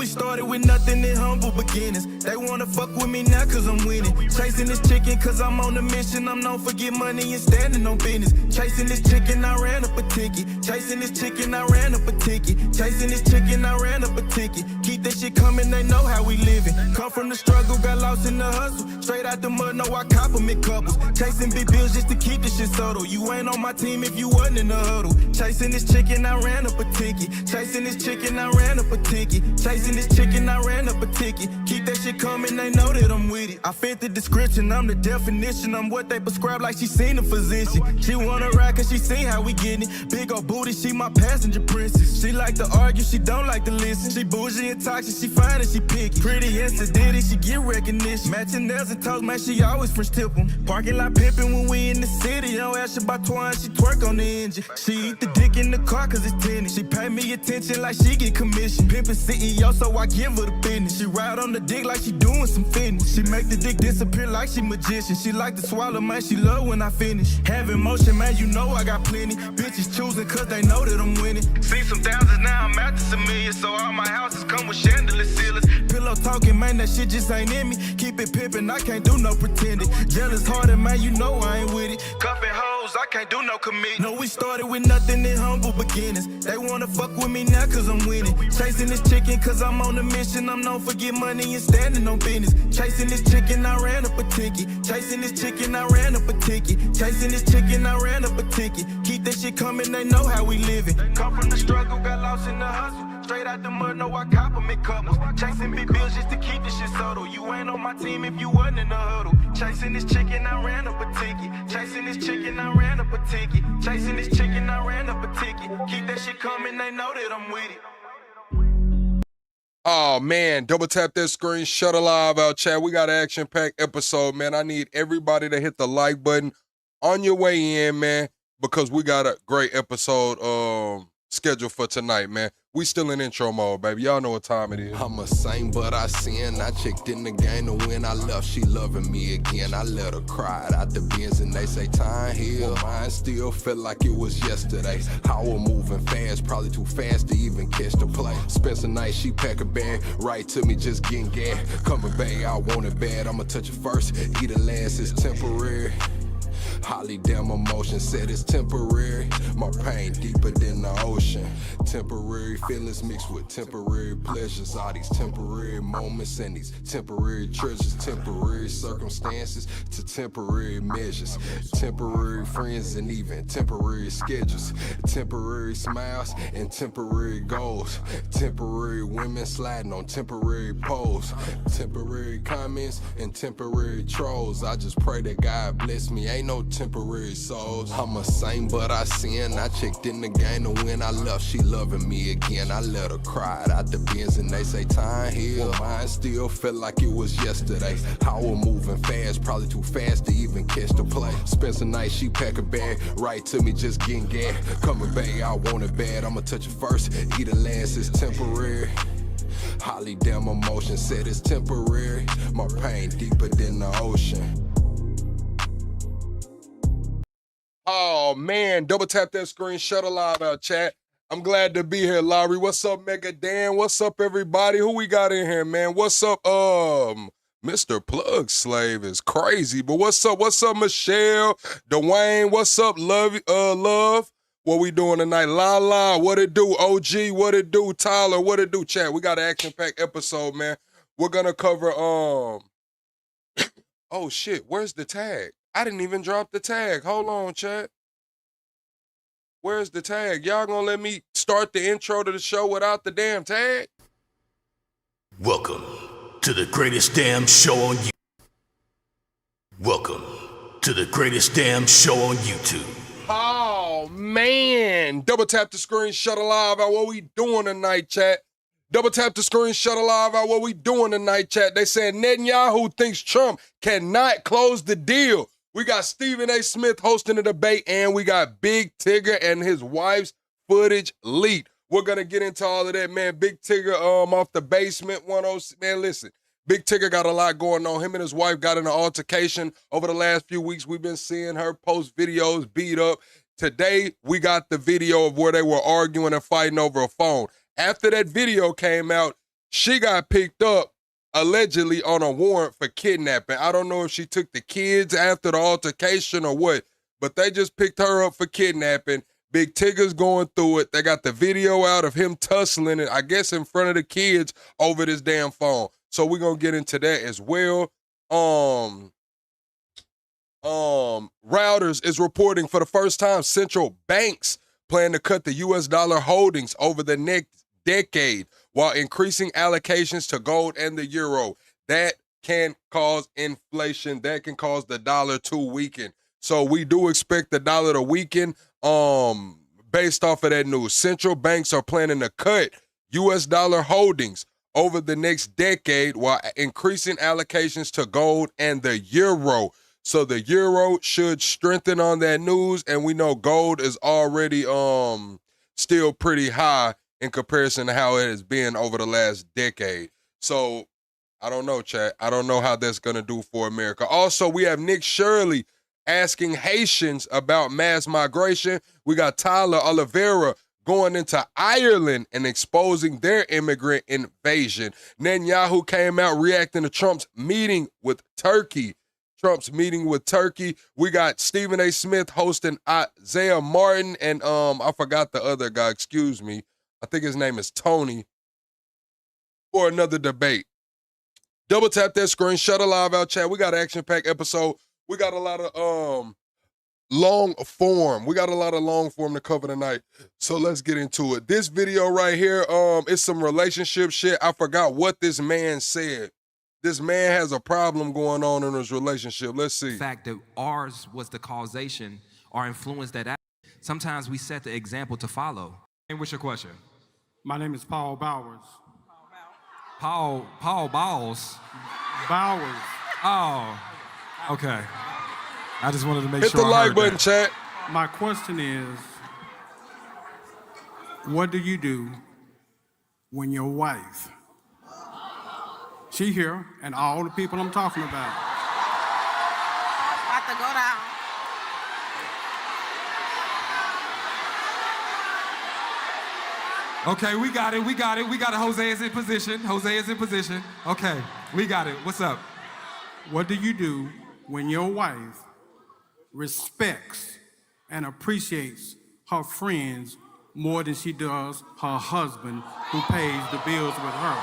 we started with nothing in humble beginnings. They wanna fuck with me now cause I'm winning. Chasing this chicken cause I'm on a mission. I'm known for get money and standing on business. Chasing this chicken, I ran up a ticket. Chasing this chicken, I ran up a ticket. Chasing this chicken, I ran up a ticket. Keep that shit coming, they know how we living. Come from the struggle, got lost in the hustle. Straight out the mud, no, I compliment couples. Chasing big bills just to keep this shit subtle. You ain't on my team if you wasn't in the huddle. Chasing this chicken, I ran up a ticket. Chasing this chicken, I ran up a ticket. Chasing this chicken, I ran up a ticket. Keep that shit coming, they know that I'm with it. I fit the description, I'm the definition. I'm what they prescribe like she seen a physician. She wanna ride cause she seen how we getting it. Big old booty, she my passenger princess. She like to argue, she don't like to listen. She bougie and toxic, she fine and she picky. Pretty and sedated, she get recognition. Matching nails and toes, man, she always French tip 'em. Parking lot pimping when we in the city. Don't ask her about twine, she twerk on the engine. She eat the dick in the car cause it's tennis. She pay me attention like she get commission. Pimpin' CEO, so I give her the business. She ride on the dick like she doing some fitness. She make the dick disappear like she magician. She like to swallow, man, she love when I finish. Having motion, man, you know I got plenty. Bitches choosing cause they know that I'm winning. See some thousands, now I'm out to some millions. So all my houses come with chandelier ceilings. Pillow talking, man, that shit just ain't in me. Keep it pimpin', I can't do no pretending. Jealous hearted, man, you know I ain't with it. Cuffin' hoes, I can't do no commit. No, we started with nothing in humble beginnings. They wanna fuck with me now cause I'm winning. Chasing this chicken cause I'm on a mission. I'm known for get money and standing on business. Chasing this chicken, I ran up a ticket. Chasing this chicken, I ran up a ticket. Chasing this chicken, I ran up a ticket. Keep that shit coming, they know how we living. Come from the struggle, got lost in the hustle. Straight out the mud, no, I compliment couples. Chasing big bills just to keep this shit subtle. You ain't on my team if you wasn't in the huddle. Chasing this chicken, I ran up a ticket. Chasing this chicken, I ran up a ticket. Chasing this chicken, I ran up a ticket. Keep that shit coming, they know that I'm with it. Oh, man, double tap that screen, shut a live out, chat. We got an action-packed episode, man. I need everybody to hit the like button on your way in, man, because we got a great episode scheduled for tonight, man. We still in intro mode, baby. Y'all know what time it is. I'm a saint, but I sin. I checked in the game to win. I left, she loving me again. I let her cry out the bins and they say time heal. Mine still felt like it was yesterday. How we're moving fast, probably too fast to even catch the play. Spence a night, she pack a bag, right to me, just getting gas. Coming back, I want it bad. I'ma touch it first, eat it last, it's temporary. Holly damn emotion said it's temporary. My pain deeper than the ocean. Temporary feelings mixed with temporary pleasures. All these temporary moments and these temporary treasures. Temporary circumstances to temporary measures. Temporary friends and even temporary schedules. Temporary smiles and temporary goals. Temporary women sliding on temporary poles. Temporary comments and temporary trolls. I just pray that God bless me. Ain't no temporary souls. I'm a saint, but I sin. I checked in the game to win. I left, she loving me again. I let her cry out the bins and they say time heal. Mine still felt like it was yesterday. How we're moving fast, probably too fast to even catch the play. Spence a night, she pack a bag, right to me, just getting gas. Coming back, I want it bad. I'ma touch it first, eat it last, it's temporary. Holly damn emotion said it's temporary. My pain deeper than the ocean. Oh, man, double tap that screen, shut a live out, chat. I'm glad to be here, Larry. What's up, Mega Dan? What's up, everybody? Who we got in here, man? What's up, Mr. Plug Slave is crazy, but what's up, Michelle? Dwayne, what's up, Love? What we doing tonight? La, what it do? OG, what it do? Tyler, what it do? Chat, we got an action-packed episode, man. We're gonna cover, oh, shit, where's the tag? I didn't even drop the tag. Hold on, chat. Where's the tag? Y'all gonna let me start the intro to the show without the damn tag? Welcome to the greatest damn show on YouTube. Welcome to the greatest damn show on YouTube. Oh, man. Double tap the screen, shut a live out. What we doing tonight, chat? Double tap the screen, shut a live out. What we doing tonight, chat? They said Netanyahu thinks Trump cannot close the deal. We got Stephen A. Smith hosting the debate, and we got Big Tigger and his wife's footage leaked. We're going to get into all of that, man. Big Tigger off the basement 106. Man, listen, Big Tigger got a lot going on. Him and his wife got in an altercation over the last few weeks. We've been seeing her post videos beat up. Today, we got the video of where they were arguing and fighting over a phone. After that video came out, She got picked up allegedly on a warrant for kidnapping. I don't know if she took the kids after the altercation or what, but they just picked her up for kidnapping. Big Tigger's going through it. They got the video out of him tussling it, I guess in front of the kids over this damn phone. So we're going to get into that as well. Reuters is reporting for the first time central banks plan to cut the U.S. dollar holdings over the next decade while increasing allocations to gold and the euro. That can cause inflation. That can cause the dollar to weaken. So we do expect the dollar to weaken based off of that news. Central banks are planning to cut U.S. dollar holdings over the next decade while increasing allocations to gold and the euro. So the euro should strengthen on that news, and we know gold is already still pretty high in comparison to how it has been over the last decade. So I don't know, chat. I don't know how that's going to do for America. Also, we have Nick Shirley asking Haitians about mass migration. We got Tyler Oliveira going into Ireland and exposing their immigrant invasion. Netanyahu came out reacting to Trump's meeting with Turkey. We got Stephen A. Smith hosting Isaiah Martin and I forgot the other guy, excuse me. I think his name is Tony, for another debate. Double tap that screen, shut a live out chat. We got an action-packed episode. We got a lot of long form. We got a lot of long form to cover tonight. So let's get into it. This video right here, is some relationship shit. I forgot what this man said. This man has a problem going on in his relationship. Let's see. The fact that ours was the causation or influence that sometimes we set the example to follow. And what's your question? My name is Paul Bowers. Paul Bowles. Bowers. Oh, okay. I just wanted to make Hit sure the I like heard button, that. chat. My question is, what do you do when your wife, she here, and all the people I'm talking about, About to go down. Okay, we got it. Jose is in position. Okay, we got it. What's up? what do you do when your wife respects and appreciates her friends more than she does her husband who pays the bills with her?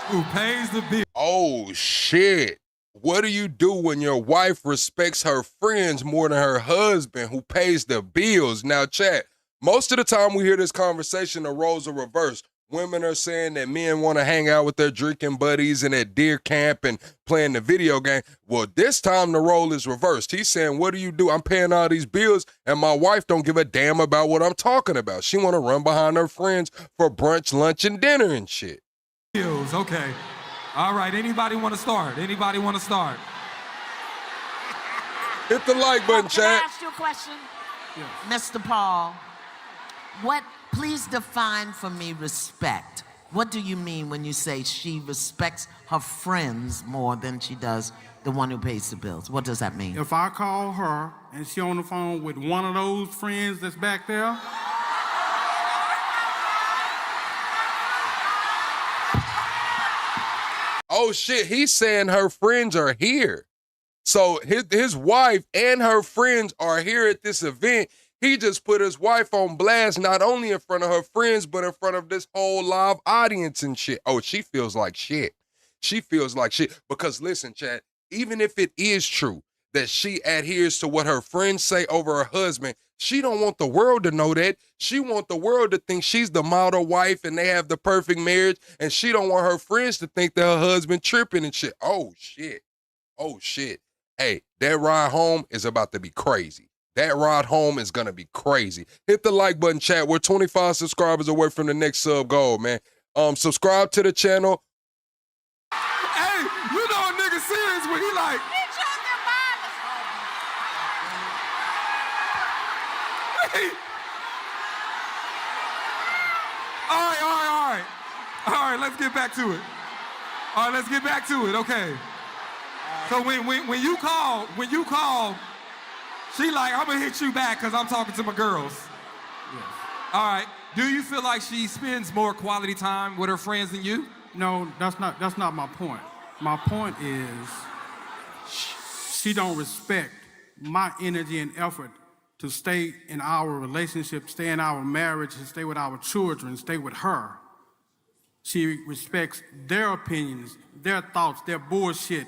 Who pays the bill? Oh, shit. What do you do when your wife respects her friends more than her husband who pays the bills? Now, chat, most of the time we hear this conversation, the roles are reversed. Women are saying that men want to hang out with their drinking buddies and at deer camp and playing the video game. Well, this time the role is reversed. He's saying, what do you do? I'm paying all these bills and my wife don't give a damn about what I'm talking about. She want to run behind her friends for brunch, lunch, and dinner and shit. Bills, okay. All right, anybody want to start? Hit the like button, Can I chat. ask you a question? Mr. Paul, please define for me respect. What do you mean when you say she respects her friends more than she does the one who pays the bills? What does that mean? If I call her and she on the phone with one of those friends that's back there, Oh, shit, he's saying her friends are here. So his wife and her friends are here at this event. He just put his wife on blast, not only in front of her friends, but in front of this whole live audience and shit. Oh, she feels like shit. Because listen, chat, even if it is true that she adheres to what her friends say over her husband, she don't want the world to know that. She want the world to think she's the model wife and they have the perfect marriage, and she don't want her friends to think that her husband tripping and shit. Oh, shit. Hey, that ride home is about to be crazy. That ride home is going to be crazy. Hit the like button, chat. We're 25 subscribers away from the next sub goal, man. Subscribe to the channel. Hey, you know a nigga serious when he like, hey. All right, let's get back to it. Okay. So when you call, she like, I'm gonna hit you back because I'm talking to my girls. yes. All right. Do you feel like she spends more quality time with her friends than you? No, that's not my point. My point is she don't respect my energy and effort to stay in our relationship, stay in our marriage, and stay with our children, stay with her. She respects their opinions, their thoughts, their bullshit.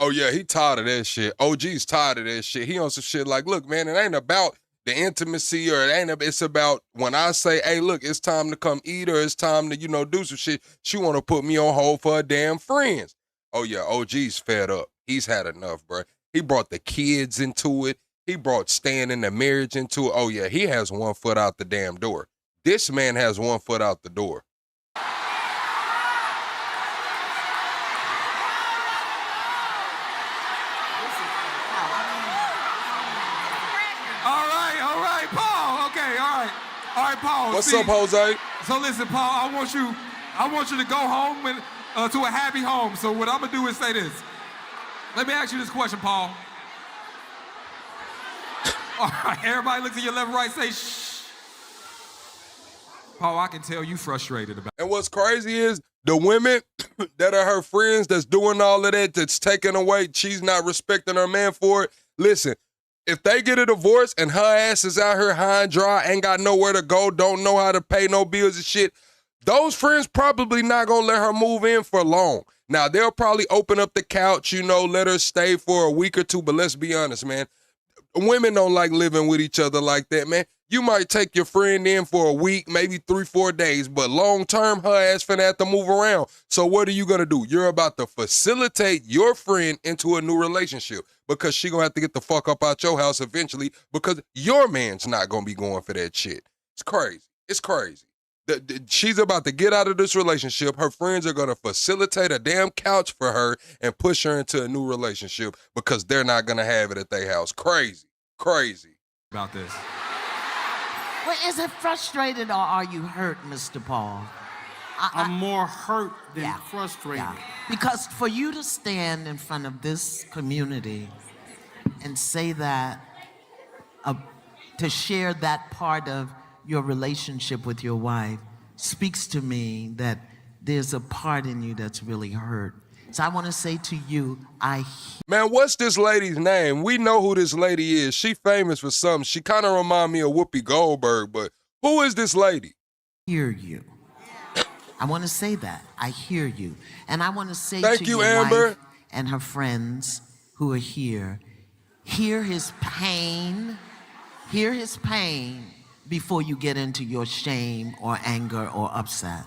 Oh yeah, he tired of that shit. OG's tired of that shit. He on some shit like, look, man, it ain't about the intimacy or it's about when I say, hey, look, it's time to come eat or it's time to, do some shit. She want to put me on hold for her damn friends. Oh yeah, OG's fed up. He's had enough, bro. He brought the kids into it. He brought staying in the marriage into it. Oh yeah, he has one foot out the damn door. This man has one foot out the door. All right, Paul. What's up, Jose? So listen, Paul, I want you to go home to a happy home. So what I'm gonna do is say this. Let me ask you this question, Paul. All right, everybody looks at your left, right, say shh. Paul, I can tell you frustrated about it. And what's crazy is the women that are her friends that's doing all of that, that's taking away, she's not respecting her man for it. Listen, if they get a divorce and her ass is out here high and dry, ain't got nowhere to go, don't know how to pay no bills and shit, those friends probably not gonna let her move in for long. Now, they'll probably open up the couch, let her stay for a week or two, but let's be honest, man. Women don't like living with each other like that, man. You might take your friend in for a week, maybe 3-4 days, but long term, her ass finna have to move around. So what are you gonna do? You're about to facilitate your friend into a new relationship because she gonna have to get the fuck up out your house eventually because your man's not gonna be going for that shit. It's crazy. It's crazy. She's about to get out of this relationship. Her friends are gonna facilitate a damn couch for her and push her into a new relationship because they're not gonna have it at their house. Crazy. Crazy. About this. Well, is it frustrated or are you hurt, Mr. Paul? I'm more hurt than frustrated. Yeah. Because for you to stand in front of this community and say that, to share that part of your relationship with your wife speaks to me that there's a part in you that's really hurt. So I want to say to you, Man, what's this lady's name? We know who this lady is. She famous for something. She kind of remind me of Whoopi Goldberg, but who is this lady? Hear you. I want to say that. I hear you. And I want to say Thank to you, your Amber. wife and her friends who are here, hear his pain before you get into your shame or anger or upset.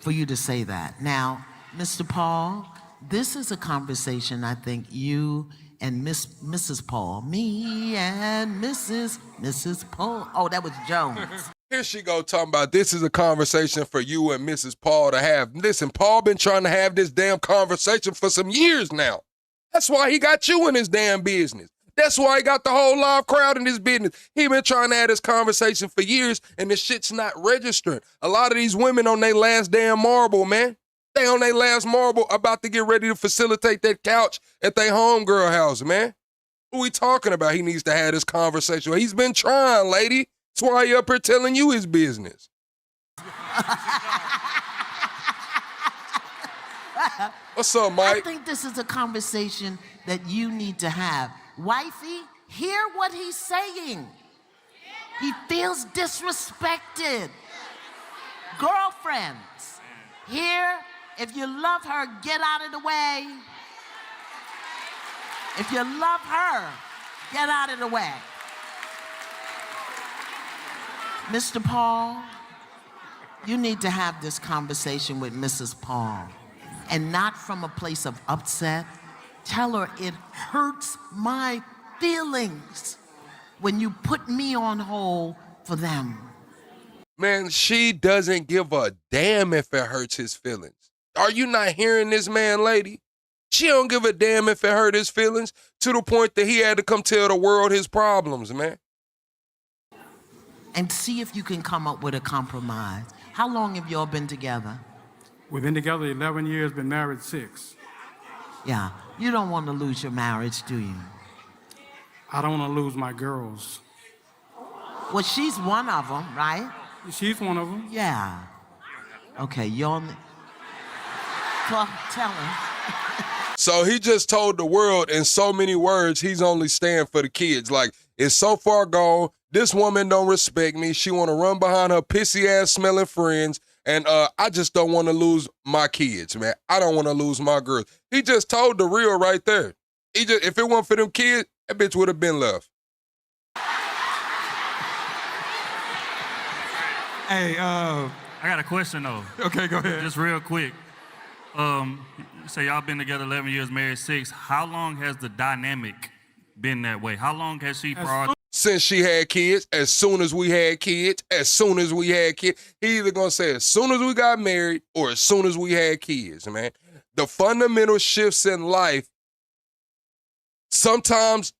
For you to say that. Now, Mr. Paul, this is a conversation I think you and Mrs. Paul, me and Mrs. Paul. Oh, that was Jones. Here she go talking about this is a conversation for you and Mrs. Paul to have. Listen, Paul been trying to have this damn conversation for some years now. That's why he got you in his damn business. That's why he got the whole live crowd in his business. He been trying to have this conversation for years, and this shit's not registering. A lot of these women on their last damn marble, man. They on their last marble about to get ready to facilitate that couch at their homegirl house, man. Who we talking about? He needs to have this conversation. He's been trying, lady. That's why he up here telling you his business. What's up, Mike? I think this is a conversation that you need to have. Wifey, hear what he's saying. He feels disrespected. Girlfriends, here, if you love her, get out of the way. If you love her, get out of the way. Mr. Paul, you need to have this conversation with Mrs. Paul, and not from a place of upset. Tell her it hurts my feelings when you put me on hold for them. Man, she doesn't give a damn if it hurts his feelings. Are you not hearing this man, lady? She don't give a damn if it hurt his feelings to the point that he had to come tell the world his problems, man. And see if you can come up with a compromise. How long have y'all been together? We've been together 11 years, been married 6. Yeah, you don't want to lose your marriage, do you? I don't want to lose my girls. Well, she's one of them, right? She's one of them. Yeah. Okay, y'all. Tell him. So he just told the world in so many words he's only staying for the kids. Like, it's so far gone. This woman don't respect me. She want to run behind her pissy-ass smelling friends. And I just don't want to lose my kids, man. I don't want to lose my girls. He just told the real right there. If it weren't for them kids, that bitch would have been left. Hey, I got a question though. okay, go ahead. Just real quick. You say y'all been together 11 years, married 6. How long has the dynamic been that way? How long has she Since she had kids, as soon as we had kids, he either gonna say as soon as we got married or as soon as we had kids, man. The fundamental shifts in life, sometimes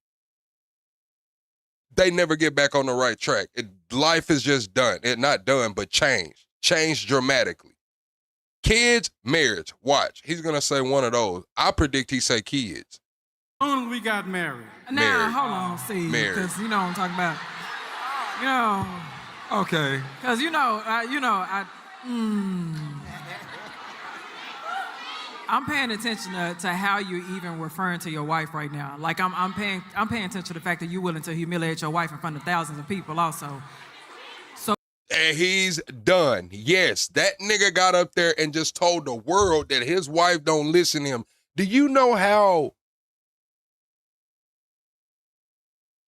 they never get back on the right track. Life is just done. Not done, but changed. Changed dramatically. Kids, marriage. Watch. He's gonna say one of those. I predict he say kids. As soon as we got married. Now, Married. hold on, Steve, Married. because you know what I'm talking about. You know, Okay. because I'm paying attention to how you're even referring to your wife right now. Like I'm paying attention to the fact that you're willing to humiliate your wife in front of thousands of people also. And he's done. Yes, that nigga got up there and just told the world that his wife don't listen to him. Do you know how,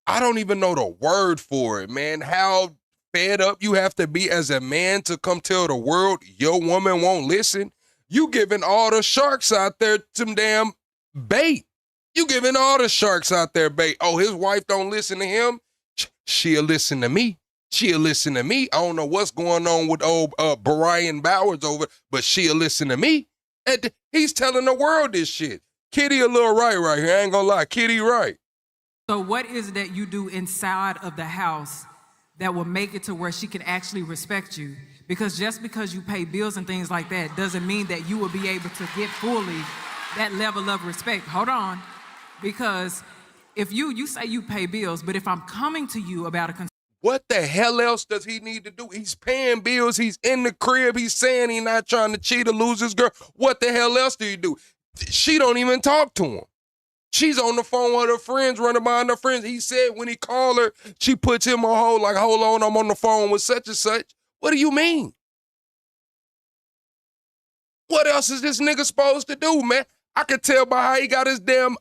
I don't even know the word for it, man, how fed up you have to be as a man to come tell the world your woman won't listen? You giving all the sharks out there some damn bait. You giving all the sharks out there bait. Oh, his wife don't listen to him? She'll listen to me. She'll listen to me. I don't know what's going on with old Brian Bowers over, but she'll listen to me. And he's telling the world this shit. Kitty a little right here. I ain't gonna lie. Kitty right. So what is it that you do inside of the house that will make it to where she can actually respect you? Because just because you pay bills and things like that doesn't mean that you will be able to get fully that level of respect. Hold on. Because if you say you pay bills, but if I'm coming to you about a What the hell else does he need to do? He's paying bills. He's in the crib. He's saying he's not trying to cheat or lose his girl. What the hell else do you do? She don't even talk to him. She's on the phone with her friends, running behind her friends. He said when he called her, she puts him on hold like, hold on, I'm on the phone with such and such. What do you mean? What else is this nigga supposed to do, man? I could tell by how he got his damn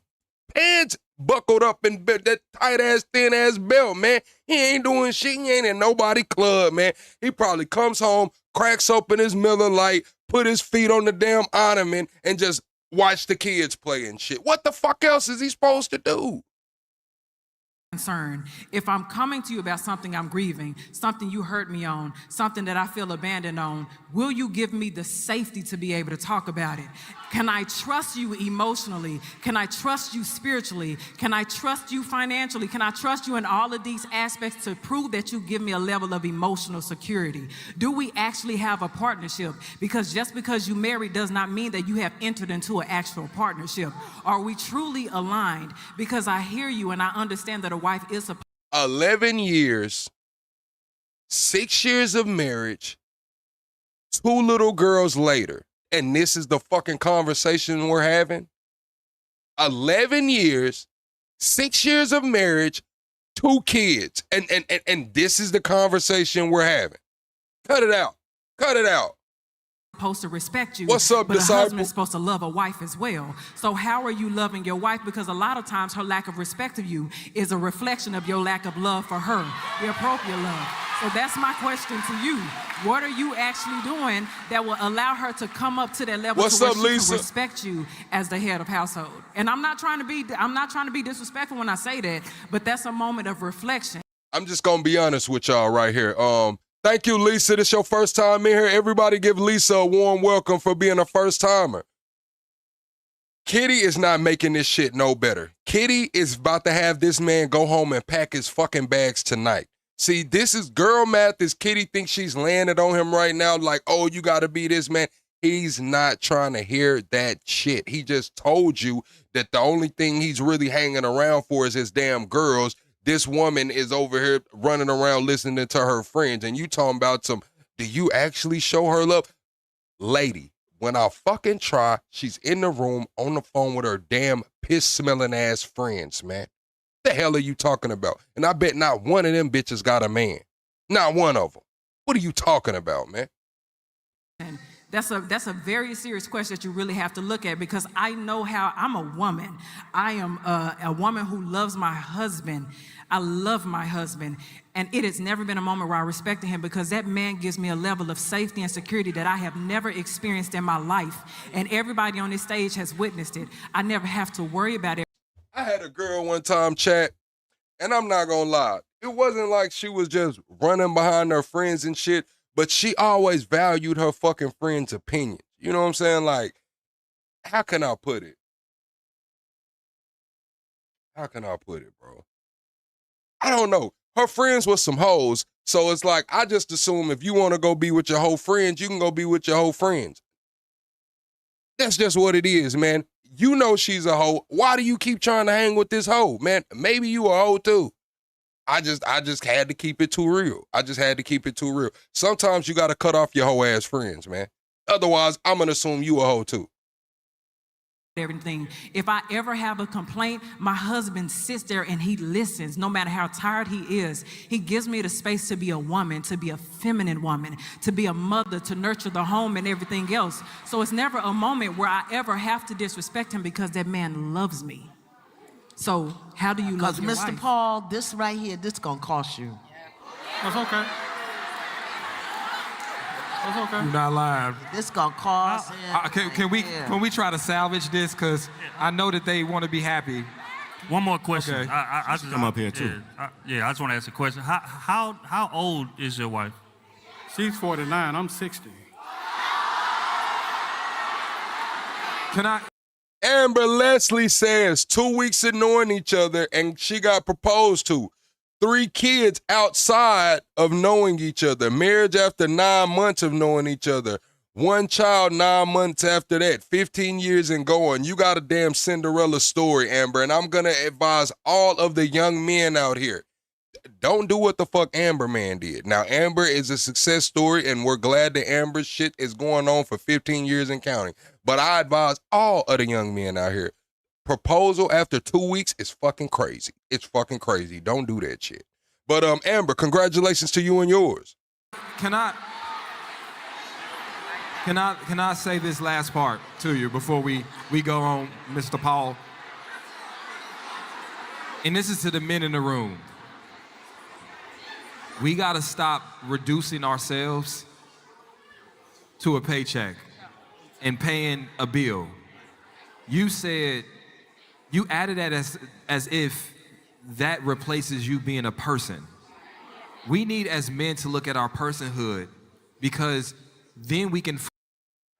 pants buckled up in that tight-ass, thin-ass belt, man. He ain't doing shit. He ain't in nobody club, man. He probably comes home, cracks open his Miller Lite, put his feet on the damn ottoman, and just watch the kids play and shit. What the fuck else is he supposed to do? concern. If I'm coming to you about something I'm grieving, something you hurt me on, something that I feel abandoned on, will you give me the safety to be able to talk about it? Can I trust you emotionally? Can I trust you spiritually? Can I trust you financially? Can I trust you in all of these aspects to prove that you give me a level of emotional security? Do we actually have a partnership? Because just because you married does not mean that you have entered into an actual partnership. Are we truly aligned? Because I hear you and I understand that a wife is a 11 years, 6 years of marriage, 2 little girls later, and this is the fucking conversation we're having. 11 years, 6 years of marriage, 2 kids, and this is the conversation we're having. Cut it out. Cut it out. supposed to respect you. What's up, but disciple? a husband is supposed to love a wife as well. So how are you loving your wife? Because a lot of times her lack of respect of you is a reflection of your lack of love for her, the appropriate love. So that's my question to you. What are you actually doing that will allow her to come up to that level What's to where up, she Lisa? can respect you as the head of household? And I'm not trying to be disrespectful when I say that, but that's a moment of reflection. I'm just gonna be honest with y'all right here. Thank you, Lisa. This your first time in here. Everybody give Lisa a warm welcome for being a first timer. Kitty is not making this shit no better. Kitty is about to have this man go home and pack his fucking bags tonight. See, this is girl math. This Kitty thinks she's landed on him right now like, oh, you gotta be this man. He's not trying to hear that shit. He just told you that the only thing he's really hanging around for is his damn girls. this woman is over here running around listening to her friends, and you talking about do you actually show her love? Lady, when I fucking try, she's in the room on the phone with her damn piss-smelling ass friends, man. The hell are you talking about? And I bet not one of them bitches got a man. Not one of them. What are you talking about, man? And that's a very serious question that you really have to look at, because I know how I'm a woman. I am a woman who loves my husband. I love my husband. And it has never been a moment where I respected him, because that man gives me a level of safety and security that I have never experienced in my life. And everybody on this stage has witnessed it. I never have to worry about it. I had a girl one time, chat, and I'm not gonna lie. It wasn't like she was just running behind her friends and shit, but she always valued her fucking friends' opinion. You know what I'm saying? Like, how can I put it? How can I put it, bro? I don't know. Her friends were some hoes, so it's like, I just assume if you want to go be with your whole friends, you can go be with your whole friends. That's just what it is, man. You know she's a hoe. Why do you keep trying to hang with this hoe, man? Maybe you a hoe too. I just had to keep it too real. I just had to keep it too real. Sometimes you got to cut off your hoe ass friends, man. Otherwise, I'm going to assume you a hoe too. Everything. If I ever have a complaint, my husband sits there and he listens, no matter how tired he is. He gives me the space to be a woman, to be a feminine woman, to be a mother, to nurture the home and everything else. So it's never a moment where I ever have to disrespect him, because that man loves me. So how do you love your Because Mr. wife? Paul, this right here, this gonna cost you. That's okay. That's okay. You're not lying. This gonna cost him. Can we try to salvage this? Because I know that they want to be happy. One more question. Okay. I just come up here, too. I just want to ask a question. How old is your wife? She's 49, I'm 60. Can I? Amber Leslie says 2 weeks of knowing each other and she got proposed to. 3 kids outside of knowing each other. Marriage after 9 months of knowing each other. 1 child 9 months after that. 15 years and going. You got a damn Cinderella story, Amber. And I'm going to advise all of the young men out here. Don't do what the fuck Amber Man did. Now, Amber is a success story, and we're glad that Amber's shit is going on for 15 years and counting. But I advise all of the young men out here, proposal after 2 weeks is fucking crazy. It's fucking crazy. Don't do that shit. But Amber, congratulations to you and yours. Can I say this last part to you before we go on, Mr. Paul? And this is to the men in the room. We gotta stop reducing ourselves to a paycheck and paying a bill. You added that as if that replaces you being a person. We need as men to look at our personhood, because then we can.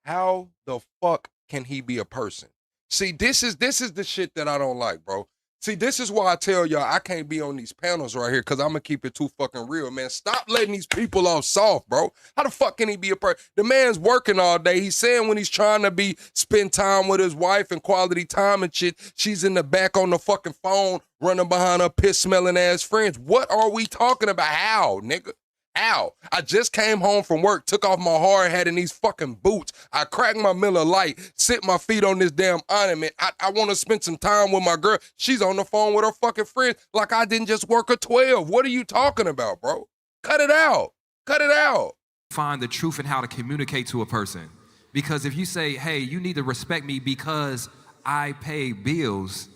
How the fuck can he be a person? See, this is the shit that I don't like, bro. See, this is why I tell y'all I can't be on these panels right here, because I'm going to keep it too fucking real, man. Stop letting these people off soft, bro. How the fuck can he be a person? The man's working all day. He's saying when he's trying to spend time with his wife and quality time and shit, she's in the back on the fucking phone running behind her piss-smelling ass friends. What are we talking about? How, nigga? How? I just came home from work, took off my hard hat and these fucking boots. I cracked my Miller Lite, sit my feet on this damn ornament. I want to spend some time with my girl. She's on the phone with her fucking friend like I didn't just work a 12. What are you talking about, bro? Cut it out. Cut it out. Find the truth in how to communicate to a person. Because if you say, hey, you need to respect me because I pay bills,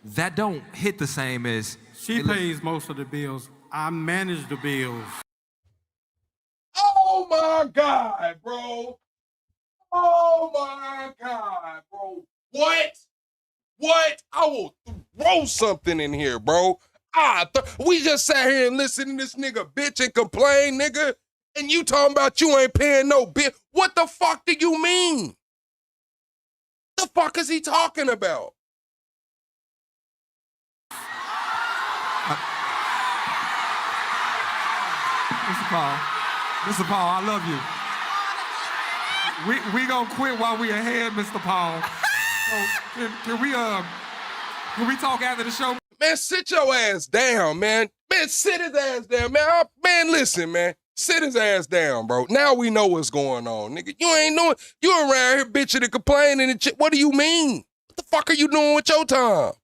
that don't hit the same as... She pays most of the bills. I manage the bills. Oh my God, bro. Oh my God, bro. What? I will throw something in here, bro. We just sat here and listened to this nigga bitch and complain, nigga. And you talking about you ain't paying no bill. What the fuck do you mean? The fuck is he talking about? Mr. Paul, I love you. We gonna quit while we ahead, Mr. Paul. So can we talk after the show? Man, sit your ass down, man. Man, sit his ass down, man. Man, listen, man. Sit his ass down, bro. Now we know what's going on, nigga. You ain't knowing. You around here bitching and complaining and shit. What do you mean? What the fuck are you doing with your time? What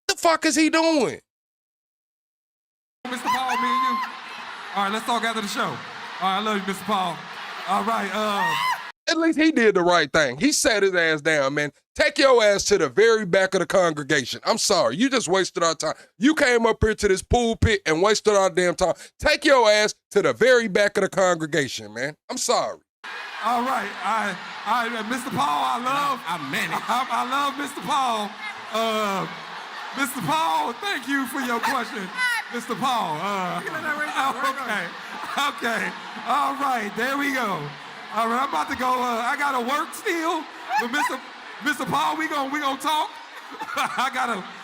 the fuck is he doing? Mr. Paul, me and you. All right, let's talk after the show. All right, I love you, Mr. Paul. All right, At least he did the right thing. He sat his ass down, man. Take your ass to the very back of the congregation. I'm sorry. You just wasted our time. You came up here to this pulpit and wasted our damn time. Take your ass to the very back of the congregation, man. I'm sorry. all right. Mr. Paul, I love Mr. Paul. Mr. Paul, thank you for your question. Mr. Paul, okay. All right, there we go. All right, I'm about to go, I gotta work still, but Mr. Paul, we gonna talk.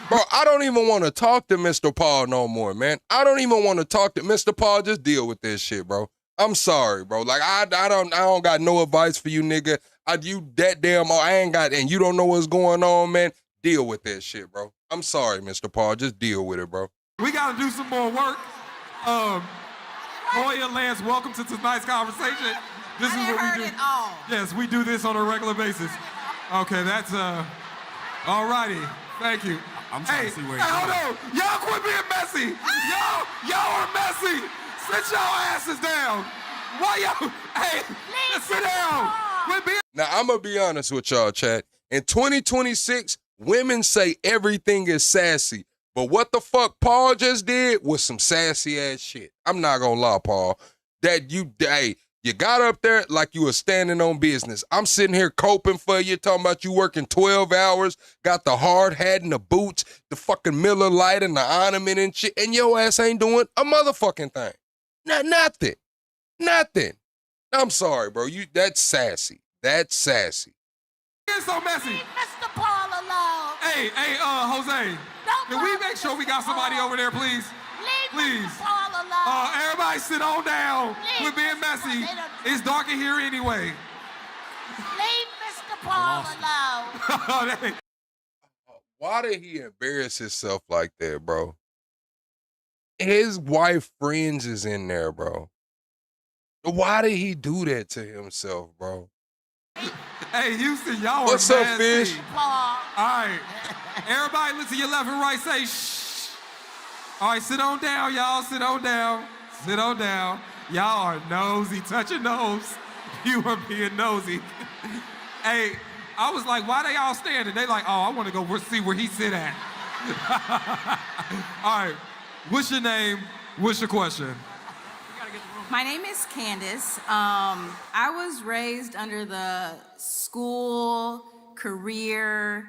Bro, I don't even want to talk to Mr. Paul no more, man. I don't even want to talk to Mr. Paul. Just deal with this shit, bro. I'm sorry, bro. Like, I don't got no advice for you, nigga. You that damn, I ain't got, and you don't know what's going on, man. Deal with that shit, bro. I'm sorry, Mr. Paul. Just deal with it, bro. We gotta do some more work. Hoya, Lance, welcome to tonight's conversation. This is what we do. Yes, we do this on a regular basis. Okay, that's all righty. Thank you. I'm trying to see where hold on. Y'all quit being messy. Y'all are messy. Sit your asses down. Why y'all? Hey, sit down. Quit being. Now, I'm going to be honest with y'all, chat. In 2026, women say everything is sassy. But what the fuck Paul just did was some sassy ass shit. I'm not going to lie, Paul. You got up there like you were standing on business. I'm sitting here coping for you, talking about you working 12 hours, got the hard hat and the boots, the fucking Miller Lite and the ornament and shit, and your ass ain't doing a motherfucking thing. Nothing. I'm sorry, bro. That's sassy. That's sassy. It's so messy. Mr. Paul alone. Hey, Jose. Can we make sure we got somebody over there, please? Please. Mr. Paul alone. Everybody sit on down. We're being messy. It's dark in here anyway. Leave Mr. Paul alone. Why did he embarrass himself like that, bro? His wife friends is in there, bro. Why did he do that to himself, bro? Hey, Houston, y'all are What's up, Fish? Paul. All right. Everybody look to your left and right, say shh. All right, sit on down, y'all. Sit on down. Sit on down. Y'all are nosy. Touch your nose. You are being nosy. Hey, I was like, why they all standing? They like, oh, I want to go see where he sit at. All right. What's your name? What's your question? My name is Candace. I was raised under the school, career,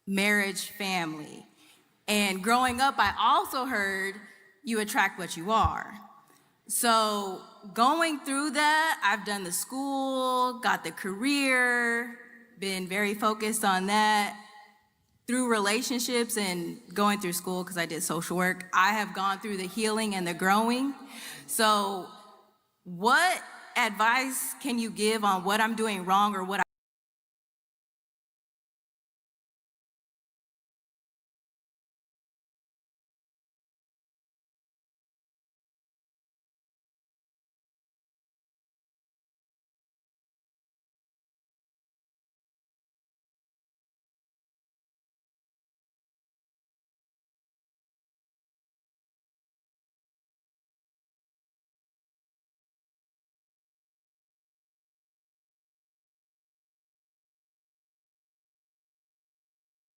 marriage, family. And growing up, I also heard you attract what you are. So going through that, I've done the school, got the career, been very focused on that. Through relationships and going through school, because I did social work, I have gone through the healing and the growing. So what advice can you give on what I'm doing wrong or what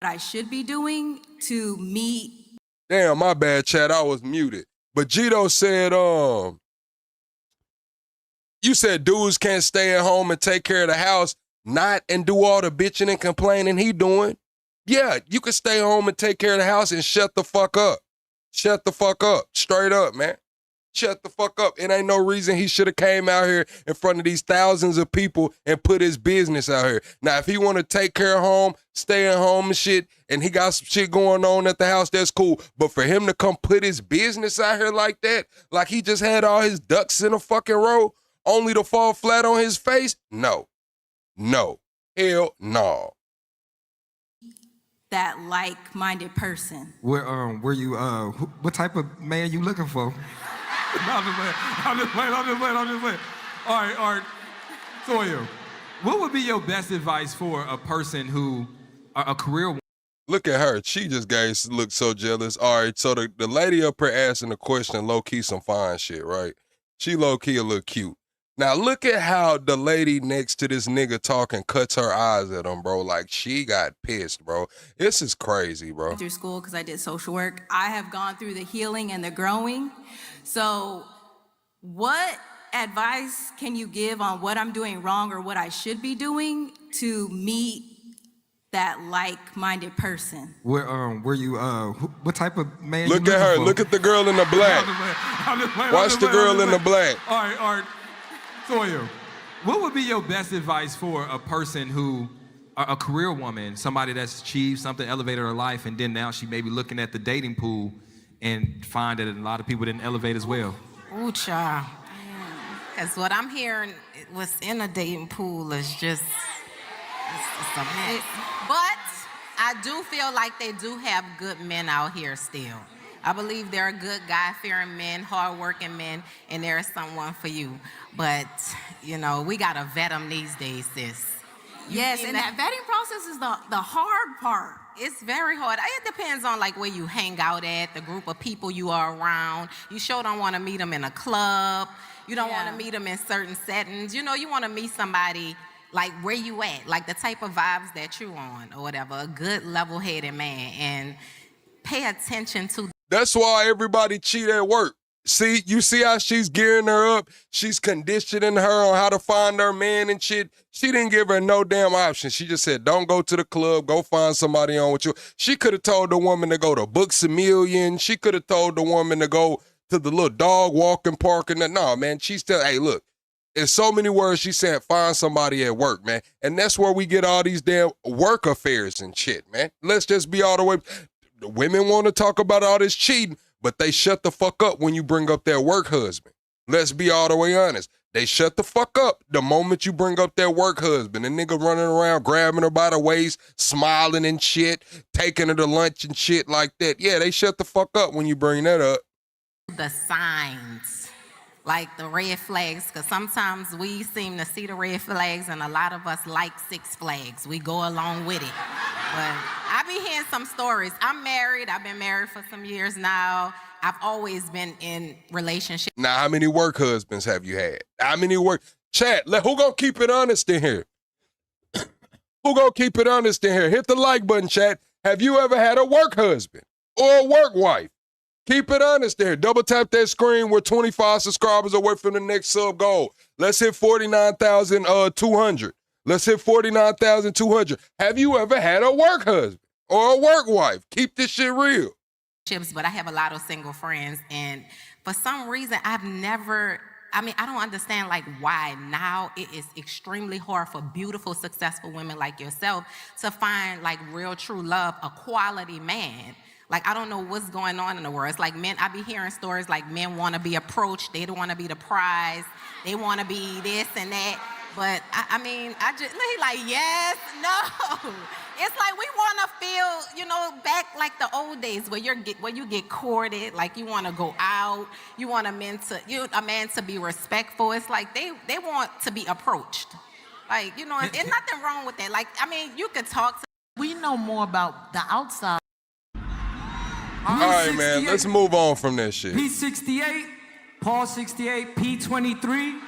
I should be doing to meet? Damn, my bad, Chad. I was muted. But Gito said, you said dudes can't stay at home and take care of the house, and do all the bitching and complaining he doing. Yeah, you can stay home and take care of the house and shut the fuck up. Shut the fuck up. Straight up, man. Shut the fuck up. It ain't no reason he should have came out here in front of these thousands of people and put his business out here. Now, if he want to take care of home, stay at home and shit, and he got some shit going on at the house, that's cool. But for him to come put his business out here like that, like he just had all his ducks in a fucking row, only to fall flat on his face? No. Hell no. that like-minded person. Were you, what type of man you looking for? No, I'm just playing. All right. Sawyer, what would be your best advice for a person who, a career? Look at her. She just look so jealous. All right, so the lady up here asking the question, low-key some fine shit, right? She low-key a little cute. Now look at how the lady next to this nigga talking cuts her eyes at him, bro. Like she got pissed, bro. This is crazy, bro. Through school, because I did social work, I have gone through the healing and the growing. So what advice can you give on what I'm doing wrong or what I should be doing to meet that like-minded person? Were you, what type of man Look you at her. for? Look at the girl in the black. Watch the girl in the black. All right. Sawyer, what would be your best advice for a person who, a career woman, somebody that's achieved something, elevated her life, and then now she may be looking at the dating pool and find that a lot of people didn't elevate as well? Ooh, child. Because what I'm hearing, what's in a dating pool is just, it's a mess. But I do feel like they do have good men out here still. I believe there are good God-fearing men, hard-working men, and there is someone for you. But, you know, we got to vet them these days, sis. Yes, and that vetting process is the hard part. It's very hard. It depends on, like, where you hang out at, the group of people you are around. You sure don't want to meet them in a club. You don't want to meet them in certain settings. You know, you want to meet somebody, like, where you at, like the type of vibes that you on or whatever, a good level-headed man, and pay attention to. That's why everybody cheat at work. See, you see how she's gearing her up? She's conditioning her on how to find her man and shit. She didn't give her no damn option. She just said, don't go to the club, go find somebody on with you. She could have told the woman to go to Books A Million. She could have told the woman to go to the little dog walking park and that. No, man, she's still, hey, look, in so many words, she said, find somebody at work, man. And that's where we get all these damn work affairs and shit, man. Let's just be all the way. The women want to talk about all this cheating, but they shut the fuck up when you bring up their work husband. Let's be all the way honest. They shut the fuck up the moment you bring up their work husband. The nigga running around, grabbing her by the waist, smiling and shit, taking her to lunch and shit like that. Yeah, they shut the fuck up when you bring that up. The signs, like the red flags, because sometimes we seem to see the red flags and a lot of us like Six Flags. We go along with it. But I be hearing some stories. I'm married. I've been married for some years now. I've always been in relationships. Now, how many work husbands have you had? How many work? Chat, who gonna keep it honest in here? Who gonna keep it honest in here? Hit the like button, chat. Have you ever had a work husband or a work wife? Keep it honest there. Double tap that screen. We're 25 subscribers away from the next sub goal. Let's hit 49,200. Let's hit 49,200. Have you ever had a work husband or a work wife? Keep this shit real. But I have a lot of single friends, and for some reason, I don't understand, like, why now it is extremely hard for beautiful, successful women like yourself to find, like, real, true love, a quality man. Like, I don't know what's going on in the world. It's like men, I be hearing stories like men want to be approached. They don't want to be the prize. They want to be this and that. But, I just, he like, yes, no. It's like we want to feel, back like the old days where you get courted, like you want to go out. You want a man to be respectful. It's like they want to be approached. Like, there's nothing wrong with that. Like, you could talk to. We know more about the outside. All right, man, let's move on from that shit. P68, Paul 68, P23,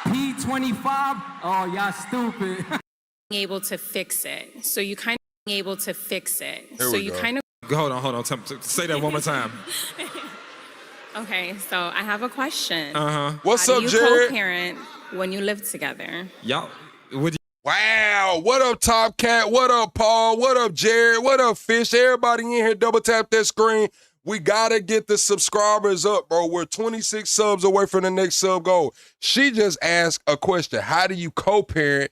P25. Oh, y'all stupid. Able to fix it. So you kind of able to fix it. Here we go. Hold on. Say that one more time. Okay, so I have a question. What's How up, do you Jared? co-parent when you live together? Y'all, Wow. What up, Top Cat? What up, Paul? What up, Jared? What up, Fish? Everybody in here, double tap that screen. We gotta get the subscribers up, bro. We're 26 subs away from the next sub goal. She just asked a question. How do you co-parent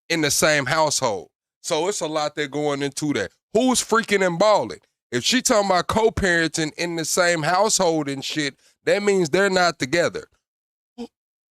in the same household? So it's a lot that going into that. Who's freaking and balling? If she talking about co-parenting in the same household and shit, that means they're not together.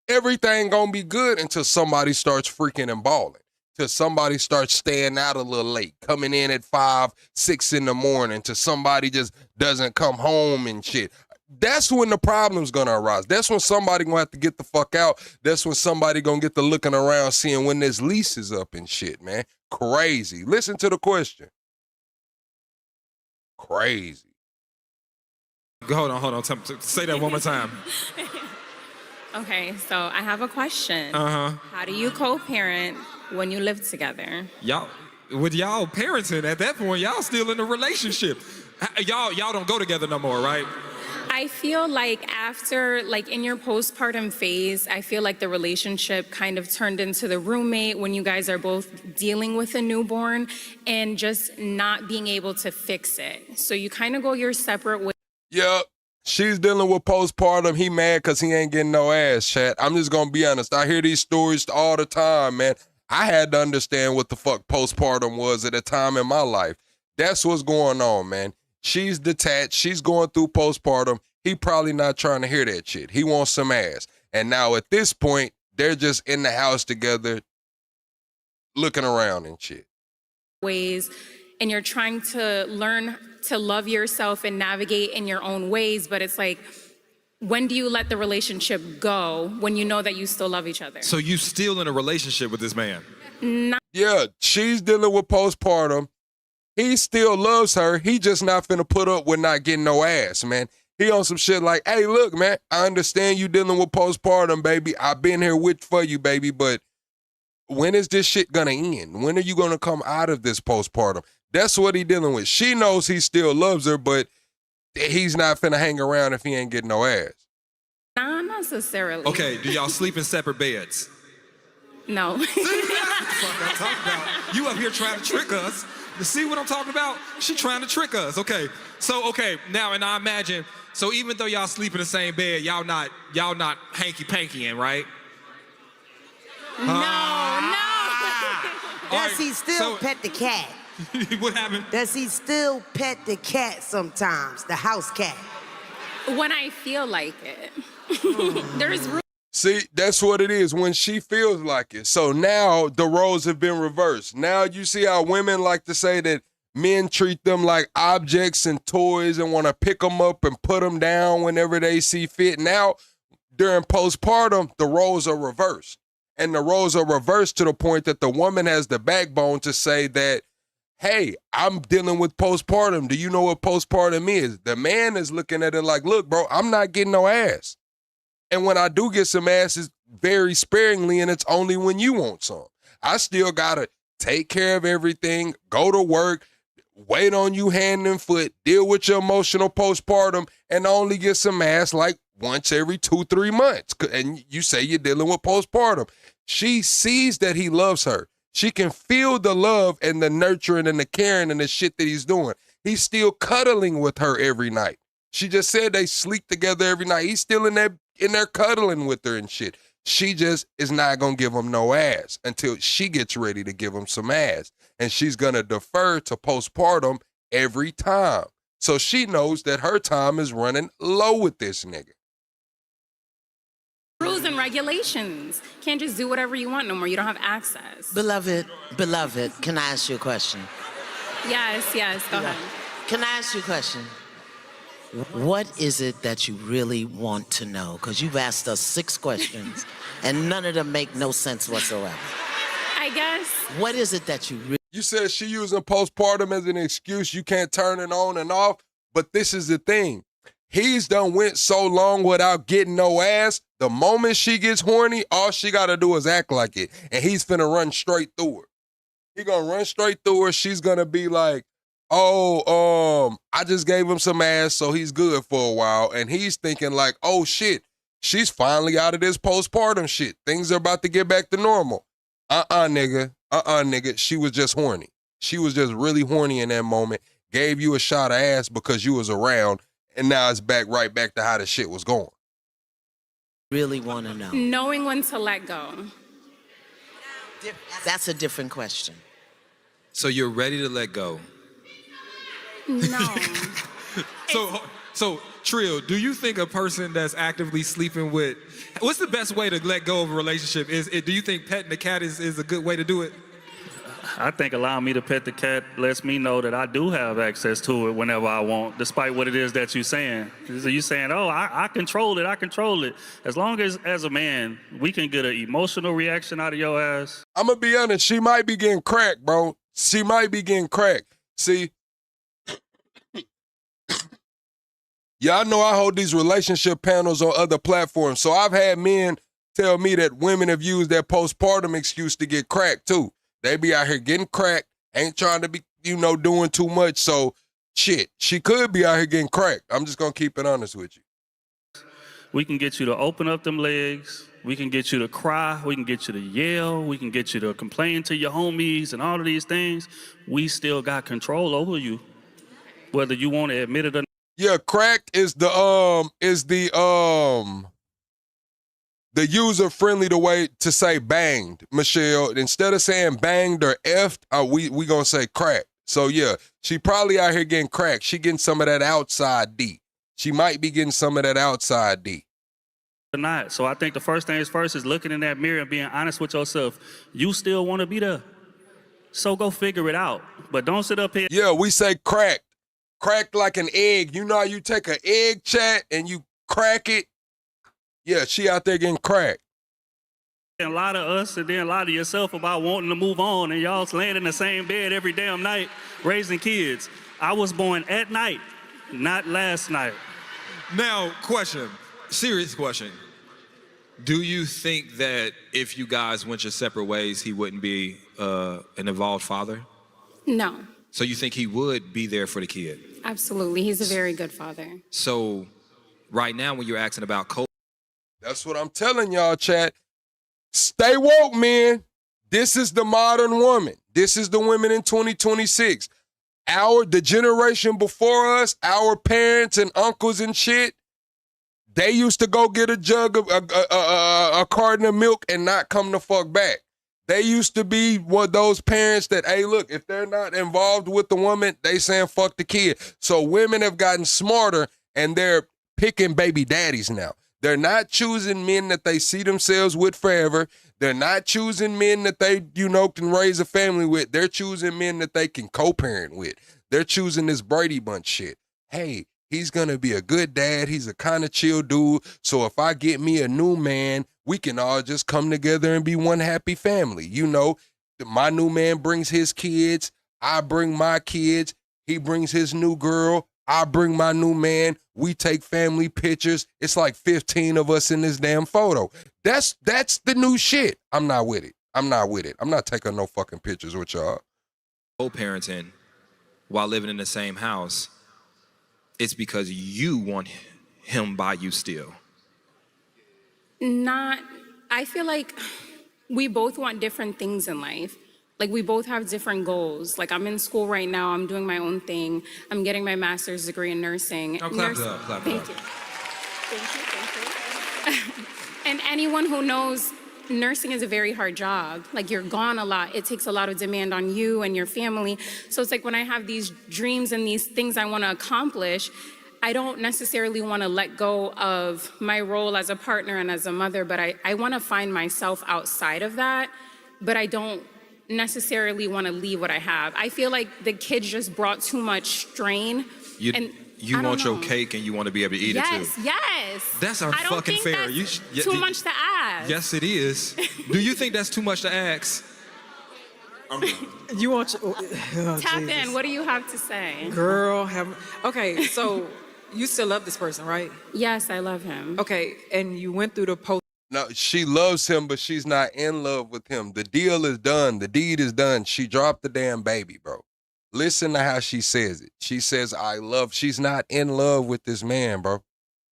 Everything gonna be good until somebody starts freaking and balling. to somebody starts staying out a little late, coming in at 5, 6 in the morning, to somebody just doesn't come home and shit. That's when the problem's gonna arise. That's when somebody gonna have to get the fuck out. That's when somebody gonna get to looking around seeing when this lease is up and shit, man. Crazy. Listen to the question. Crazy. Hold on. Say that one more time. Okay, so I have a question. Uh-huh. How do you co-parent when you live together? Y'all, with y'all parenting, at that point, y'all still in a relationship. Y'all don't go together no more, right? I feel like after, like in your postpartum phase, I feel like the relationship kind of turned into the roommate when you guys are both dealing with a newborn and just not being able to fix it. So you kind of go your separate ways. Yep. She's dealing with postpartum. He mad because he ain't getting no ass, chat. I'm just going to be honest. I hear these stories all the time, man. I had to understand what the fuck postpartum was at a time in my life. That's what's going on, man. She's detached. She's going through postpartum. He probably not trying to hear that shit. He wants some ass. And now at this point, they're just in the house together looking around and shit. Ways, and you're trying to learn to love yourself and navigate in your own ways, but it's like, when do you let the relationship go when you know that you still love each other? So you still in a relationship with this man? Yeah, she's dealing with postpartum. He still loves her. He just not finna put up with not getting no ass, man. He on some shit like, hey, look, man, I understand you dealing with postpartum, baby. I've been here for you, baby, but when is this shit gonna end? When are you gonna come out of this postpartum? That's what he dealing with. She knows he still loves her, but he's not finna hang around if he ain't getting no ass. Not necessarily. Okay, do y'all sleep in separate beds? No. What I'm talking about. You up here trying to trick us. You see what I'm talking about? She trying to trick us. Okay. So, now, and I imagine, so even though y'all sleep in the same bed, y'all not hanky-pankying, right? No. Does he still pet the cat? What happened? Does he still pet the cat sometimes, the house cat? When I feel like it. There's room. See, that's what it is when she feels like it. So now the roles have been reversed. Now you see how women like to say that men treat them like objects and toys and want to pick them up and put them down whenever they see fit. Now, during postpartum, the roles are reversed. And the roles are reversed to the point that the woman has the backbone to say that, hey, I'm dealing with postpartum. Do you know what postpartum is? The man is looking at it like, look, bro, I'm not getting no ass. And when I do get some ass, it's very sparingly, and it's only when you want some. I still got to take care of everything, go to work, wait on you hand and foot, deal with your emotional postpartum, and only get some ass like once every 2-3 months. And you say you're dealing with postpartum. She sees that he loves her. She can feel the love and the nurturing and the caring and the shit that he's doing. He's still cuddling with her every night. She just said they sleep together every night. He's still in there cuddling with her and shit. She just is not going to give him no ass until she gets ready to give him some ass. And she's going to defer to postpartum every time. So she knows that her time is running low with this nigga. Rules and regulations. Can't just do whatever you want no more. You don't have access. Beloved, can I ask you a question? Yes, go ahead. Can I ask you a question? What is it that you really want to know? Because you've asked us 6 questions, and none of them make no sense whatsoever. I guess. What is it that you really... You said she using postpartum as an excuse. You can't turn it on and off. But this is the thing. He's done went so long without getting no ass. The moment she gets horny, all she got to do is act like it. And he's finna run straight through her. He gonna run straight through her. She's gonna be like, I just gave him some ass, so he's good for a while. And he's thinking like, oh shit, she's finally out of this postpartum shit. Things are about to get back to normal. Nigga. She was just horny. She was just really horny in that moment. Gave you a shot of ass because you was around, and now it's right back to how the shit was going. Really want to know? Knowing when to let go. That's a different question. So you're ready to let go? No. So Trill, do you think a person that's actively sleeping with, what's the best way to let go of a relationship? Do you think petting the cat is a good way to do it? I think allowing me to pet the cat lets me know that I do have access to it whenever I want, despite what it is that you're saying. So you're saying, oh, I control it, I control it. As long as a man, we can get an emotional reaction out of your ass. I'm going to be honest, she might be getting cracked, bro. She might be getting cracked. See, y'all know I hold these relationship panels on other platforms, so I've had men tell me that women have used their postpartum excuse to get cracked, too. They be out here getting cracked, ain't trying to be, doing too much. So, shit, she could be out here getting cracked. I'm just going to keep it honest with you. We can get you to open up them legs. We can get you to cry. We can get you to yell. We can get you to complain to your homies and all of these things. We still got control over you, whether you want to admit it or not. Yeah, cracked is the user-friendly the way to say banged, Michelle. Instead of saying banged or effed, we gonna say cracked. So yeah, she probably out here getting cracked. She getting some of that outside D. She might be getting some of that outside D. Not. So I think the first thing is first is looking in that mirror and being honest with yourself. You still want to be there. So go figure it out. But don't sit up here. Yeah, we say cracked. Cracked like an egg. You know how you take an egg, chat, and you crack it? Yeah, she out there getting cracked. And a lot of us and then a lot of yourself about wanting to move on, and y'all's laying in the same bed every damn night raising kids. I was born at night, not last night. Now, serious question. Do you think that if you guys went your separate ways, he wouldn't be an involved father? No, So you think he would be there for the kid? absolutely. He's a very good father. So right now when you're asking about That's what I'm telling y'all, chat. Stay woke, man. This is the modern woman. This is the women in 2026. The generation before us, our parents and uncles and shit, they used to go get a jug of a carton of milk and not come the fuck back. They used to be those parents that, hey, look, if they're not involved with the woman, they saying fuck the kid. So women have gotten smarter and they're picking baby daddies now. They're not choosing men that they see themselves with forever. They're not choosing men that they, can raise a family with. They're choosing men that they can co-parent with. They're choosing this Brady Bunch shit. Hey, he's going to be a good dad. He's a kind of chill dude. So if I get me a new man, we can all just come together and be one happy family. My new man brings his kids. I bring my kids. He brings his new girl. I bring my new man. We take family pictures. It's like 15 of us in this damn photo. That's the new shit. I'm not with it. I'm not taking no fucking pictures with y'all. co-parenting while living in the same house, it's because you want him by you still. I feel like we both want different things in life. Like we both have different goals. Like I'm in school right now, I'm doing my own thing. I'm getting my master's degree in nursing. Oh, clap it up, clap it up. Thank you. And anyone who knows, nursing is a very hard job. Like you're gone a lot. It takes a lot of demand on you and your family. So it's like when I have these dreams and these things I want to accomplish, I don't necessarily want to let go of my role as a partner and as a mother, but I want to find myself outside of that, but I don't necessarily want to leave what I have. I feel like the kids just brought too much strain. You want your cake and you want to be able to eat it too. Yes. That's I don't fucking think fair. That's too much to ask. Yes, it is. Do you think that's too much to ask? You want Tap in. What do you have to say? Girl, okay, so you still love this person, right? Yes, I love him. Okay, and you went through the post. No, she loves him, but she's not in love with him. The deal is done. The deed is done. She dropped the damn baby, bro. Listen to how she says it. She says, she's not in love with this man, bro.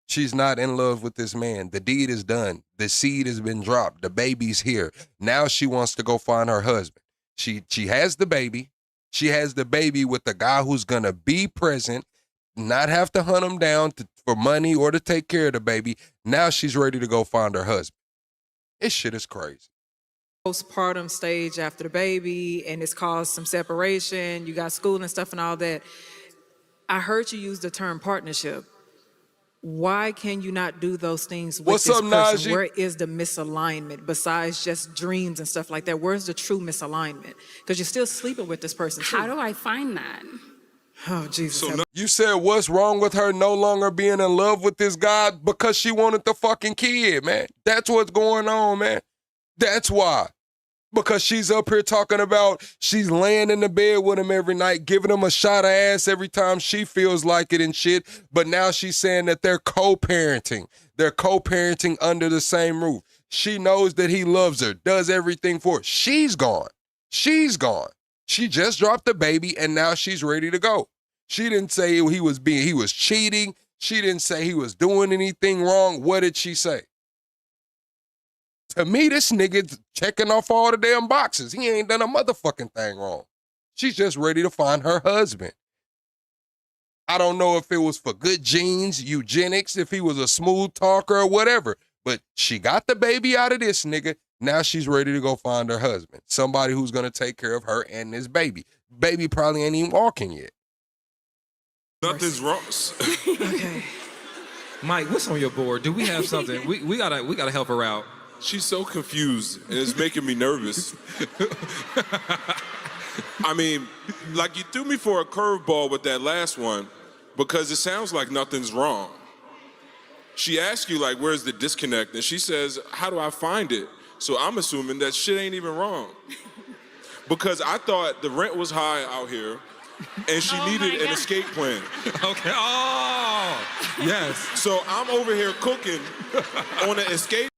She's not in love with this man. The deed is done. The seed has been dropped. The baby's here. Now she wants to go find her husband. She has the baby. She has the baby with the guy who's going to be present, not have to hunt him down for money or to take care of the baby. Now she's ready to go find her husband. This shit is crazy. Postpartum stage after the baby, and it's caused some separation. You got school and stuff and all that. I heard you use the term partnership. Why can you not do those things with What's this up, person? Najee? Where is the misalignment besides just dreams and stuff like that? Where's the true misalignment? Because you're still sleeping with this person too. How do I find that? Oh, Jesus. So you said what's wrong with her no longer being in love with this guy? Because she wanted the fucking kid, man. That's what's going on, man. That's why. Because she's up here talking about she's laying in the bed with him every night, giving him a shot of ass every time she feels like it and shit. But now she's saying that they're co-parenting. They're co-parenting under the same roof. She knows that he loves her, does everything for her. She's gone. She's gone. She just dropped the baby and now she's ready to go. She didn't say he was cheating. She didn't say he was doing anything wrong. What did she say? To me, this nigga's checking off all the damn boxes. He ain't done a motherfucking thing wrong. She's just ready to find her husband. I don't know if it was for good genes, eugenics, if he was a smooth talker or whatever, but she got the baby out of this nigga. Now she's ready to go find her husband. Somebody who's going to take care of her and this baby. Baby probably ain't even walking yet. Nothing's wrong. Okay. Mike, what's on your board? Do we have something? We gotta help her out. She's so confused, and it's making me nervous. I mean, like you threw me for a curveball with that last one, because it sounds like nothing's wrong. She asked you, like, where's the disconnect? And she says, how do I find it? So I'm assuming that shit ain't even wrong. Because I thought the rent was high out here, and she needed an escape plan. Okay. Oh, yes. So I'm over here cooking on an escape.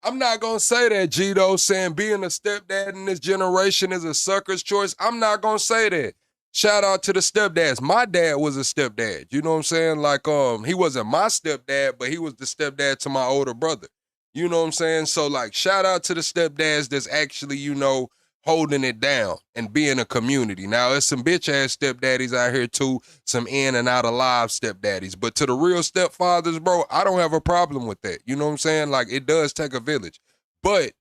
I'm not going to say that, Gito, saying being a stepdad in this generation is a sucker's choice. I'm not going to say that. Shout out to the stepdads. My dad was a stepdad. You know what I'm saying? Like, he wasn't my stepdad, but he was the stepdad to my older brother. You know what I'm saying? So, like, shout out to the stepdads that's actually, you know, holding it down and being a community. Now, there's some bitch-ass stepdaddies out here, too, some in and out alive stepdaddies. But to the real stepfathers, bro, I don't have a problem with that. You know what I'm saying? Like, it does take a village. But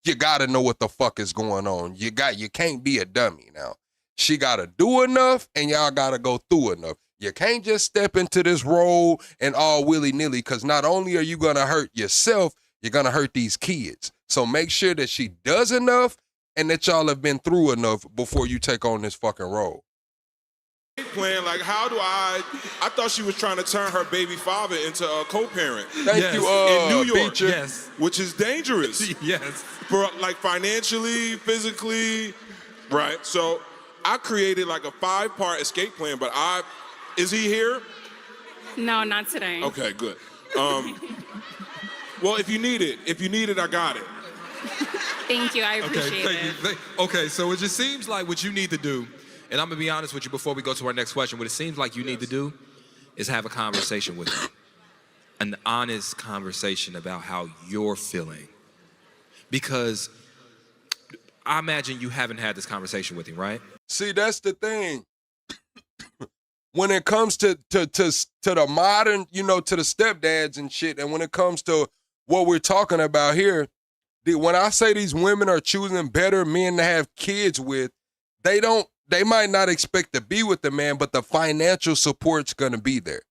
you got to know what the fuck is going on. You can't be a dummy now. She got to do enough, and y'all got to go through enough. You can't just step into this role and all willy-nilly, because not only are you going to hurt yourself, you're going to hurt these kids. So make sure that she does enough and that y'all have been through enough before you take on this fucking role. Plan, like, how do I thought she was trying to turn her baby father into a co-parent. Thank you, in New York, Beecher. Yes. which is dangerous. Yes. For, like, financially, physically, right? So I created like a 5-part escape plan, but is he here? No, not today. Okay, good. Well, if you need it, I got it. Thank you. I appreciate it. Okay, so it just seems like what you need to do, and I'm gonna be honest with you before we go to our next question, what it seems like you need to do is have a conversation with him. An honest conversation about how you're feeling. Because I imagine you haven't had this conversation with him, right? See, that's the thing. When it comes to the modern, you know, to the stepdads and shit, and when it comes to what we're talking about here, when I say these women are choosing better men to have kids with, they might not expect to be with the man, but the financial support's gonna be there.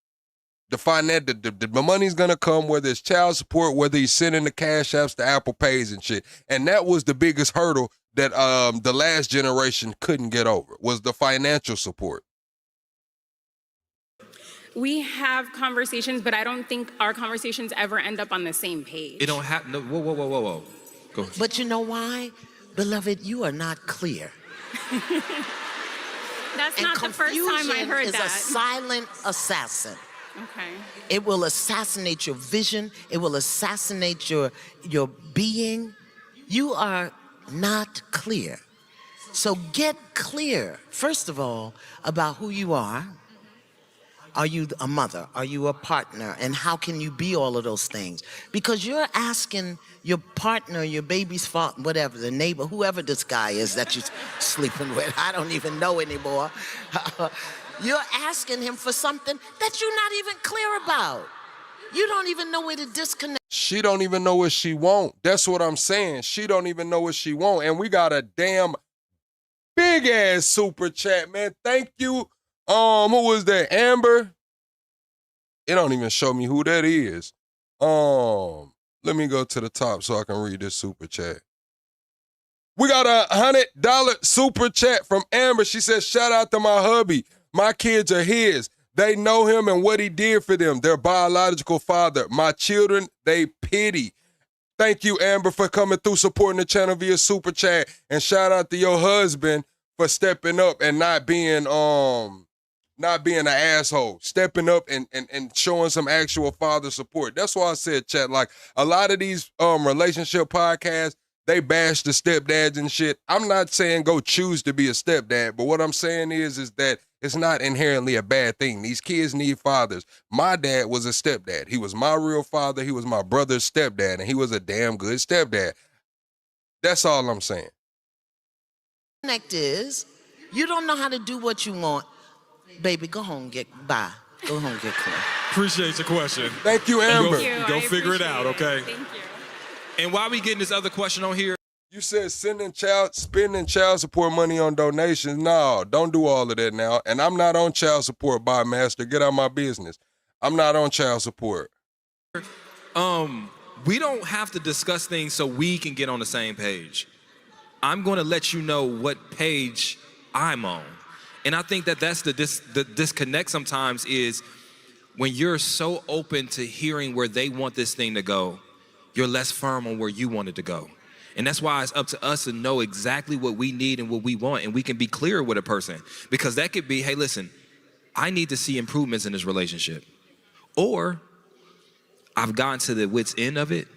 The money's gonna come, whether it's child support, whether he's sending the cash apps to Apple Pays and shit. And that was the biggest hurdle that the last generation couldn't get over, was the financial support. We have conversations, but I don't think our conversations ever end up on the same page. It don't have, no, whoa. Go ahead. But you know why? Beloved, you are not clear. That's not the first time I heard is that. a silent assassin. Okay. It will assassinate your vision. It will assassinate your being. You are not clear. So get clear, first of all, about who you are. Are you a mother? Are you a partner? And how can you be all of those things? Because you're asking your partner, your baby's father, whatever, the neighbor, whoever this guy is that you're sleeping with, I don't even know anymore. You're asking him for something that you're not even clear about. You don't even know where to disconnect. She don't even know what she want. That's what I'm saying. She don't even know what she want. And we got a damn big ass super chat, man. Thank you. Who was that? Amber? It don't even show me who that is. Let me go to the top so I can read this super chat. We got a $100 super chat from Amber. She says, shout out to my hubby. My kids are his. They know him and what he did for them. Their biological father. My children, they pity. Thank you, Amber, for coming through, supporting the channel via super chat. And shout out to your husband for stepping up and not being an asshole, stepping up and showing some actual father support. That's why I said, chat, like a lot of these relationship podcasts, they bash the stepdads and shit. I'm not saying go choose to be a stepdad, but what I'm saying is that it's not inherently a bad thing. These kids need fathers. My dad was a stepdad. He was my real father. He was my brother's stepdad, and he was a damn good stepdad. That's all I'm saying. Connect is, you don't know how to do what you want. Baby, go home, bye. Go home, get clean. Appreciate your question. Thank you, Amber. Go figure it out, okay? Thank you. And while we getting this other question on here, you said spending child support money on donations. No, don't do all of that now. And I'm not on child support, by master. Get out of my business. I'm not on child support. we don't have to discuss things so we can get on the same page. I'm going to let you know what page I'm on. And I think that that's the disconnect sometimes is when you're so open to hearing where they want this thing to go, you're less firm on where you want it to go. And that's why it's up to us to know exactly what we need and what we want, and we can be clear with a person. Because that could be, hey, listen, I need to see improvements in this relationship. Or I've gotten to the wit's end of it.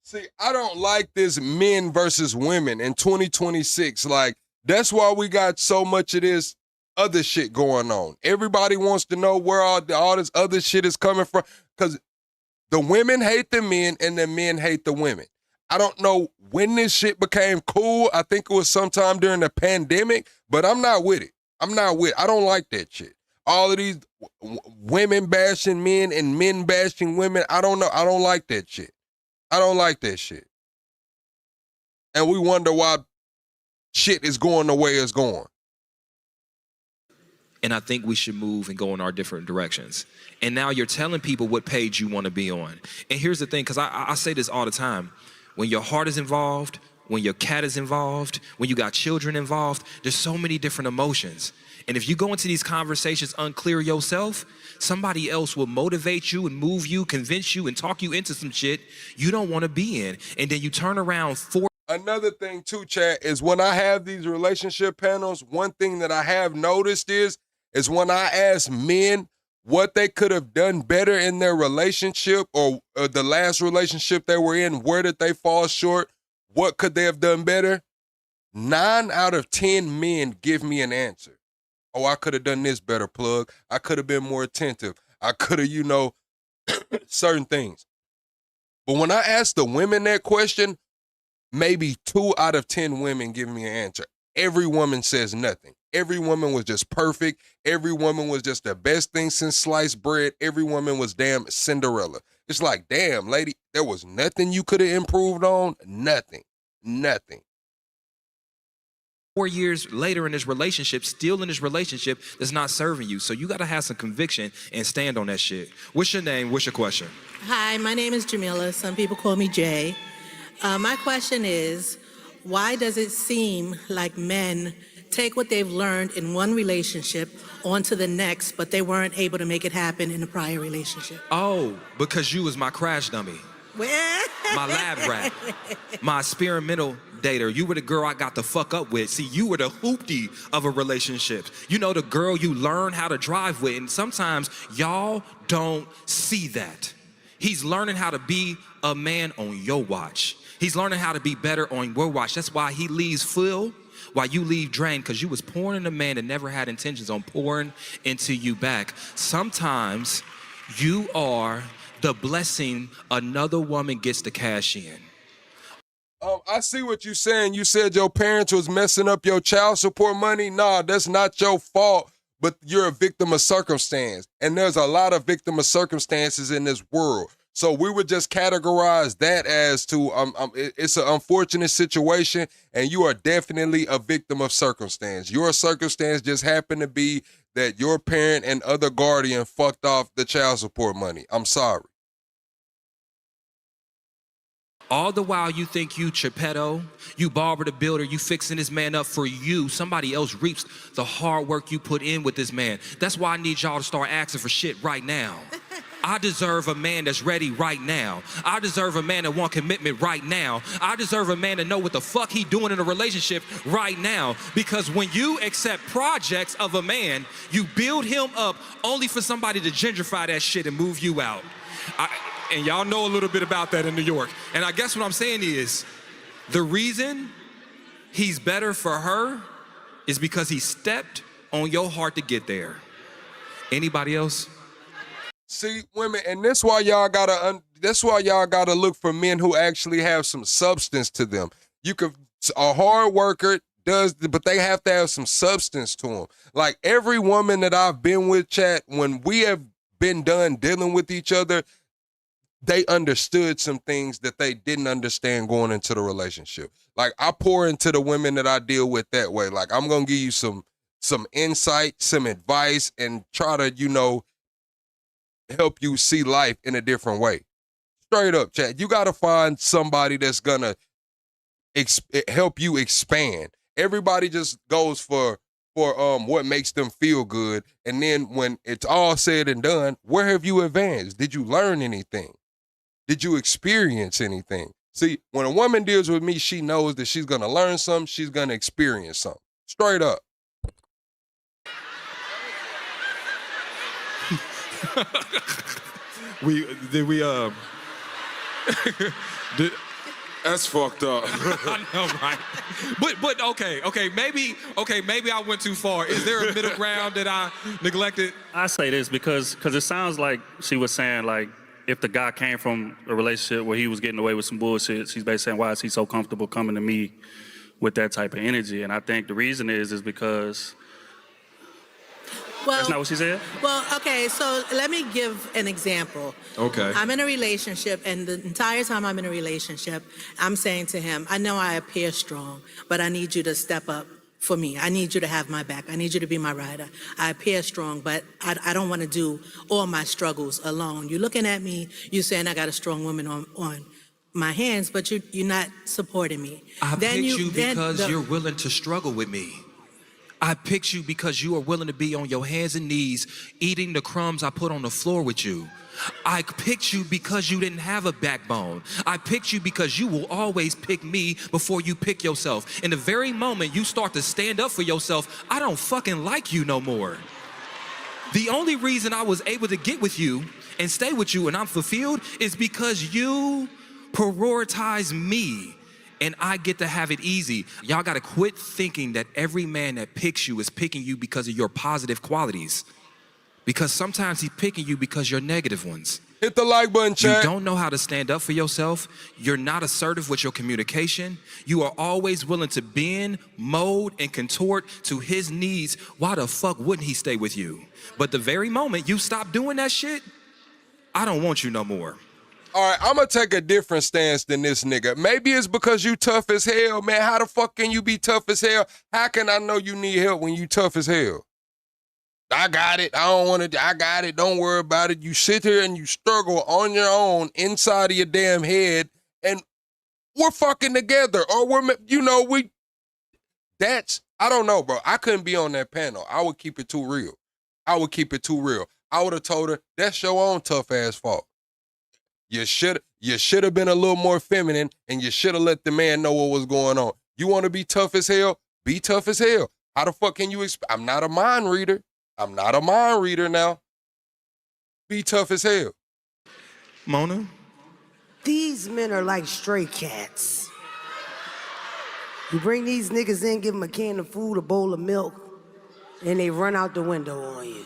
See, I don't like this men versus women in 2026. Like, that's why we got so much of this other shit going on. Everybody wants to know where all this other shit is coming from. Because the women hate the men and the men hate the women. I don't know when this shit became cool. I think it was sometime during the pandemic, but I'm not with it. I don't like that shit. All of these women bashing men and men bashing women, I don't know. I don't like that shit. I don't like that shit. And we wonder why shit is going the way it's going. And I think we should move and go in our different directions. And now you're telling people what page you want to be on. And here's the thing, because I say this all the time. When your heart is involved, when your cat is involved, when you got children involved, there's so many different emotions. And if you go into these conversations unclear yourself, somebody else will motivate you and move you, convince you, and talk you into some shit you don't want to be in. And then you turn around for. Another thing too, chat, is when I have these relationship panels, one thing that I have noticed is when I ask men what they could have done better in their relationship or the last relationship they were in, where did they fall short? What could they have done better? 9 out of 10 men give me an answer. Oh, I could have done this better, plug. I could have been more attentive. I could have, certain things. But when I ask the women that question, maybe 2 out of 10 women give me an answer. Every woman says nothing. Every woman was just perfect. Every woman was just the best thing since sliced bread. Every woman was damn Cinderella. It's like, damn, lady, there was nothing you could have improved on? Nothing. 4 years later in this relationship, still in this relationship that's not serving you. So you got to have some conviction and stand on that shit. What's your name? What's your question? Hi, my name is Jamila. Some people call me Jay. My question is, why does it seem like men take what they've learned in one relationship onto the next, but they weren't able to make it happen in a prior relationship? Oh, because you was my crash dummy. My lab rat. My experimental dater. You were the girl I got the fuck up with. See, you were the hoopty of a relationship. You know, the girl you learn how to drive with. And sometimes y'all don't see that. He's learning how to be a man on your watch. He's learning how to be better on your watch. That's why he leaves full while you leave drained, because you was pouring in a man that never had intentions on pouring into you back. Sometimes you are the blessing another woman gets to cash in. I see what you're saying. You said your parents was messing up your child support money. Nah, that's not your fault, but you're a victim of circumstance. And there's a lot of victim of circumstances in this world. So we would just categorize that as to it's an unfortunate situation, and you are definitely a victim of circumstance. Your circumstance just happened to be that your parent and other guardian fucked off the child support money. I'm sorry. All the while you think you Geppetto, you Barbara the Builder, you fixing this man up for you. Somebody else reaps the hard work you put in with this man. That's why I need y'all to start asking for shit right now. I deserve a man that's ready right now. I deserve a man that want commitment right now. I deserve a man to know what the fuck he doing in a relationship right now. Because when you accept projects of a man, you build him up only for somebody to gentrify that shit and move you out. And y'all know a little bit about that in New York. And I guess what I'm saying is, the reason he's better for her is because he stepped on your heart to get there. Anybody else? See, women, and that's why y'all gotta look for men who actually have some substance to them. A hard worker does, but they have to have some substance to them. Like every woman that I've been with, chat, when we have been done dealing with each other, they understood some things that they didn't understand going into the relationship. Like I pour into the women that I deal with that way. Like I'm gonna give you some insight, some advice, and try to, help you see life in a different way. Straight up, chat. You gotta find somebody that's gonna help you expand. Everybody just goes for what makes them feel good, and then when it's all said and done, where have you advanced? Did you learn anything? Did you experience anything? See, when a woman deals with me, she knows that she's gonna learn something, she's gonna experience something. Straight up. That's fucked up. I know, right? But okay, maybe I went too far. Is there a middle ground that I neglected? I say this because it sounds like she was saying, like, if the guy came from a relationship where he was getting away with some bullshit, she's basically saying, why is he so comfortable coming to me with that type of energy? And I think the reason is because... Well, that's not what she said? Well, okay, so let me give an example. Okay. I'm in a relationship, and the entire time I'm in a relationship, I'm saying to him, I know I appear strong, but I need you to step up for me. I need you to have my back. I need you to be my rider. I appear strong, but I don't want to do all my struggles alone. You're looking at me, you're saying I got a strong woman on my hands, but you're not supporting me. I picked you because you're willing to struggle with me. I picked you because you are willing to be on your hands and knees eating the crumbs I put on the floor with you. I picked you because you didn't have a backbone. I picked you because you will always pick me before you pick yourself. In the very moment you start to stand up for yourself, I don't fucking like you no more. The only reason I was able to get with you and stay with you and I'm fulfilled is because you prioritize me. And I get to have it easy. Y'all gotta quit thinking that every man that picks you is picking you because of your positive qualities. Because sometimes he's picking you because you're negative ones. Hit the like button, chat. You don't know how to stand up for yourself. You're not assertive with your communication. You are always willing to bend, mold, and contort to his needs. Why the fuck wouldn't he stay with you? But the very moment you stop doing that shit, I don't want you no more. All right, I'm gonna take a different stance than this nigga. Maybe it's because you tough as hell, man. How the fuck can you be tough as hell? How can I know you need help when you tough as hell? I got it. I got it. Don't worry about it. You sit here and you struggle on your own inside of your damn head, and we're fucking together. Or I don't know, bro. I couldn't be on that panel. I would keep it too real. I would have told her, that's your own tough ass fault. You should have been a little more feminine, and you should have let the man know what was going on. You want to be tough as hell? Be tough as hell. How the fuck can you I'm not a mind reader. I'm not a mind reader now. Be tough as hell. Mona? These men are like stray cats. You bring these niggas in, give them a can of food, a bowl of milk, and they run out the window on you.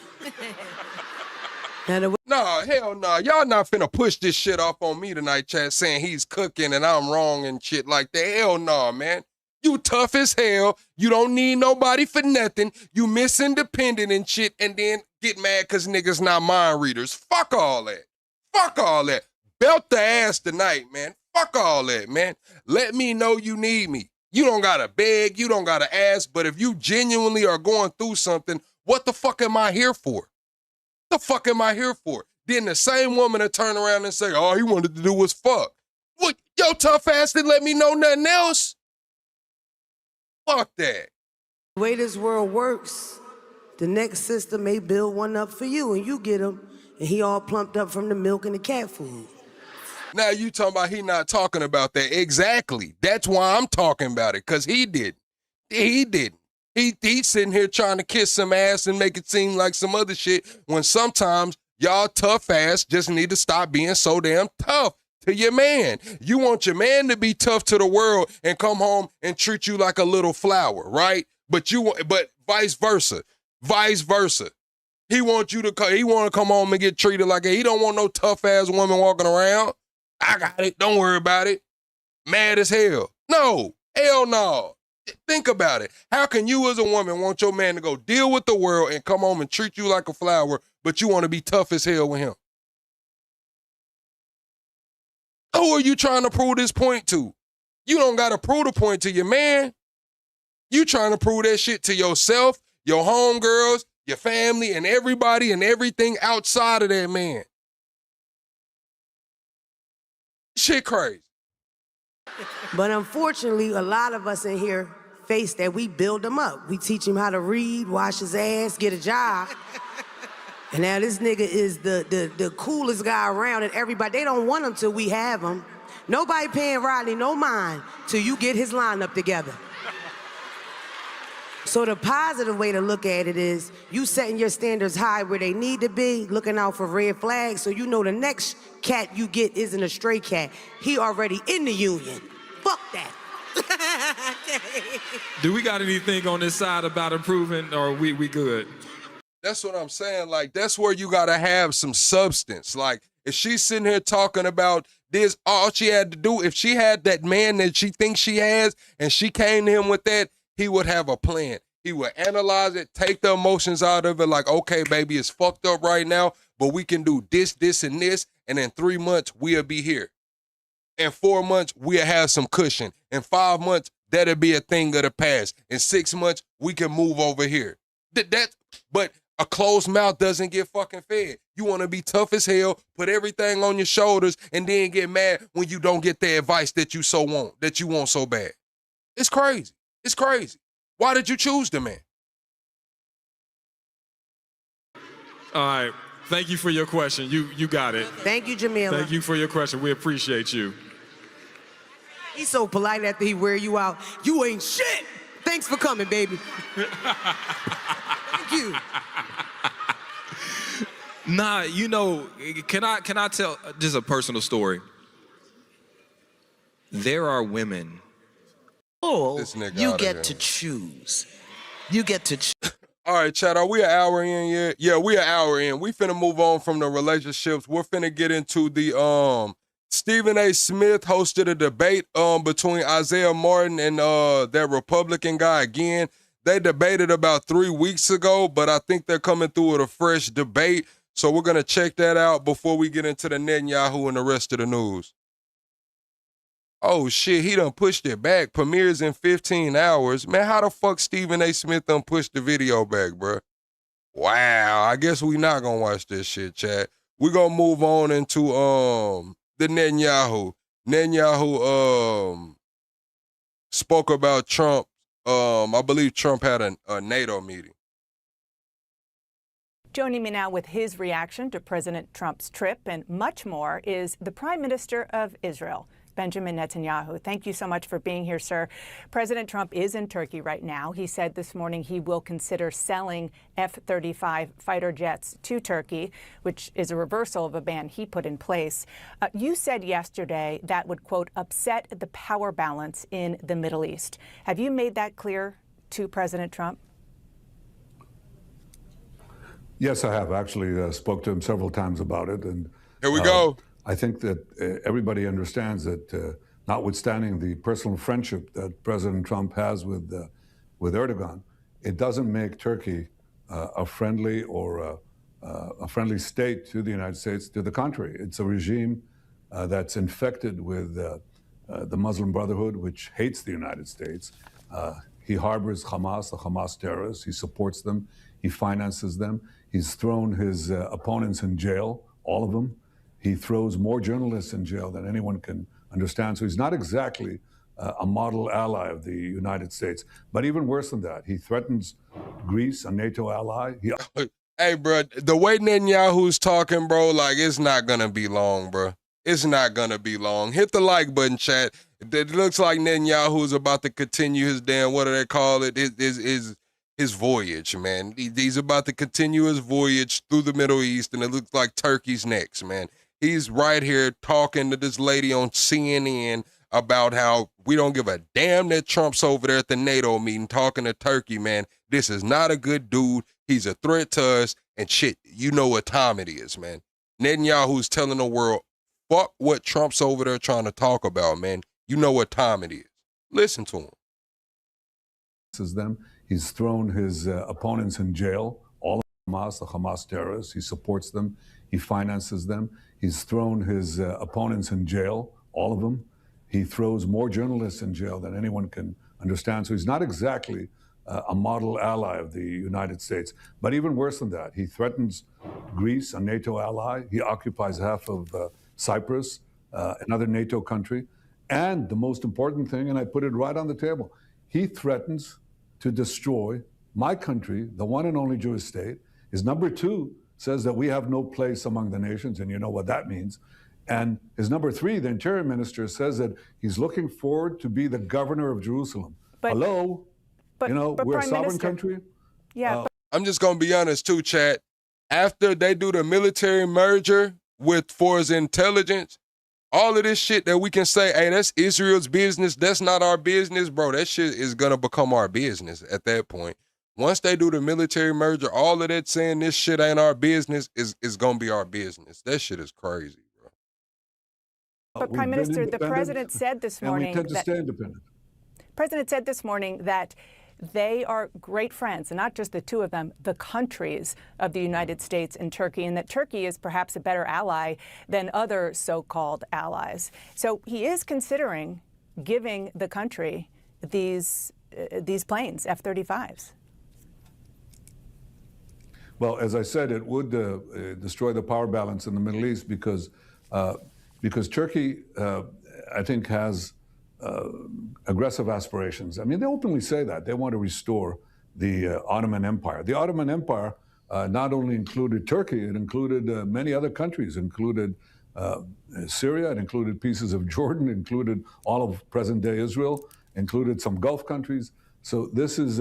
No, hell no. Y'all not finna push this shit off on me tonight, chat, saying he's cooking and I'm wrong and shit like that. Hell no, man. You tough as hell. You don't need nobody for nothing. You Miss Independent and shit, and then get mad because niggas not mind readers. Fuck all that. Fuck all that. Belt the ass tonight, man. Fuck all that, man. Let me know you need me. You don't gotta beg. You don't gotta ask. But if you genuinely are going through something, What the fuck am I here for? The fuck am I here for? Then the same woman that turn around and say, all he wanted to do was fuck. What, yo, tough ass didn't let me know nothing else? Fuck that. The way this world works, the next sister may build one up for you and you get him, and he all plumped up from the milk and the cat food. Now you talking about he not talking about that. Exactly. That's why I'm talking about it, because he didn't. He didn't. He's sitting here trying to kiss some ass and make it seem like some other shit when sometimes y'all tough ass just need to stop being so damn tough to your man. You want your man to be tough to the world and come home and treat you like a little flower, right? But vice versa. Vice versa. He want to come home and get treated like he don't want no tough ass woman walking around. I got it. Don't worry about it. Mad as hell. No. Hell no. Think about it. How can you as a woman want your man to go deal with the world and come home and treat you like a flower, but you want to be tough as hell with him? Who are you trying to prove this point to? You don't got to prove the point to your man. You trying to prove that shit to yourself, your homegirls, your family, and everybody and everything outside of that man. Shit crazy. But unfortunately, a lot of us in here face that we build him up. We teach him how to read, wash his ass, get a job. And now this nigga is the coolest guy around, and everybody, they don't want him till we have him. Nobody paying Rodney no mind till you get his lineup together. So the positive way to look at it is you setting your standards high where they need to be, looking out for red flags, so you know the next cat you get isn't a stray cat. He already in the union. Fuck that. Do we got anything on this side about improving, or we good? That's what I'm saying. Like, that's where you got to have some substance. Like, if she's sitting here talking about this, all she had to do, if she had that man that she thinks she has, and she came to him with that, he would have a plan. He would analyze it, take the emotions out of it, like, okay, baby, it's fucked up right now, but we can do this, this, and this, and in 3 months, we'll be here. In 4 months, we'll have some cushion. In 5 months, that'll be a thing of the past. In 6 months, we can move over here. But a closed mouth doesn't get fucking fed. You want to be tough as hell, put everything on your shoulders, and then get mad when you don't get the advice that you want so bad. It's crazy. It's crazy. Why did you choose the man? All right. Thank you for your question. You got it. Thank you, Jamila. Thank you for your question. We appreciate you. He's so polite after he wear you out. You ain't shit. Thanks for coming, baby. Thank you. Nah, you know, can I tell just a personal story? There are women. Oh, This nigga you outta get here. to choose. You get to choose. All right, Chad, are we an hour in yet? Yeah, we an hour in. We finna move on from the relationships. We're finna get into the Stephen A. Smith hosted a debate between Isaiah Martin and that Republican guy again. They debated about 3 weeks ago, but I think they're coming through with a fresh debate. So we're gonna check that out before we get into the Netanyahu and the rest of the news. Oh shit, he done pushed it back. Premieres in 15 hours. Man, how the fuck Stephen A. Smith done pushed the video back, bruh? Wow, I guess we not gonna watch this shit, chat. We gonna move on into the Netanyahu. Netanyahu spoke about Trump. I believe Trump had a NATO meeting. Joining me now with his reaction to President Trump's trip and much more is the Prime Minister of Israel, Benjamin Netanyahu. Thank you so much for being here, sir. President Trump is in Turkey right now. He said this morning he will consider selling F-35 fighter jets to Turkey, which is a reversal of a ban he put in place. You said yesterday that would, quote, upset the power balance in the Middle East. Have you made that clear to President Trump? Yes, I have. Actually, spoke to him several times about it. And here we go. I think that everybody understands that, notwithstanding the personal friendship that President Trump has with Erdogan, it doesn't make Turkey a friendly or a friendly state to the United States. To the contrary, it's a regime that's infected with the Muslim Brotherhood, which hates the United States. He harbors Hamas, the Hamas terrorists. He supports them. He finances them. He's thrown his opponents in jail, all of them. He throws more journalists in jail than anyone can understand. So he's not exactly a model ally of the United States. But even worse than that, he threatens Greece, a NATO ally. Hey, bro, the way Netanyahu's talking, bro, like, it's not gonna be long, bro. It's not gonna be long. Hit the like button, chat. It looks like Netanyahu's about to continue his damn, what do they call it? His voyage, man. He's about to continue his voyage through the Middle East, and it looks like Turkey's next, man. He's right here talking to this lady on CNN about how we don't give a damn that Trump's over there at the NATO meeting talking to Turkey, man. This is not a good dude. He's a threat to us, and shit, you know what time it is, man. Netanyahu's telling the world, fuck what Trump's over there trying to talk about, man. You know what time it is. Listen to him. Them. He's thrown his opponents in jail, all of Hamas, the Hamas terrorists. He supports them. He finances them. He's thrown his opponents in jail, all of them. He throws more journalists in jail than anyone can understand. So he's not exactly a model ally of the United States. But even worse than that, he threatens Greece, a NATO ally. He occupies half of Cyprus, another NATO country. And the most important thing, and I put it right on the table, he threatens to destroy my country, the one and only Jewish state. His number two says that we have no place among the nations, and you know what that means. And his number three, the interior minister, says that he's looking forward to be the governor of Jerusalem. Hello? But, you know, but we're a Prime sovereign Minister, country. Yeah. I'm just gonna be honest too, chat. After they do the military merger for his intelligence, all of this shit that we can say, hey, that's Israel's business, that's not our business, bro, that shit is gonna become our business at that point. Once they do the military merger, all of that saying this shit ain't our business is gonna be our business. That shit is crazy, bro. But Prime Minister, the president said this morning and we tend to stay independent. President said this morning that they are great friends, and not just the two of them, the countries of the United States and Turkey, and that Turkey is perhaps a better ally than other so-called allies. So he is considering giving the country these planes, F-35s. Well, as I said, it would destroy the power balance in the Middle East because Turkey, I think, has aggressive aspirations. I mean, they openly say that. They want to restore the Ottoman Empire. The Ottoman Empire not only included Turkey, it included many other countries. It included Syria, it included pieces of Jordan, it included all of present-day Israel, included some Gulf countries. So this is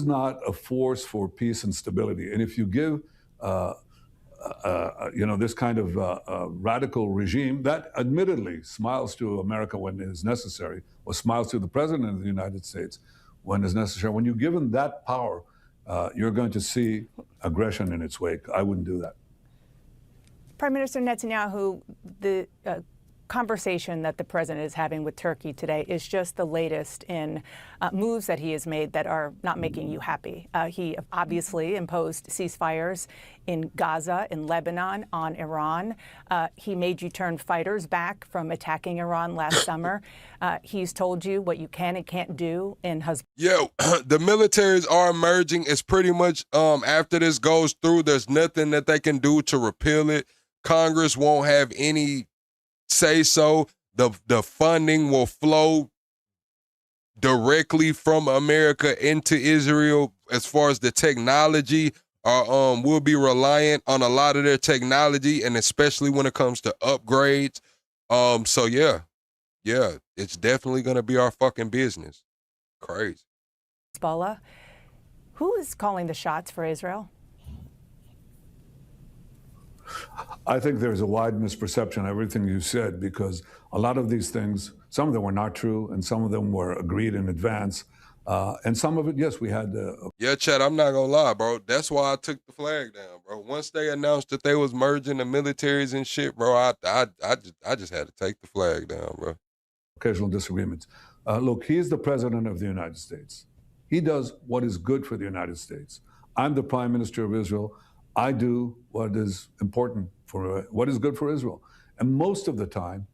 not a force for peace and stability. And if you give this kind of radical regime that admittedly smiles to America when it is necessary, or smiles to the president of the United States when it's necessary, when you give him that power, you're going to see aggression in its wake. I wouldn't do that. Prime Minister Netanyahu, the conversation that the president is having with Turkey today is just the latest in moves that he has made that are not making you happy. He obviously imposed ceasefires in Gaza, in Lebanon, on Iran. He made you turn fighters back from attacking Iran last summer. He's told you what you can and can't do in Hezbollah. Yo, the militaries are emerging. It's pretty much after this goes through, there's nothing that they can do to repeal it. Congress won't have any say so. The funding will flow directly from America into Israel as far as the technology. We'll be reliant on a lot of their technology, and especially when it comes to upgrades. So yeah, it's definitely gonna be our fucking business. Crazy. Hezbollah. Who is calling the shots for Israel? I think there's a wide misperception of everything you said, because a lot of these things, some of them were not true, and some of them were agreed in advance. And some of it, yes, we had. Yeah, Chad, I'm not gonna lie, bro. That's why I took the flag down, bro. Once they announced that they was merging the militaries and shit, bro, I just had to take the flag down, bro. Occasional disagreements. Look, he is the president of the United States. He does what is good for the United States. I'm the prime minister of Israel. I do what is important for what is good for Israel. And most of the time,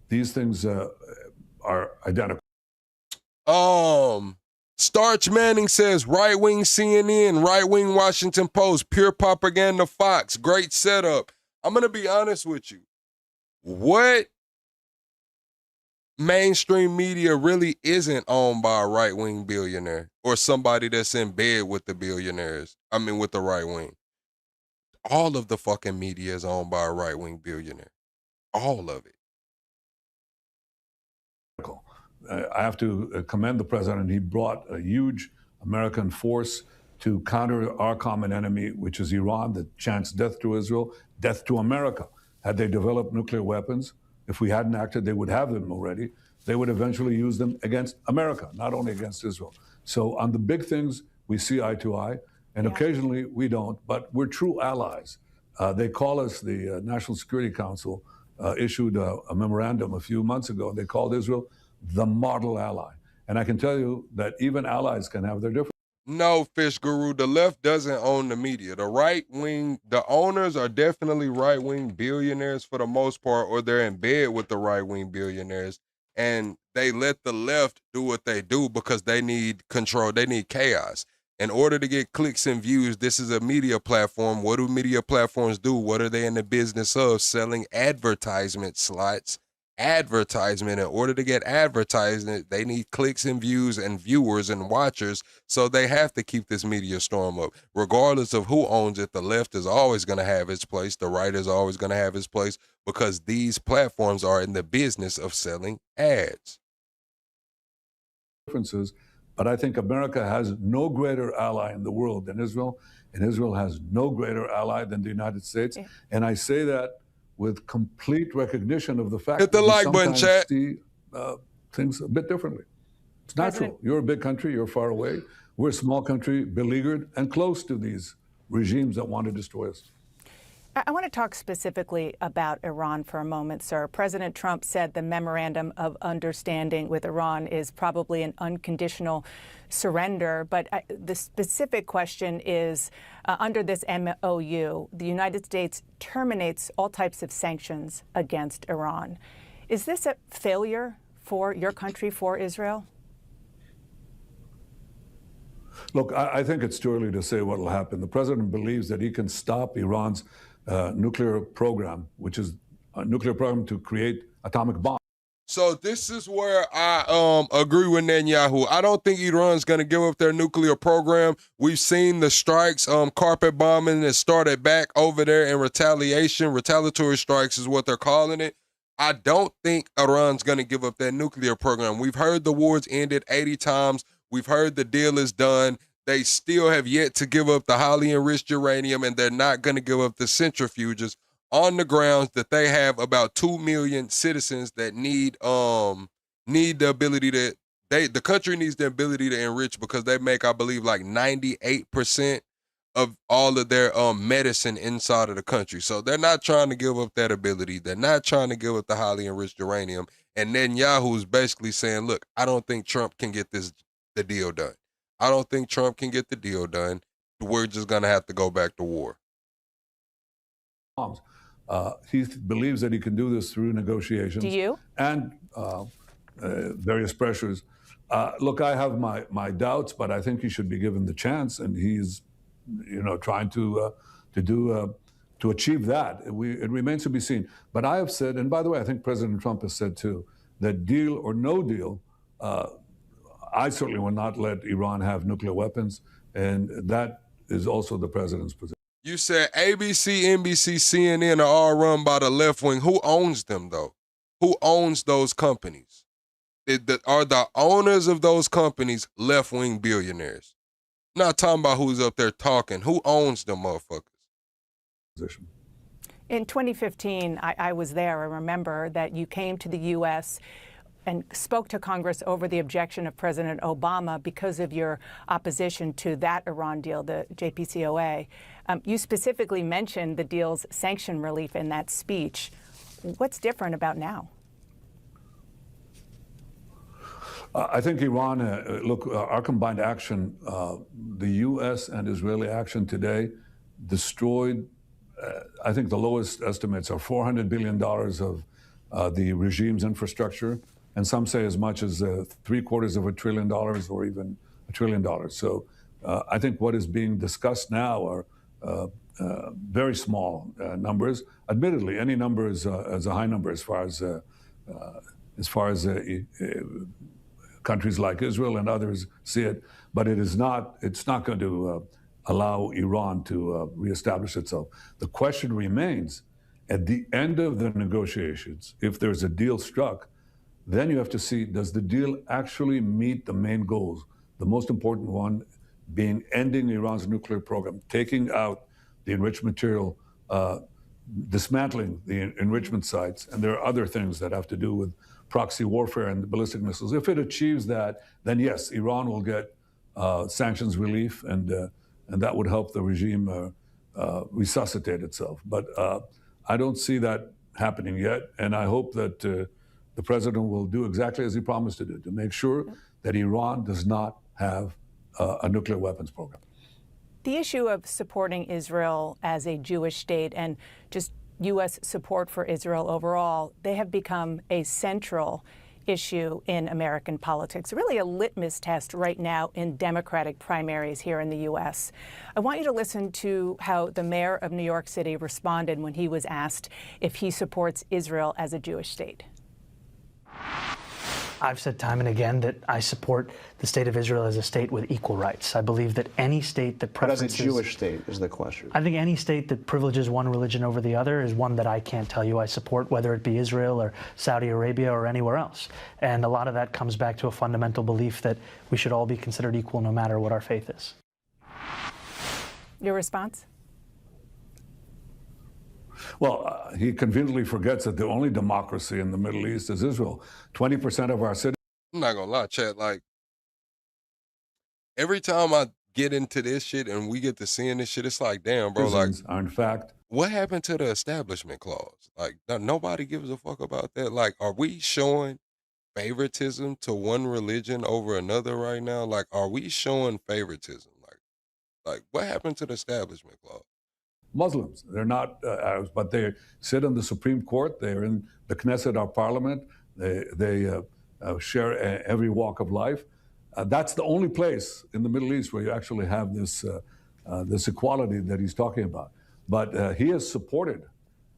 these things are identical. Starch Manning says right-wing CNN, right-wing Washington Post, pure propaganda Fox, great setup. I'm going to be honest with you. What mainstream media really isn't owned by a right-wing billionaire or somebody that's in bed with the billionaires? I mean, with the right wing. All of the fucking media is owned by a right-wing billionaire. All of it. I have to commend the president. He brought a huge American force to counter our common enemy, which is Iran, that chants death to Israel, death to America. Had they developed nuclear weapons, if we hadn't acted, they would have them already. They would eventually use them against America, not only against Israel. So on the big things, we see eye to eye, and occasionally we don't, but we're true allies. They call us, the National Security Council issued a memorandum a few months ago. They called Israel the model ally. And I can tell you that even allies can have their differences. No, Fish Guru, the left doesn't own the media. The right wing, the owners are definitely right wing billionaires for the most part, or they're in bed with the right wing billionaires. And they let the left do what they do because they need control. They need chaos. In order to get clicks and views, this is a media platform. What do media platforms do? What are they in the business of? Selling advertisement slots. Advertisement. In order to get advertisement, they need clicks and views and viewers and watchers, so they have to keep this media storm up. Regardless of who owns it, the left is always going to have its place, the right is always going to have its place, because these platforms are in the business of selling ads. Differences, but I think America has no greater ally in the world than Israel, and Israel has no greater ally than the United States. And I say that with complete recognition of the fact Hit the that we like button, sometimes chat. see things a bit differently. It's natural. You're a big country, you're far away. We're a small country, beleaguered and close to these regimes that want to destroy us. I want to talk specifically about Iran for a moment, sir. President Trump said the memorandum of understanding with Iran is probably an unconditional surrender. But the specific question is, under this MOU, the United States terminates all types of sanctions against Iran. Is this a failure for your country, for Israel? Look, I think it's too early to say what will happen. The president believes that he can stop Iran's nuclear program, which is a nuclear program to create atomic bombs. So this is where I agree with Netanyahu. I don't think Iran's going to give up their nuclear program. We've seen the strikes, carpet bombing that started back over there in retaliation. Retaliatory strikes is what they're calling it. I don't think Iran's going to give up their nuclear program. We've heard the war's ended 80 times. We've heard the deal is done. They still have yet to give up the highly enriched uranium, and they're not going to give up the centrifuges on the grounds that they have about 2 million citizens that need the ability to, the country needs the ability to enrich, because they make, I believe, like 98% of all of their medicine inside of the country. So they're not trying to give up that ability. They're not trying to give up the highly enriched uranium. And Netanyahu's basically saying, look, I don't think Trump can get the deal done. I don't think Trump can get the deal done. We're just going to have to go back to war. He believes that he can do this through negotiations. Do you? And various pressures. Look, I have my doubts, but I think he should be given the chance, and he's, trying to achieve that. It remains to be seen. But I have said, and by the way, I think President Trump has said too, that deal or no deal, I certainly will not let Iran have nuclear weapons, and that is also the president's position. You said ABC, NBC, CNN are all run by the left wing. Who owns them, though? Who owns those companies? Are the owners of those companies left-wing billionaires? Not talking about who's up there talking. Who owns them motherfuckers? In 2015, I was there. I remember that you came to the U.S. and spoke to Congress over the objection of President Obama because of your opposition to that Iran deal, the JCPOA. You specifically mentioned the deal's sanction relief in that speech. What's different about now? I think Iran, look, our combined action, the U.S. and Israeli action today destroyed, I think the lowest estimates are $400 billion of the regime's infrastructure. And some say as much as $750 billion or even $1 trillion. So I think what is being discussed now are very small numbers. Admittedly, any number is a high number as far as countries like Israel and others see it, but it's not going to allow Iran to reestablish itself. The question remains, at the end of the negotiations, if there's a deal struck, then you have to see, does the deal actually meet the main goals? The most important one being ending Iran's nuclear program, taking out the enriched material, dismantling the enrichment sites, and there are other things that have to do with proxy warfare and ballistic missiles. If it achieves that, then yes, Iran will get sanctions relief, and that would help the regime resuscitate itself. But I don't see that happening yet, and I hope that the president will do exactly as he promised to do, to make sure that Iran does not have a nuclear weapons program. The issue of supporting Israel as a Jewish state and just U.S. support for Israel overall, they have become a central issue in American politics, really a litmus test right now in Democratic primaries here in the U.S. I want you to listen to how the mayor of New York City responded when he was asked if he supports Israel as a Jewish state. I've said time and again that I support the state of Israel as a state with equal rights. I believe that any state that preferences... But as a Jewish state is the question. I think any state that privileges one religion over the other is one that I can't tell you I support, whether it be Israel or Saudi Arabia or anywhere else. And a lot of that comes back to a fundamental belief that we should all be considered equal no matter what our faith is. Your response? Well, he conveniently forgets that the only democracy in the Middle East is Israel. 20% of our citizens... I'm not gonna lie, chat, like, every time I get into this shit and we get to seeing this shit, it's like, damn, bro, like, are in fact... What happened to the establishment clause? Like, nobody gives a fuck about that. Like, are we showing favoritism to one religion over another right now? Like, are we showing favoritism? Like, what happened to the establishment clause? Muslims. They're not Arabs, but they sit on the Supreme Court. They're in the Knesset, our parliament. They share every walk of life. That's the only place in the Middle East where you actually have this equality that he's talking about. But he has supported,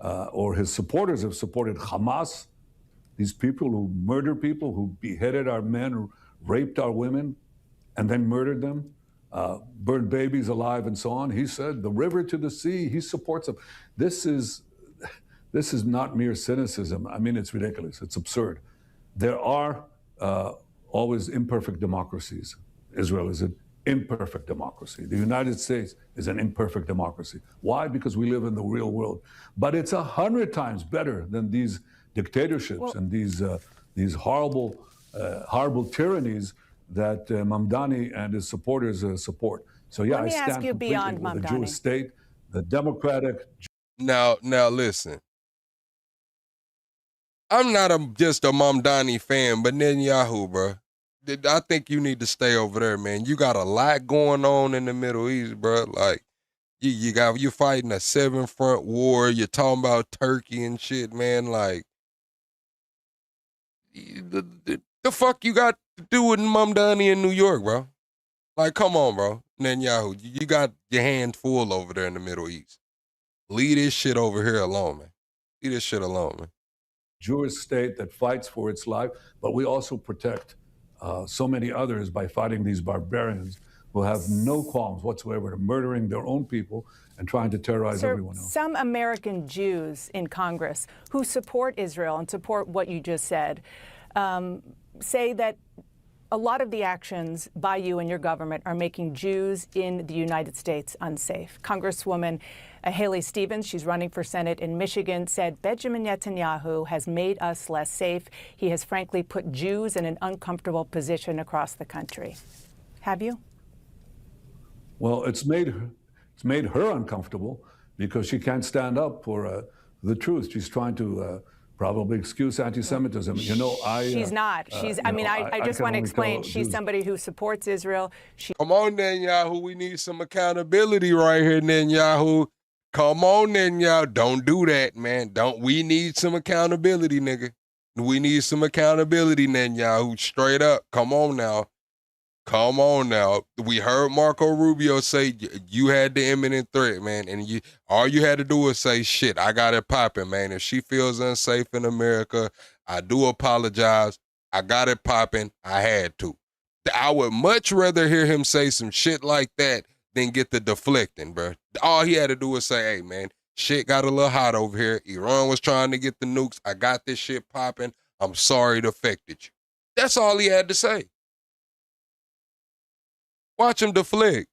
or his supporters have supported Hamas, these people who murder people, who beheaded our men, who raped our women, and then murdered them. Burned babies alive and so on. He said, the river to the sea, he supports them. This is not mere cynicism. I mean, it's ridiculous. It's absurd. There are always imperfect democracies. Israel is an imperfect democracy. The United States is an imperfect democracy. Why? Because we live in the real world. But it's 100 times better than these dictatorships and these horrible tyrannies that Mamdani and his supporters support. So yeah, I stand completely with the Jewish state, the democratic. Now listen. I'm not just a Mamdani fan, but Netanyahu, bro. I think you need to stay over there, man. You got a lot going on in the Middle East, bro. Like, you're fighting a 7-front war. You're talking about Turkey and shit, man. Like, the fuck you got to do with Mamdani in New York, bro? Like, come on, bro. Netanyahu, you got your hands full over there in the Middle East. Leave this shit over here alone, man. Leave this shit alone, man. Jewish state that fights for its life, but we also protect so many others by fighting these barbarians who have no qualms whatsoever to murdering their own people and trying to terrorize everyone else. Some American Jews in Congress who support Israel and support what you just said say that a lot of the actions by you and your government are making Jews in the United States unsafe. Congresswoman Haley Stevens, she's running for Senate in Michigan, said Benjamin Netanyahu has made us less safe. He has frankly put Jews in an uncomfortable position across the country. Have you? Well, it's made her uncomfortable because she can't stand up for the truth. She's trying to probably excuse anti-Semitism. You know, she's not. I just want to explain. She's somebody who supports Israel. Come on, Netanyahu. We need some accountability right here, Netanyahu. Come on, Netanyahu. Don't do that, man. We need some accountability, nigga. We need some accountability, Netanyahu. Straight up. Come on now. Come on now. We heard Marco Rubio say you had the imminent threat, man, and all you had to do was say, shit, I got it popping, man. If she feels unsafe in America, I do apologize. I got it popping. I had to. I would much rather hear him say some shit like that than get the deflecting, bro. All he had to do was say, hey, man, shit got a little hot over here. Iran was trying to get the nukes. I got this shit popping. I'm sorry it affected you. That's all he had to say. Watch him deflect.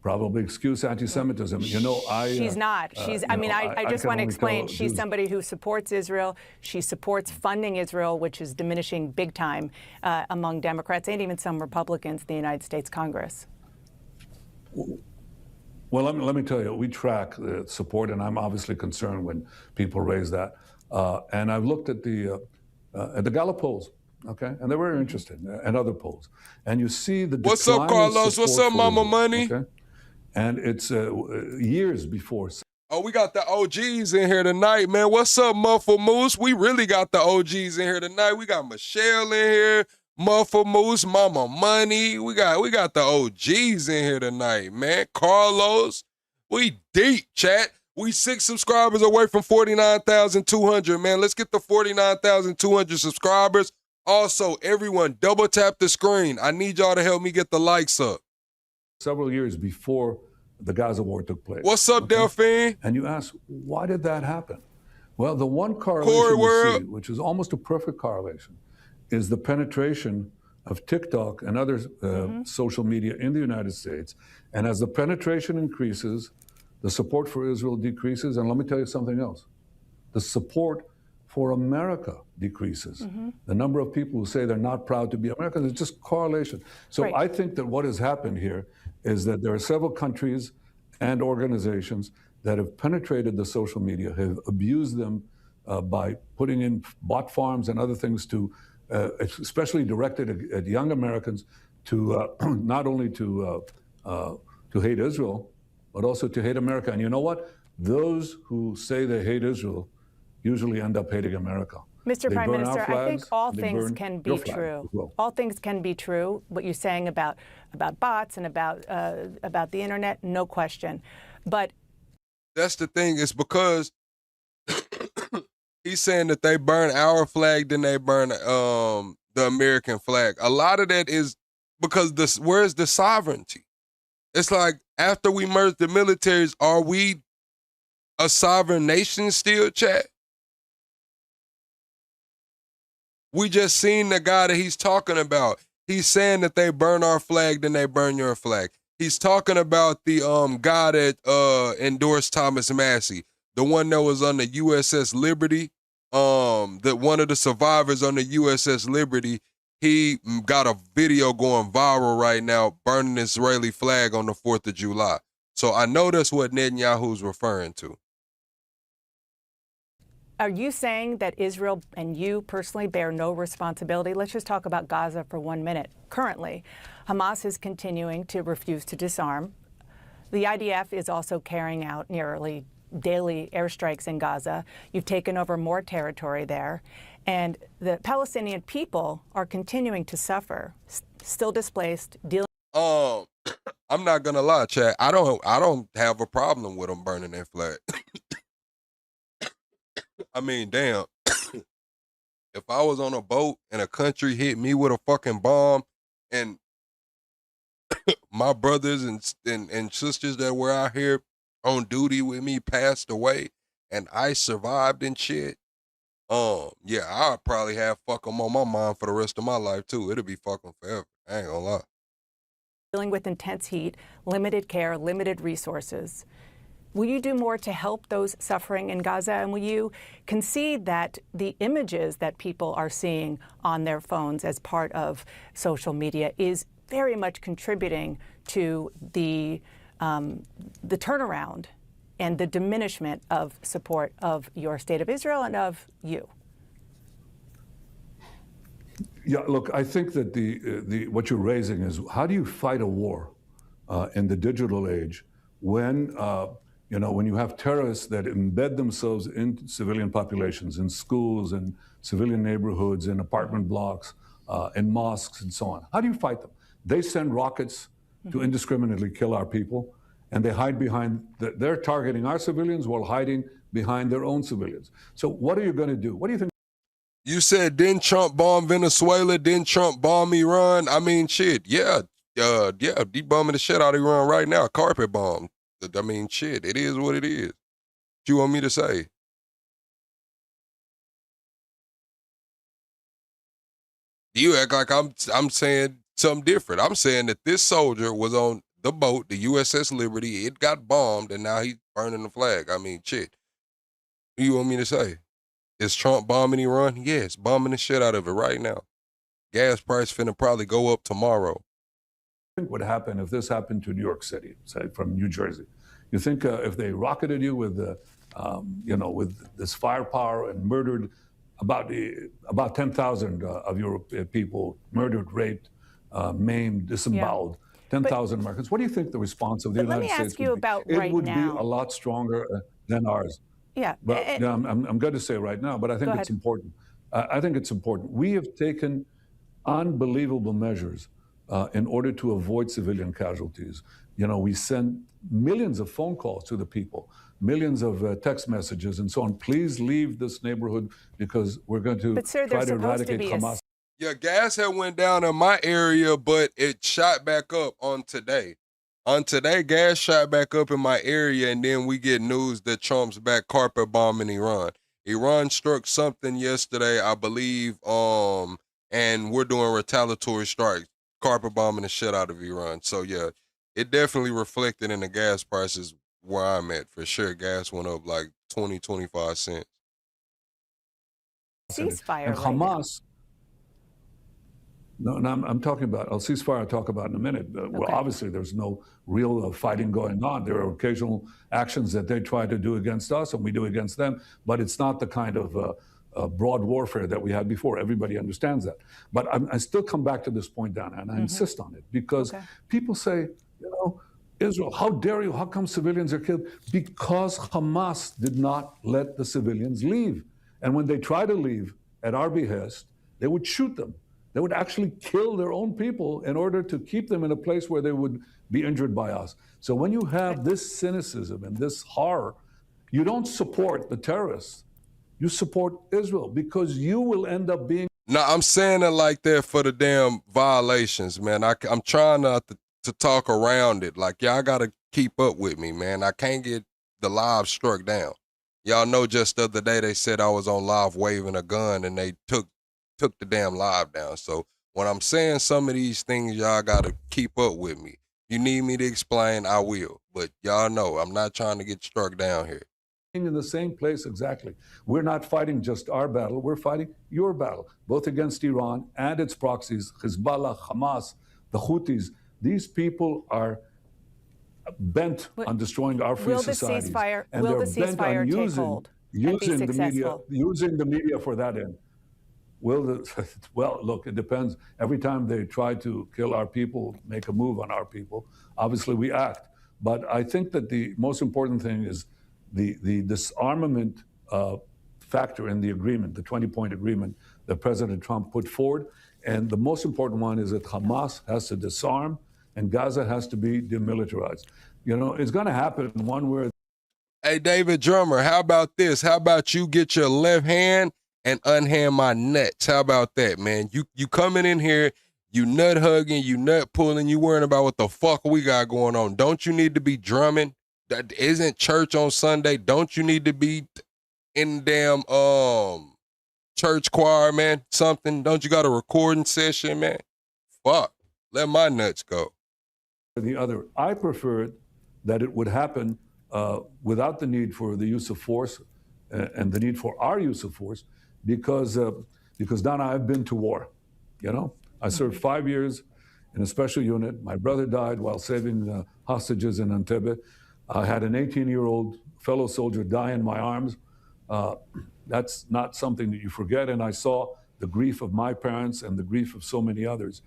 Probably excuse anti-Semitism. You know, She's not. She's. I mean, I just want to explain. She's somebody who supports Israel. She supports funding Israel, which is diminishing big time among Democrats and even some Republicans in the United States Congress. Well, let me tell you, we track the support, and I'm obviously concerned when people raise that. And I've looked at the Gallup polls. Okay, and they're very interesting, and other polls. And you see the decline. What's up, Carlos? What's up, Mama Money? Okay? And it's years before. Oh, we got the OGs in here tonight, man. What's up, Muffle Moose? We really got the OGs in here tonight. We got Michelle in here, Muffle Moose, Mama Money. We got the OGs in here tonight, man. Carlos, we deep, chat. We 6 subscribers away from 49,200, man. Let's get the 49,200 subscribers. Also, everyone, double tap the screen. I need y'all to help me get the likes up. Several years before the Gaza war took place. What's up, Delphine? And you ask, why did that happen? Well, the one correlation you see, which is almost a perfect correlation, is the penetration of TikTok and other social media in the United States. And as the penetration increases, the support for Israel decreases. And let me tell you something else. The support for America decreases. The number of people who say they're not proud to be Americans, it's just correlation. So I think that what has happened here is that there are several countries and organizations that have penetrated the social media, have abused them by putting in bot farms and other things to, especially directed at young Americans, to not only to hate Israel, but also to hate America. And you know what? Those who say they hate Israel usually end up hating America. Mr. Prime Minister, I think all things can be true. Well. All things can be true. What you're saying about bots and about the internet, no question. But that's the thing. It's because he's saying that they burn our flag, then they burn the American flag. A lot of that is because where's the sovereignty? It's like after we merge the militaries, are we a sovereign nation still, chat? We just seen the guy that he's talking about. He's saying that they burn our flag, then they burn your flag. He's talking about the guy that endorsed Thomas Massey, the one that was on the USS Liberty, that one of the survivors on the USS Liberty. He got a video going viral right now, burning the Israeli flag on the 4th of July. So I know that's what Netanyahu's referring to. are you saying that Israel and you personally bear no responsibility? Let's just talk about Gaza for 1 minute. Currently, Hamas is continuing to refuse to disarm. The IDF is also carrying out nearly daily airstrikes in Gaza. You've taken over more territory there. And the Palestinian people are continuing to suffer, still displaced, dealing. I'm not gonna lie, Chad. I don't have a problem with them burning their flag. I mean, damn. If I was on a boat and a country hit me with a fucking bomb and my brothers and sisters that were out here on duty with me passed away and I survived and shit, yeah, I'd probably have fuck them on my mind for the rest of my life too. It'll be fucking forever. I ain't gonna lie. Dealing with intense heat, limited care, limited resources. Will you do more to help those suffering in Gaza? And will you concede that the images that people are seeing on their phones as part of social media is very much contributing to the turnaround and the diminishment of support of your state of Israel and of you? Yeah, look, I think that what you're raising is how do you fight a war in the digital age when when you have terrorists that embed themselves in civilian populations, in schools, in civilian neighborhoods, in apartment blocks, in mosques, and so on. How do you fight them? They send rockets to indiscriminately kill our people, and they hide behind, they're targeting our civilians while hiding behind their own civilians. So what are you going to do? What do you think? You said, didn't Trump bomb Venezuela? Didn't Trump bomb Iran? I mean, shit, yeah, he bombing the shit out of Iran right now, carpet bomb. I mean, shit, it is what it is. What you want me to say? You act like I'm saying something different. I'm saying that this soldier was on the boat, the USS Liberty. It got bombed, and now he's burning the flag. I mean, shit. What do you want me to say? Is Trump bombing Iran? Yes, bombing the shit out of it right now. Gas price finna probably go up tomorrow. Think would happen if this happened to New York City, say from New Jersey? You think if they rocketed you with, with this firepower and murdered about 10,000 of your people, murdered, raped, maimed, disemboweled, 10,000 Americans. What do you think the response of the United States would be? It would be a lot stronger than ours. Yeah. But I'm going to say right now, but I think it's important. I think it's important. We have taken unbelievable measures in order to avoid civilian casualties. We send millions of phone calls to the people, millions of text messages and so on. Please leave this neighborhood because we're going to try to eradicate Hamas. Yeah, gas had went down in my area, but it shot back up on today. On today, gas shot back up in my area, and then we get news that Trump's back carpet bombing Iran. Iran struck something yesterday, I believe, and we're doing retaliatory strikes, carpet bombing the shit out of Iran. So yeah, it definitely reflected in the gas prices where I'm at for sure. Gas went up like 20, 25 cents. Ceasefire. And Hamas. No, I'm talking about, ceasefire I'll talk about in a minute. Well, obviously there's no real fighting going on. There are occasional actions that they try to do against us and we do against them, but it's not the kind of broad warfare that we had before. Everybody understands that. But I still come back to this point, Dana, and I insist on it because people say, Israel, how dare you? How come civilians are killed? Because Hamas did not let the civilians leave. And when they try to leave at our behest, they would shoot them. They would actually kill their own people in order to keep them in a place where they would be injured by us. So when you have this cynicism and this horror, you don't support the terrorists. You support Israel because you will end up being. No, I'm saying it like that for the damn violations, man. I'm trying not to talk around it. Like, y'all got to keep up with me, man. I can't get the live struck down. Y'all know just the other day they said I was on live waving a gun and they took the damn live down. So when I'm saying some of these things, y'all got to keep up with me. You need me to explain, I will. But y'all know I'm not trying to get struck down here. In the same place exactly. We're not fighting just our battle, we're fighting your battle, both against Iran and its proxies, Hezbollah, Hamas, the Houthis. These people are bent on destroying our free societies. And will the they're bent ceasefire on take hold and be successful? Using the media for that end. Well, look, it depends. Every time they try to kill our people, make a move on our people, obviously we act. But I think that the most important thing is the disarmament factor in the agreement, the 20-point agreement that President Trump put forward. And the most important one is that Hamas has to disarm and Gaza has to be demilitarized. It's going to happen one way. Hey, David Drummer, how about this? How about you get your left hand and unhand my nuts? How about that, man? You coming in here, you nut hugging, you nut pulling, you worrying about what the fuck we got going on. Don't you need to be drumming? That isn't church on Sunday. Don't you need to be in damn church choir, man? Something. Don't you got a recording session, man? Fuck. Let my nuts go. The other, I preferred that it would happen without the need for the use of force and the need for our use of force, because Donna, I've been to war. I served 5 years in a special unit. My brother died while saving hostages in Entebbe. I had an 18-year-old fellow soldier die in my arms. That's not something that you forget. And I saw the grief of my parents and the grief of so many others.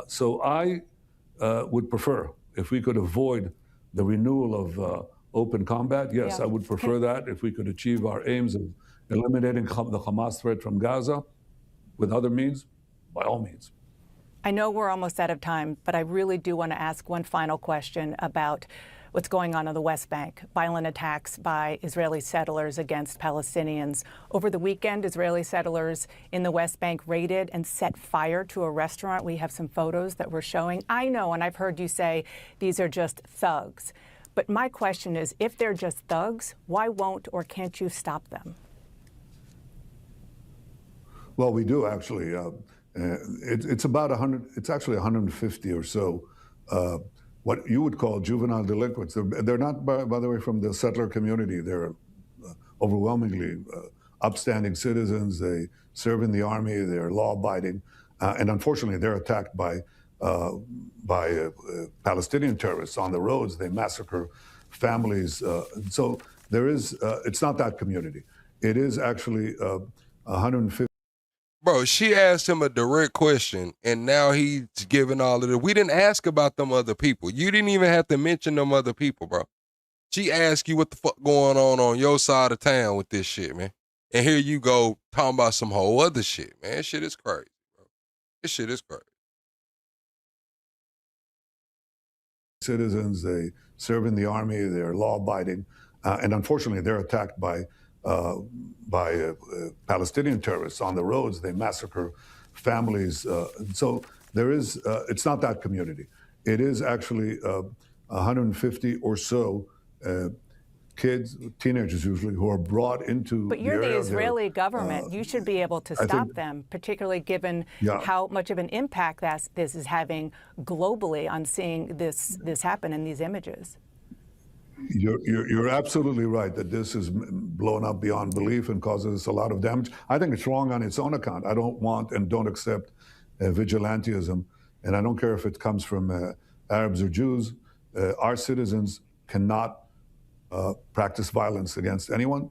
So I would prefer, if we could avoid the renewal of open combat, yes, I would prefer that. If we could achieve our aims of eliminating the Hamas threat from Gaza with other means, by all means. I know we're almost out of time, but I really do want to ask one final question about what's going on the West Bank. Violent attacks by Israeli settlers against Palestinians. Over the weekend, Israeli settlers in the West Bank raided and set fire to a restaurant. We have some photos that we're showing. I know, and I've heard you say these are just thugs. But my question is, if they're just thugs, why won't or can't you stop them? Well, we do actually. It's about 100. It's actually 150 or so. What you would call juvenile delinquents. They're not, by the way, from the settler community. They're overwhelmingly upstanding citizens. They serve in the army. They're law-abiding, and unfortunately, they're attacked by Palestinian terrorists on the roads. They massacre families. So there is. It's not that community. It is actually 150. Bro, she asked him a direct question, and now he's giving all of it. We didn't ask about them other people. You didn't even have to mention them other people, bro. She asked you what the fuck going on your side of town with this shit, man. And here you go talking about some whole other shit, man. This shit is crazy, bro. This shit is crazy. Citizens, they serve in the army. They're law-abiding, and unfortunately, they're attacked by Palestinian terrorists on the roads. They massacre families. So there is. It's not that community. It is actually 150 or so kids, teenagers usually, who are brought into. But you're the the area. Israeli government. You should be able to stop them, particularly given how much of an impact this is having globally on seeing this happen in these images. You're absolutely right that this is blown up beyond belief and causes a lot of damage. I think it's wrong on its own account. I don't want and don't accept vigilantism, and I don't care if it comes from Arabs or Jews. Our citizens cannot practice violence against anyone.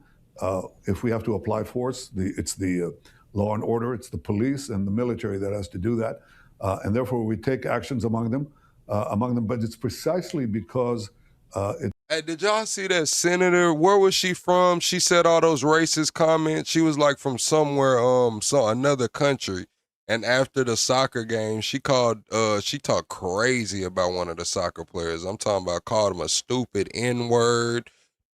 If we have to apply force, it's the law and order, it's the police and the military that has to do that, and therefore we take actions among them. But it's precisely because Hey, did y'all see that senator? Where was she from? She said all those racist comments. She was like from somewhere, another country. And after the soccer game, she talked crazy about one of the soccer players. I'm talking about called him a stupid N-word,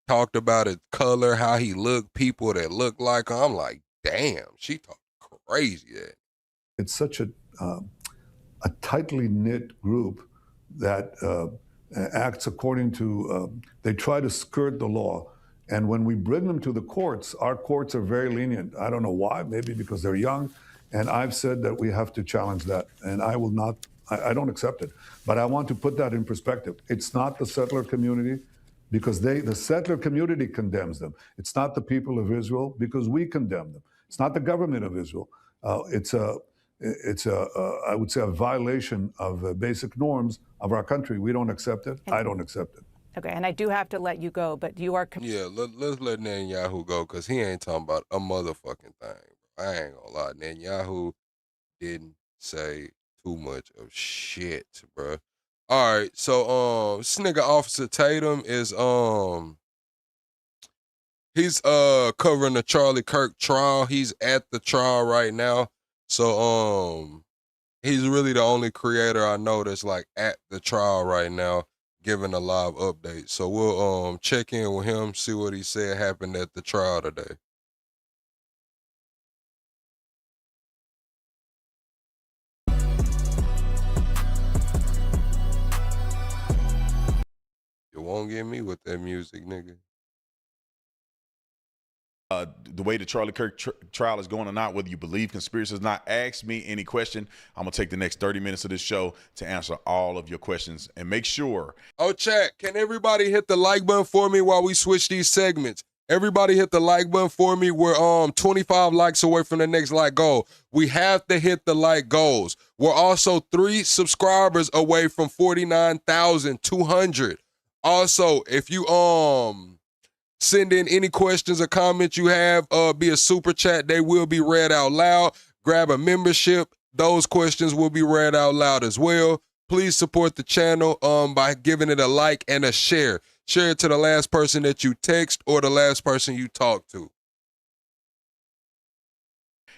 talked about his color, how he looked, people that look like him. I'm like, damn, she talked crazy. It's such a tightly knit group that acts according to, they try to skirt the law. And when we bring them to the courts, our courts are very lenient. I don't know why, maybe because they're young. And I've said that we have to challenge that. And I will not, I don't accept it. But I want to put that in perspective. It's not the settler community because the settler community condemns them. It's not the people of Israel because we condemn them. It's not the government of Israel. It's I would say, a violation of basic norms of our country. We don't accept it. I don't accept it. Okay, and I do have to let you go, but you are. Yeah, let's let Netanyahu go because he ain't talking about a motherfucking thing. I ain't gonna lie, Netanyahu didn't say too much of shit, bro. All right, so this nigga Officer Tatum is he's covering the Charlie Kirk trial. He's at the trial right now. So he's really the only creator I know that's like at the trial right now, giving a live update. So we'll check in with him, see what he said happened at the trial today. You won't get me with that music, nigga. The way the Charlie Kirk trial is going or not, whether you believe conspiracies or not, ask me any question. I'm going to take the next 30 minutes of this show to answer all of your questions. And make sure. Oh, chat, can everybody hit the like button for me while we switch these segments? Everybody hit the like button for me. We're 25 likes away from the next like goal. We have to hit the like goals. We're also 3 subscribers away from 49,200. Also, if you send in any questions or comments you have, be a super chat. They will be read out loud. Grab a membership. Those questions will be read out loud as well. Please support the channel by giving it a like and a share. Share it to the last person that you text or the last person you talk to.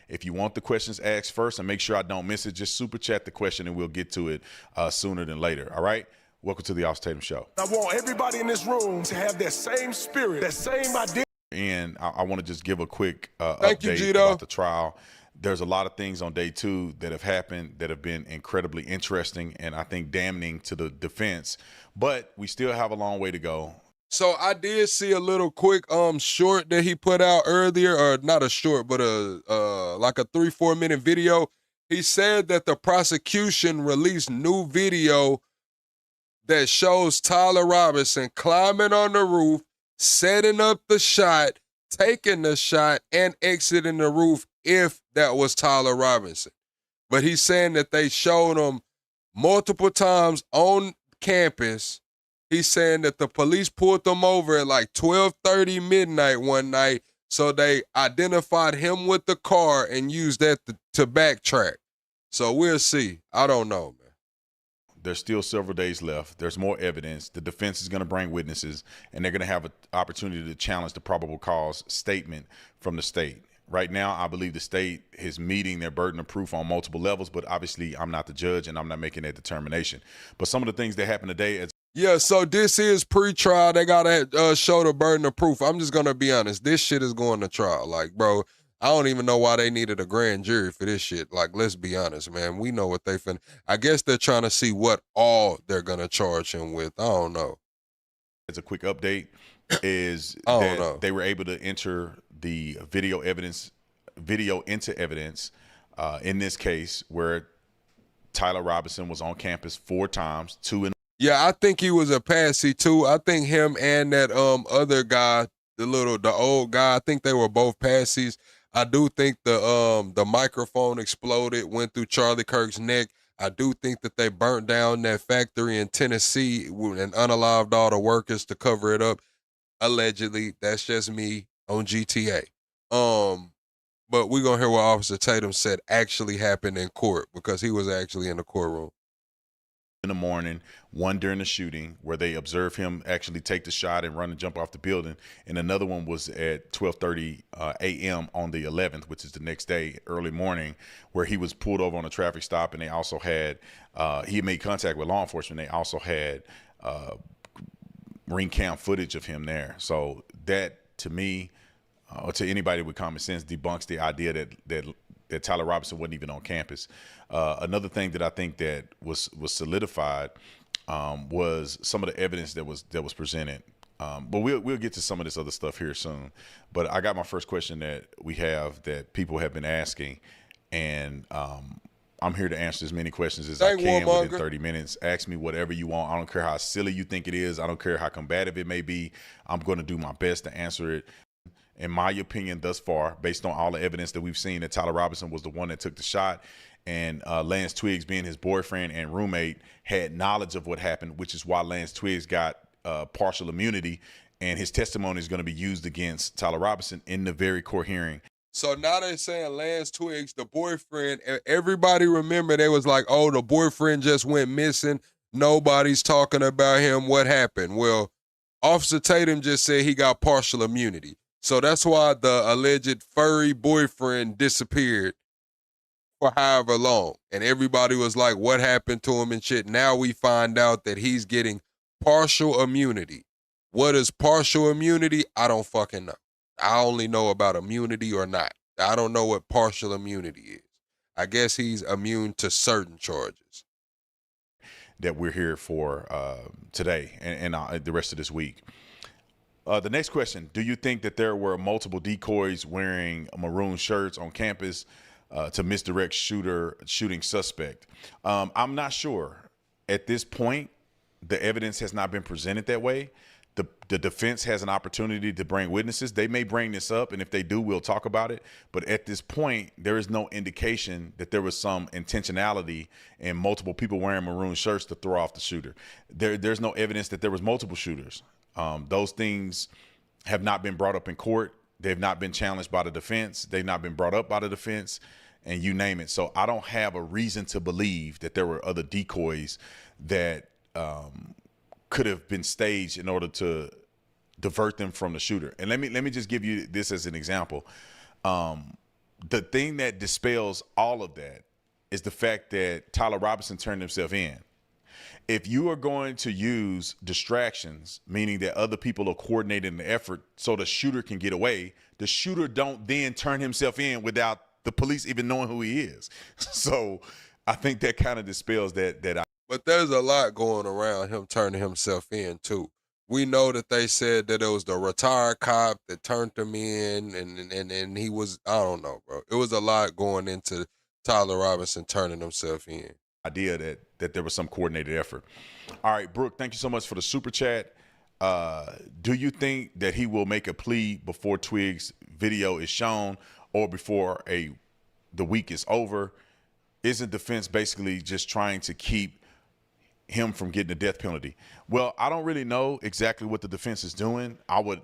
If you want the questions asked first, and make sure I don't miss it, just super chat the question and we'll get to it sooner than later. All right? Welcome to the Austin Tatum Show. I want everybody in this room to have that same spirit, that same identity. And I want to just give a quick Thank you, update Gito. about the trial. There's a lot of things on day 2 that have happened that have been incredibly interesting and I think damning to the defense, but we still have a long way to go. So I did see a little quick short that he put out earlier, or not a short, but like a 3-4 minute video. He said that the prosecution released new video that shows Tyler Robinson climbing on the roof, setting up the shot, taking the shot, and exiting the roof if that was Tyler Robinson. But he's saying that they showed him multiple times on campus. He's saying that the police pulled them over at like 12:30 midnight one night, so they identified him with the car and used that to backtrack. So we'll see. I don't know, man. There's still several days left. There's more evidence. The defense is going to bring witnesses, and they're going to have an opportunity to challenge the probable cause statement from the state. Right now, I believe the state is meeting their burden of proof on multiple levels, but obviously I'm not the judge and I'm not making that determination. But some of the things that happened today, Yeah, so this is pre-trial. They got to show the burden of proof. I'm just going to be honest. This shit is going to trial. Like, bro, I don't even know why they needed a grand jury for this shit. Like, let's be honest, man. We know what they finna. I guess they're trying to see what all they're going to charge him with. I don't know. as a quick update, is that they were able to enter the video into evidence in this case where Tyler Robinson was on campus 4 times, 2 in. Yeah, I think he was a passee too. I think him and that other guy, the old guy, I think they were both passies. I do think the microphone exploded, went through Charlie Kirk's neck. I do think that they burnt down that factory in Tennessee and unalived all the workers to cover it up. Allegedly, that's just me on GTA. But we're gonna hear what Officer Tatum said actually happened in court because he was actually in the courtroom. In the morning, one during the shooting where they observed him actually take the shot and run and jump off the building, and another one was at 12:30 a.m. on the 11th, which is the next day, early morning, where he was pulled over on a traffic stop, and they also had he made contact with law enforcement. They also had ring cam footage of him there. So that, to me, or to anybody with common sense, debunks the idea that Tyler Robinson wasn't even on campus. Another thing that I think that was solidified was some of the evidence that was presented. But we'll get to some of this other stuff here soon. But I got my first question that we have that people have been asking, and I'm here to answer as many questions as I can within 30 minutes. Ask me whatever you want. I don't care how silly you think it is. I don't care how combative it may be. I'm going to do my best to answer it. In my opinion, thus far, based on all the evidence that we've seen, that Tyler Robinson was the one that took the shot, and Lance Twiggs, being his boyfriend and roommate, had knowledge of what happened, which is why Lance Twiggs got partial immunity, and his testimony is going to be used against Tyler Robinson in the very court hearing. So now they're saying Lance Twiggs, the boyfriend, everybody remember they was like, oh, the boyfriend just went missing. Nobody's talking about him. What happened? Well, Officer Tatum just said he got partial immunity. So that's why the alleged furry boyfriend disappeared for however long. And everybody was like, what happened to him and shit. Now we find out that he's getting partial immunity. What is partial immunity? I don't fucking know. I only know about immunity or not. I don't know what partial immunity is. I guess he's immune to certain charges. That we're here for today and the rest of this week. The next question, do you think that there were multiple decoys wearing maroon shirts on campus to misdirect shooting suspect? I'm not sure. At this point, the evidence has not been presented that way. The defense has an opportunity to bring witnesses. They may bring this up, and if they do, we'll talk about it. But at this point, there is no indication that there was some intentionality in multiple people wearing maroon shirts to throw off the shooter. There's no evidence that there was multiple shooters. Those things have not been brought up in court. They've not been challenged by the defense. They've not been brought up by the defense, and you name it. So I don't have a reason to believe that there were other decoys that could have been staged in order to divert them from the shooter. And let me just give you this as an example. the thing that dispels all of that is the fact that Tyler Robinson turned himself in. If you are going to use distractions, meaning that other people are coordinating the effort so the shooter can get away, the shooter don't then turn himself in without the police even knowing who he is. So I think that kind of dispels that. But there's a lot going around him turning himself in too. We know that they said that it was the retired cop that turned him in, and he was, I don't know, bro. It was a lot going into Tyler Robinson turning himself in. Idea that there was some coordinated effort. All right, Brooke, thank you so much for the super chat. Do you think that he will make a plea before Twig's video is shown or before the week is over? Isn't defense basically just trying to keep him from getting the death penalty? Well, I don't really know exactly what the defense is doing. I would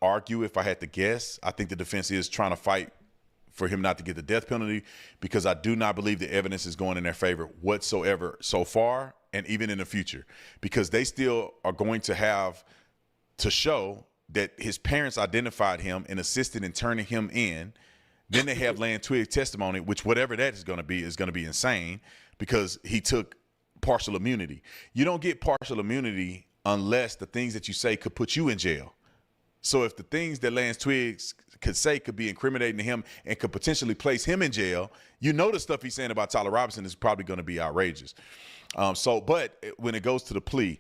argue, if I had to guess, I think the defense is trying to fight for him not to get the death penalty, because I do not believe the evidence is going in their favor whatsoever so far, and even in the future, because they still are going to have to show that his parents identified him and assisted in turning him in. Then they have Land Twig's testimony, which whatever that is going to be insane, because he took partial immunity. You don't get partial immunity unless the things that you say could put you in jail. So if the things that Lance Twiggs could say could be incriminating to him and could potentially place him in jail, you know the stuff he's saying about Tyler Robinson is probably going to be outrageous. But when it goes to the plea,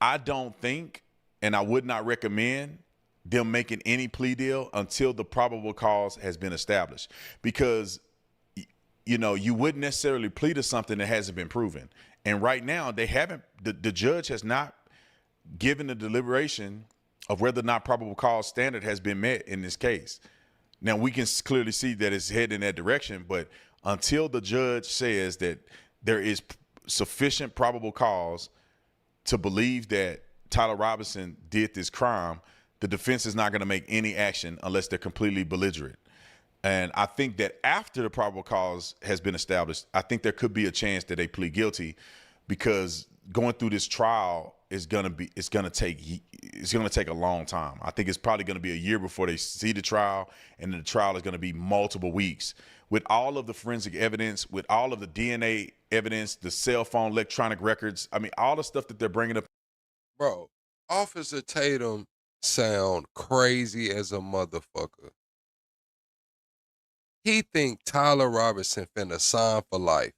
I don't think, and I would not recommend them making any plea deal until the probable cause has been established, because you wouldn't necessarily plead to something that hasn't been proven. And right now they haven't. The judge has not given the deliberation of whether or not probable cause standard has been met in this case. Now, we can clearly see that it's heading in that direction, but until the judge says that there is sufficient probable cause to believe that Tyler Robinson did this crime, the defense is not going to make any action unless they're completely belligerent. And I think that after the probable cause has been established, I think there could be a chance that they plead guilty, because going through this trial is going to take a long time. I think it's probably going to be a year before they see the trial, and the trial is going to be multiple weeks with all of the forensic evidence, with all of the DNA evidence, the cell phone, electronic records. I mean, all the stuff that they're bringing up. Bro, Officer Tatum sound crazy as a motherfucker. He think Tyler Robinson finna sign for life.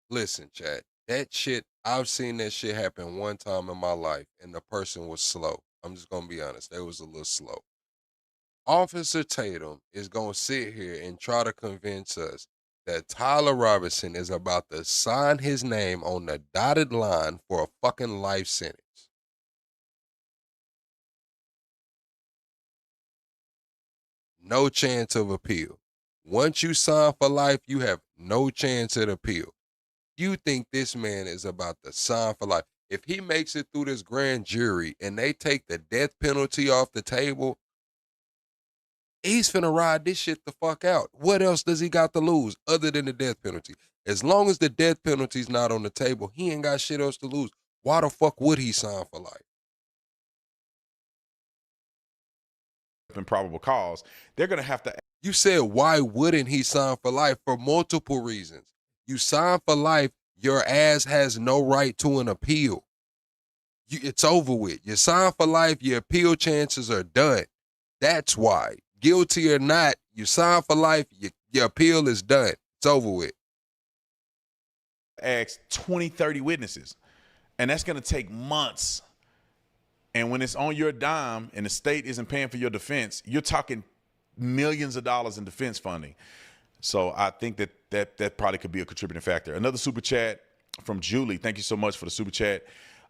Listen, chat, that shit, I've seen that shit happen one time in my life, and the person was slow. I'm just gonna be honest, they was a little slow. Officer Tatum is gonna sit here and try to convince us that Tyler Robinson is about to sign his name on the dotted line for a fucking life sentence. No chance of appeal. Once you sign for life, you have no chance at appeal. You think this man is about to sign for life? If he makes it through this grand jury and they take the death penalty off the table, he's finna ride this shit the fuck out. What else does he got to lose other than the death penalty? As long as the death penalty's not on the table, he ain't got shit else to lose. Why the fuck would he sign for life? And probable cause, they're going to have to. You said, why wouldn't he sign for life? For multiple reasons. You sign for life, your ass has no right to an appeal. It's over with. You sign for life, your appeal chances are done. That's why. Guilty or not, you sign for life, your appeal is done. It's over with. Ask 20, 30 witnesses, and that's going to take months. And when it's on your dime and the state isn't paying for your defense, you're talking millions of dollars in defense funding. So I think that probably could be a contributing factor. Another super chat from Julie. Thank you so much for the super chat.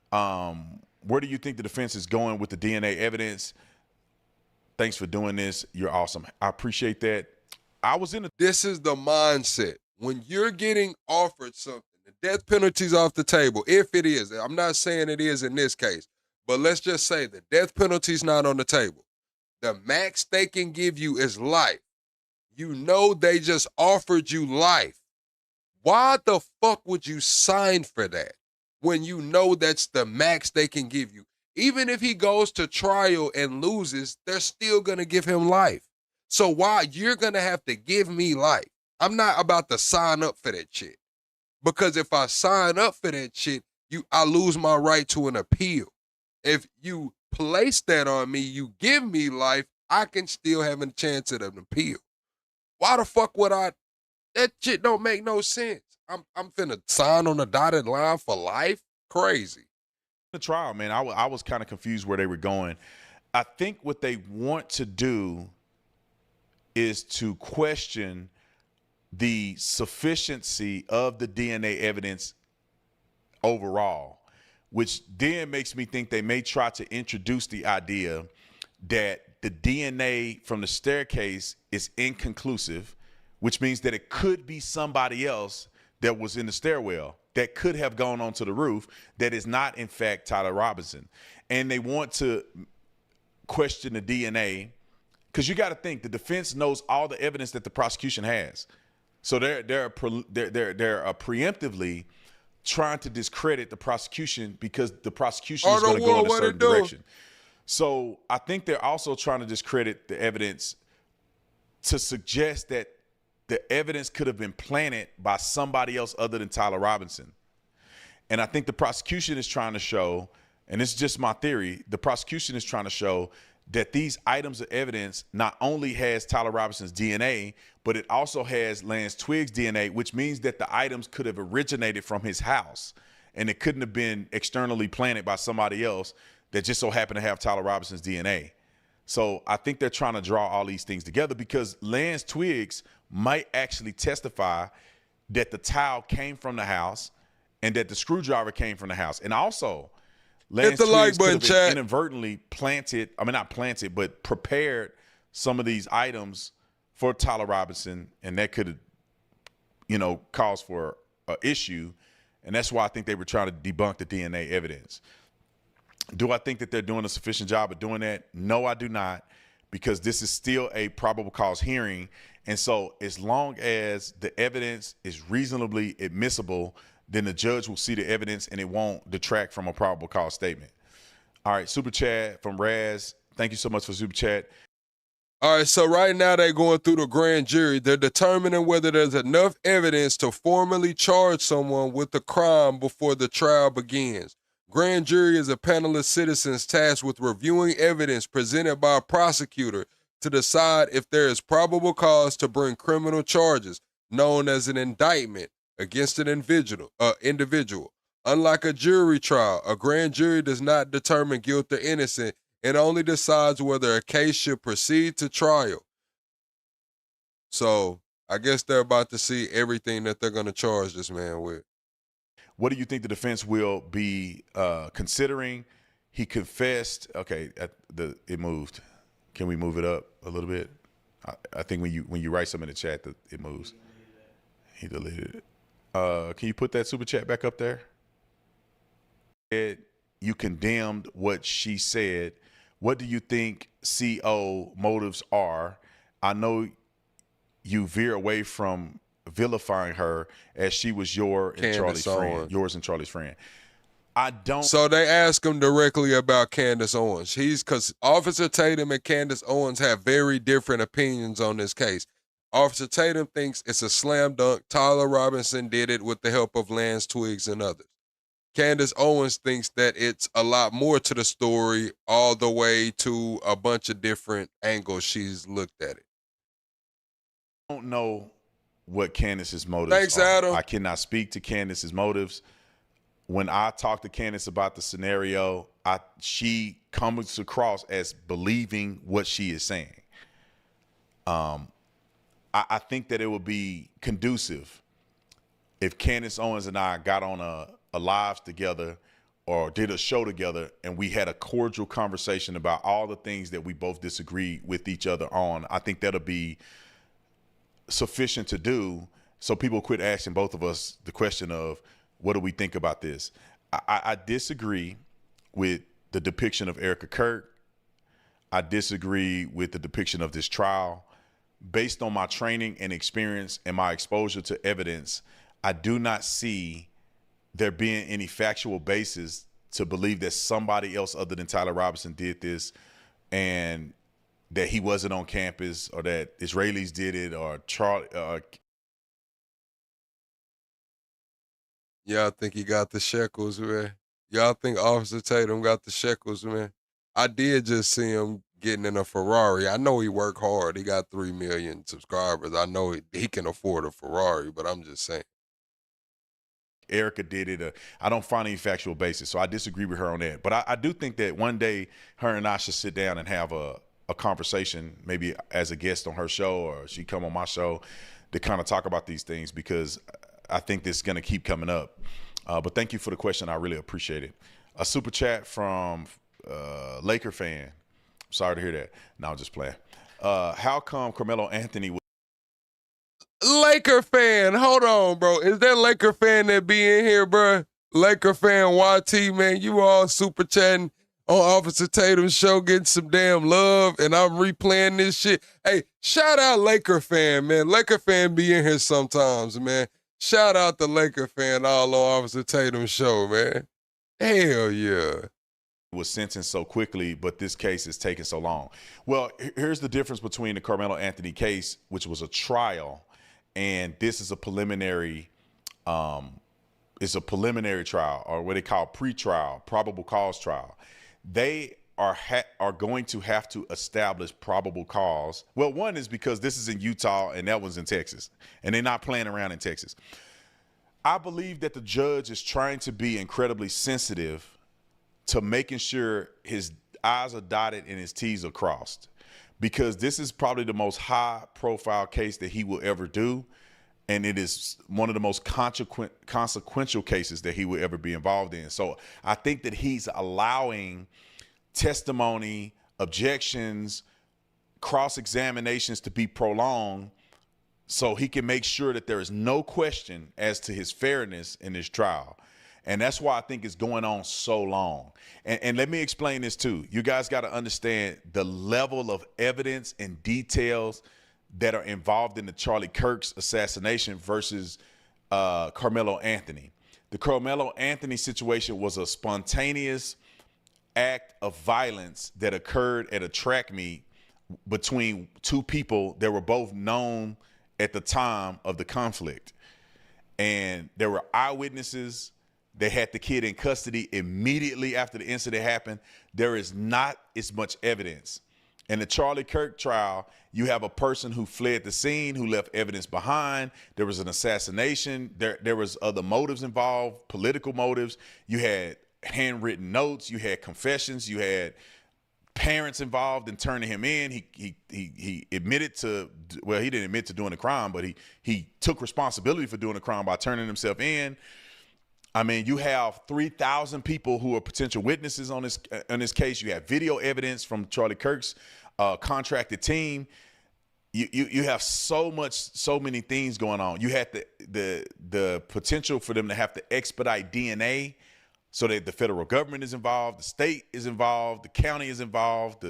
Where do you think the defense is going with the DNA evidence? Thanks for doing this. You're awesome. I appreciate that. This is the mindset. When you're getting offered something, the death penalty's off the table, if it is. I'm not saying it is in this case, but let's just say the death penalty's not on the table. The max they can give you is life. You know they just offered you life. Why the fuck would you sign for that when you know that's the max they can give you? Even if he goes to trial and loses, they're still going to give him life. So why you're going to have to give me life? I'm not about to sign up for that shit. Because if I sign up for that shit, I lose my right to an appeal. If you place that on me, you give me life, I can still have a chance at an appeal. Why the fuck would I? That shit don't make no sense. I'm finna sign on the dotted line for life? Crazy. The trial, man, I was kind of confused where they were going. I think what they want to do is to question the sufficiency of the DNA evidence overall, which then makes me think they may try to introduce the idea that the DNA from the staircase is inconclusive, which means that it could be somebody else that was in the stairwell that could have gone onto the roof that is not, in fact, Tyler Robinson. And they want to question the DNA because you got to think the defense knows all the evidence that the prosecution has. So they're preemptively trying to discredit the prosecution because the prosecution is going to go in a certain direction. So I think they're also trying to discredit the evidence to suggest that the evidence could have been planted by somebody else other than Tyler Robinson. And I think the prosecution is trying to show, and it's just my theory, the prosecution is trying to show that these items of evidence not only has Tyler Robinson's DNA, but it also has Lance Twiggs' DNA, which means that the items could have originated from his house and it couldn't have been externally planted by somebody else that just so happened to have Tyler Robinson's DNA. So I think they're trying to draw all these things together because Lance Twiggs might actually testify that the towel came from the house and that the screwdriver came from the house. And also, Lance Twiggs could have inadvertently prepared some of these items for Tyler Robinson, and that could have, caused for an issue. And that's why I think they were trying to debunk the DNA evidence. Do I think that they're doing a sufficient job of doing that? No, I do not, because this is still a probable cause hearing. And so as long as the evidence is reasonably admissible, then the judge will see the evidence and it won't detract from a probable cause statement. All right, Super Chat from Raz. Thank you so much for Super Chat. All right, so right now they're going through the grand jury. They're determining whether there's enough evidence to formally charge someone with the crime before the trial begins. Grand jury is a panel of citizens tasked with reviewing evidence presented by a prosecutor to decide if there is probable cause to bring criminal charges, known as an indictment, against an individual. Unlike a jury trial, a grand jury does not determine guilt or innocence and only decides whether a case should proceed to trial. So I guess they're about to see everything that they're going to charge this man with. What do you think the defense will be considering? He confessed. Okay, it moved. Can we move it up a little bit? I think when you write something in the chat, it moves. He deleted it. Can you put that super chat back up there? You condemned what she said. What do you think CO motives are? I know you veer away from vilifying her as she was yours and Charlie's friend. I don't. So they ask him directly about Candace Owens. Because Officer Tatum and Candace Owens have very different opinions on this case. Officer Tatum thinks it's a slam dunk. Tyler Robinson did it with the help of Lance Twiggs and others. Candace Owens thinks that it's a lot more to the story, all the way to a bunch of different angles she's looked at it. I don't know what Candace's motives Thanks, are. Adam. I cannot speak to Candace's motives. When I talk to Candace about the scenario, she comes across as believing what she is saying. I think that it would be conducive if Candace Owens and I got on a live together or did a show together and we had a cordial conversation about all the things that we both disagree with each other on. I think that'll be sufficient to do so people quit asking both of us the question of, what do we think about this? I disagree with the depiction of Erica Kirk. I disagree with the depiction of this trial. Based on my training and experience and my exposure to evidence, I do not see there being any factual basis to believe that somebody else other than Tyler Robinson did this. And that he wasn't on campus or that Israelis did it or Charlie. Y'all think he got the shekels, man? Y'all think Officer Tatum got the shekels, man? I did just see him getting in a Ferrari. I know he worked hard. He got 3 million subscribers. I know he can afford a Ferrari, but I'm just saying. Erica did it. I don't find any factual basis, so I disagree with her on that. But I do think that one day her and I should sit down and have a conversation, maybe as a guest on her show or she come on my show to kind of talk about these things, because I think this is going to keep coming up. But thank you for the question. I really appreciate it. A super chat from Laker fan. Sorry to hear that. No, I'm just playing. How come Carmelo Anthony Laker fan, hold on, bro. Is that Laker fan that be in here, bro? Laker fan YT, man, you all super chatting on Officer Tatum's show, getting some damn love, and I'm replaying this shit. Hey, shout out Laker fan, man. Laker fan be in here sometimes, man. Shout out the Laker fan all on Officer Tatum's show, man. Hell yeah. was sentenced so quickly, but this case is taking so long? Well, here's the difference between the Carmelo Anthony case, which was a trial, and this is a preliminary, it's a preliminary trial, or what they call pre-trial, probable cause trial. They are going to have to establish probable cause. Well, one is because this is in Utah and that one's in Texas, and they're not playing around in Texas. I believe that the judge is trying to be incredibly sensitive to making sure his I's are dotted and his T's are crossed, because this is probably the most high-profile case that he will ever do, and it is one of the most consequential cases that he will ever be involved in. So I think that he's allowing testimony, objections, cross-examinations to be prolonged so he can make sure that there is no question as to his fairness in this trial. And that's why I think it's going on so long. And let me explain this too. You guys got to understand the level of evidence and details that are involved in the Charlie Kirk's assassination versus Carmelo Anthony. The Carmelo Anthony situation was a spontaneous act of violence that occurred at a track meet between two people that were both known at the time of the conflict. And there were eyewitnesses. They had the kid in custody immediately after the incident happened. There is not as much evidence. In the Charlie Kirk trial, you have a person who fled the scene, who left evidence behind. There was an assassination. There was other motives involved, political motives. You had handwritten notes. You had confessions. You had parents involved in turning him in. He admitted to, well, he didn't admit to doing the crime, but he took responsibility for doing the crime by turning himself in. I mean, you have 3,000 people who are potential witnesses on this case. You have video evidence from Charlie Kirk's contracted team. You have so many things going on. You had the potential for them to have to expedite DNA, so that the federal government is involved, the state is involved, the county is involved.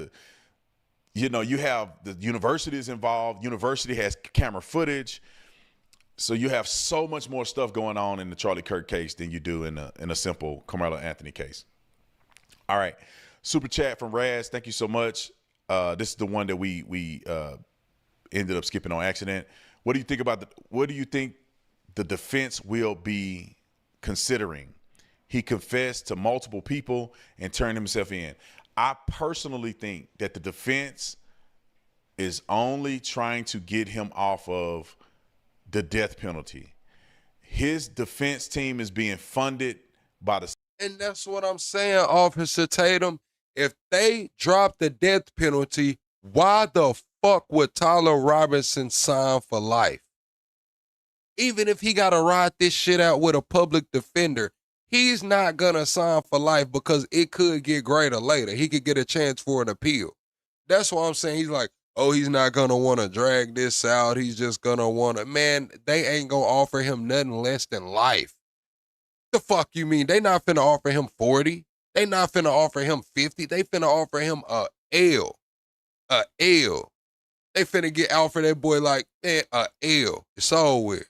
You have the university is involved. University has camera footage. So you have so much more stuff going on in the Charlie Kirk case than you do in a simple Carmelo Anthony case. All right, super chat from Raz. Thank you so much. This is the one that we ended up skipping on accident. What do you think about what do you think the defense will be considering? He confessed to multiple people and turned himself in. I personally think that the defense is only trying to get him off of the death penalty. His defense team is being funded by the... And that's what I'm saying, Officer Tatum. If they drop the death penalty, why the fuck would Tyler Robinson sign for life? Even if he got to ride this shit out with a public defender, he's not going to sign for life because it could get greater later. He could get a chance for an appeal. That's why I'm saying he's like, oh, he's not going to want to drag this out. He's just going to want to, man, they ain't going to offer him nothing less than life. The fuck you mean? They not finna offer him 40. They not finna offer him 50. They finna offer him a L. A L. They finna get out for that boy like, man, a L. It's all with.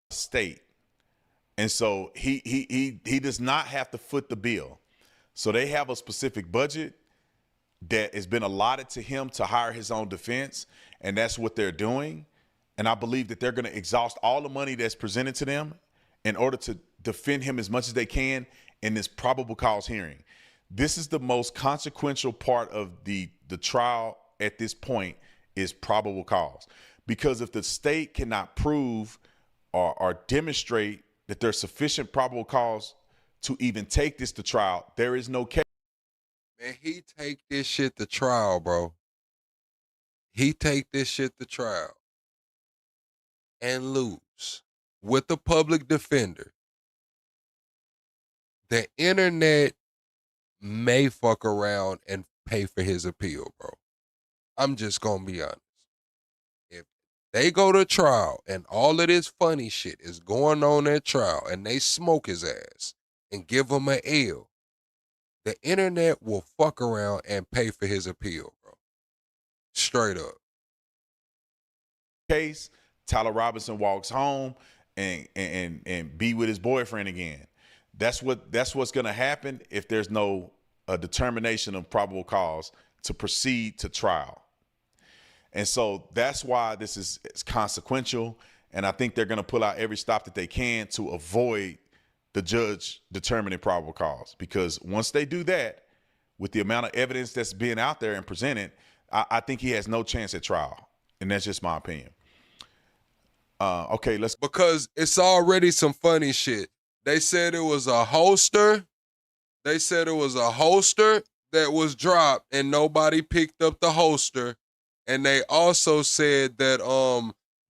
State. And so he does not have to foot the bill. So they have a specific budget. that has been allotted to him to hire his own defense, and that's what they're doing. And I believe that they're going to exhaust all the money that's presented to them in order to defend him as much as they can in this probable cause hearing. This is the most consequential part of the trial at this point, is probable cause. Because if the state cannot prove or demonstrate that there's sufficient probable cause to even take this to trial, there is no case. Man, he take this shit to trial, bro. He take this shit to trial and lose with the public defender. The internet may fuck around and pay for his appeal, bro. I'm just gonna be honest. If they go to trial and all of this funny shit is going on at trial and they smoke his ass and give him an L, the internet will fuck around and pay for his appeal, bro. Straight up. Case, Tyler Robinson walks home and be with his boyfriend again. That's what's gonna happen if there's no determination of probable cause to proceed to trial. And so that's why this is consequential. And I think they're going to pull out every stop that they can to avoid the judge determining probable cause. Because once they do that, with the amount of evidence that's being out there and presented, I think he has no chance at trial. And that's just my opinion. Okay, because it's already some funny shit. They said it was a holster. They said it was a holster that was dropped and nobody picked up the holster. And they also said that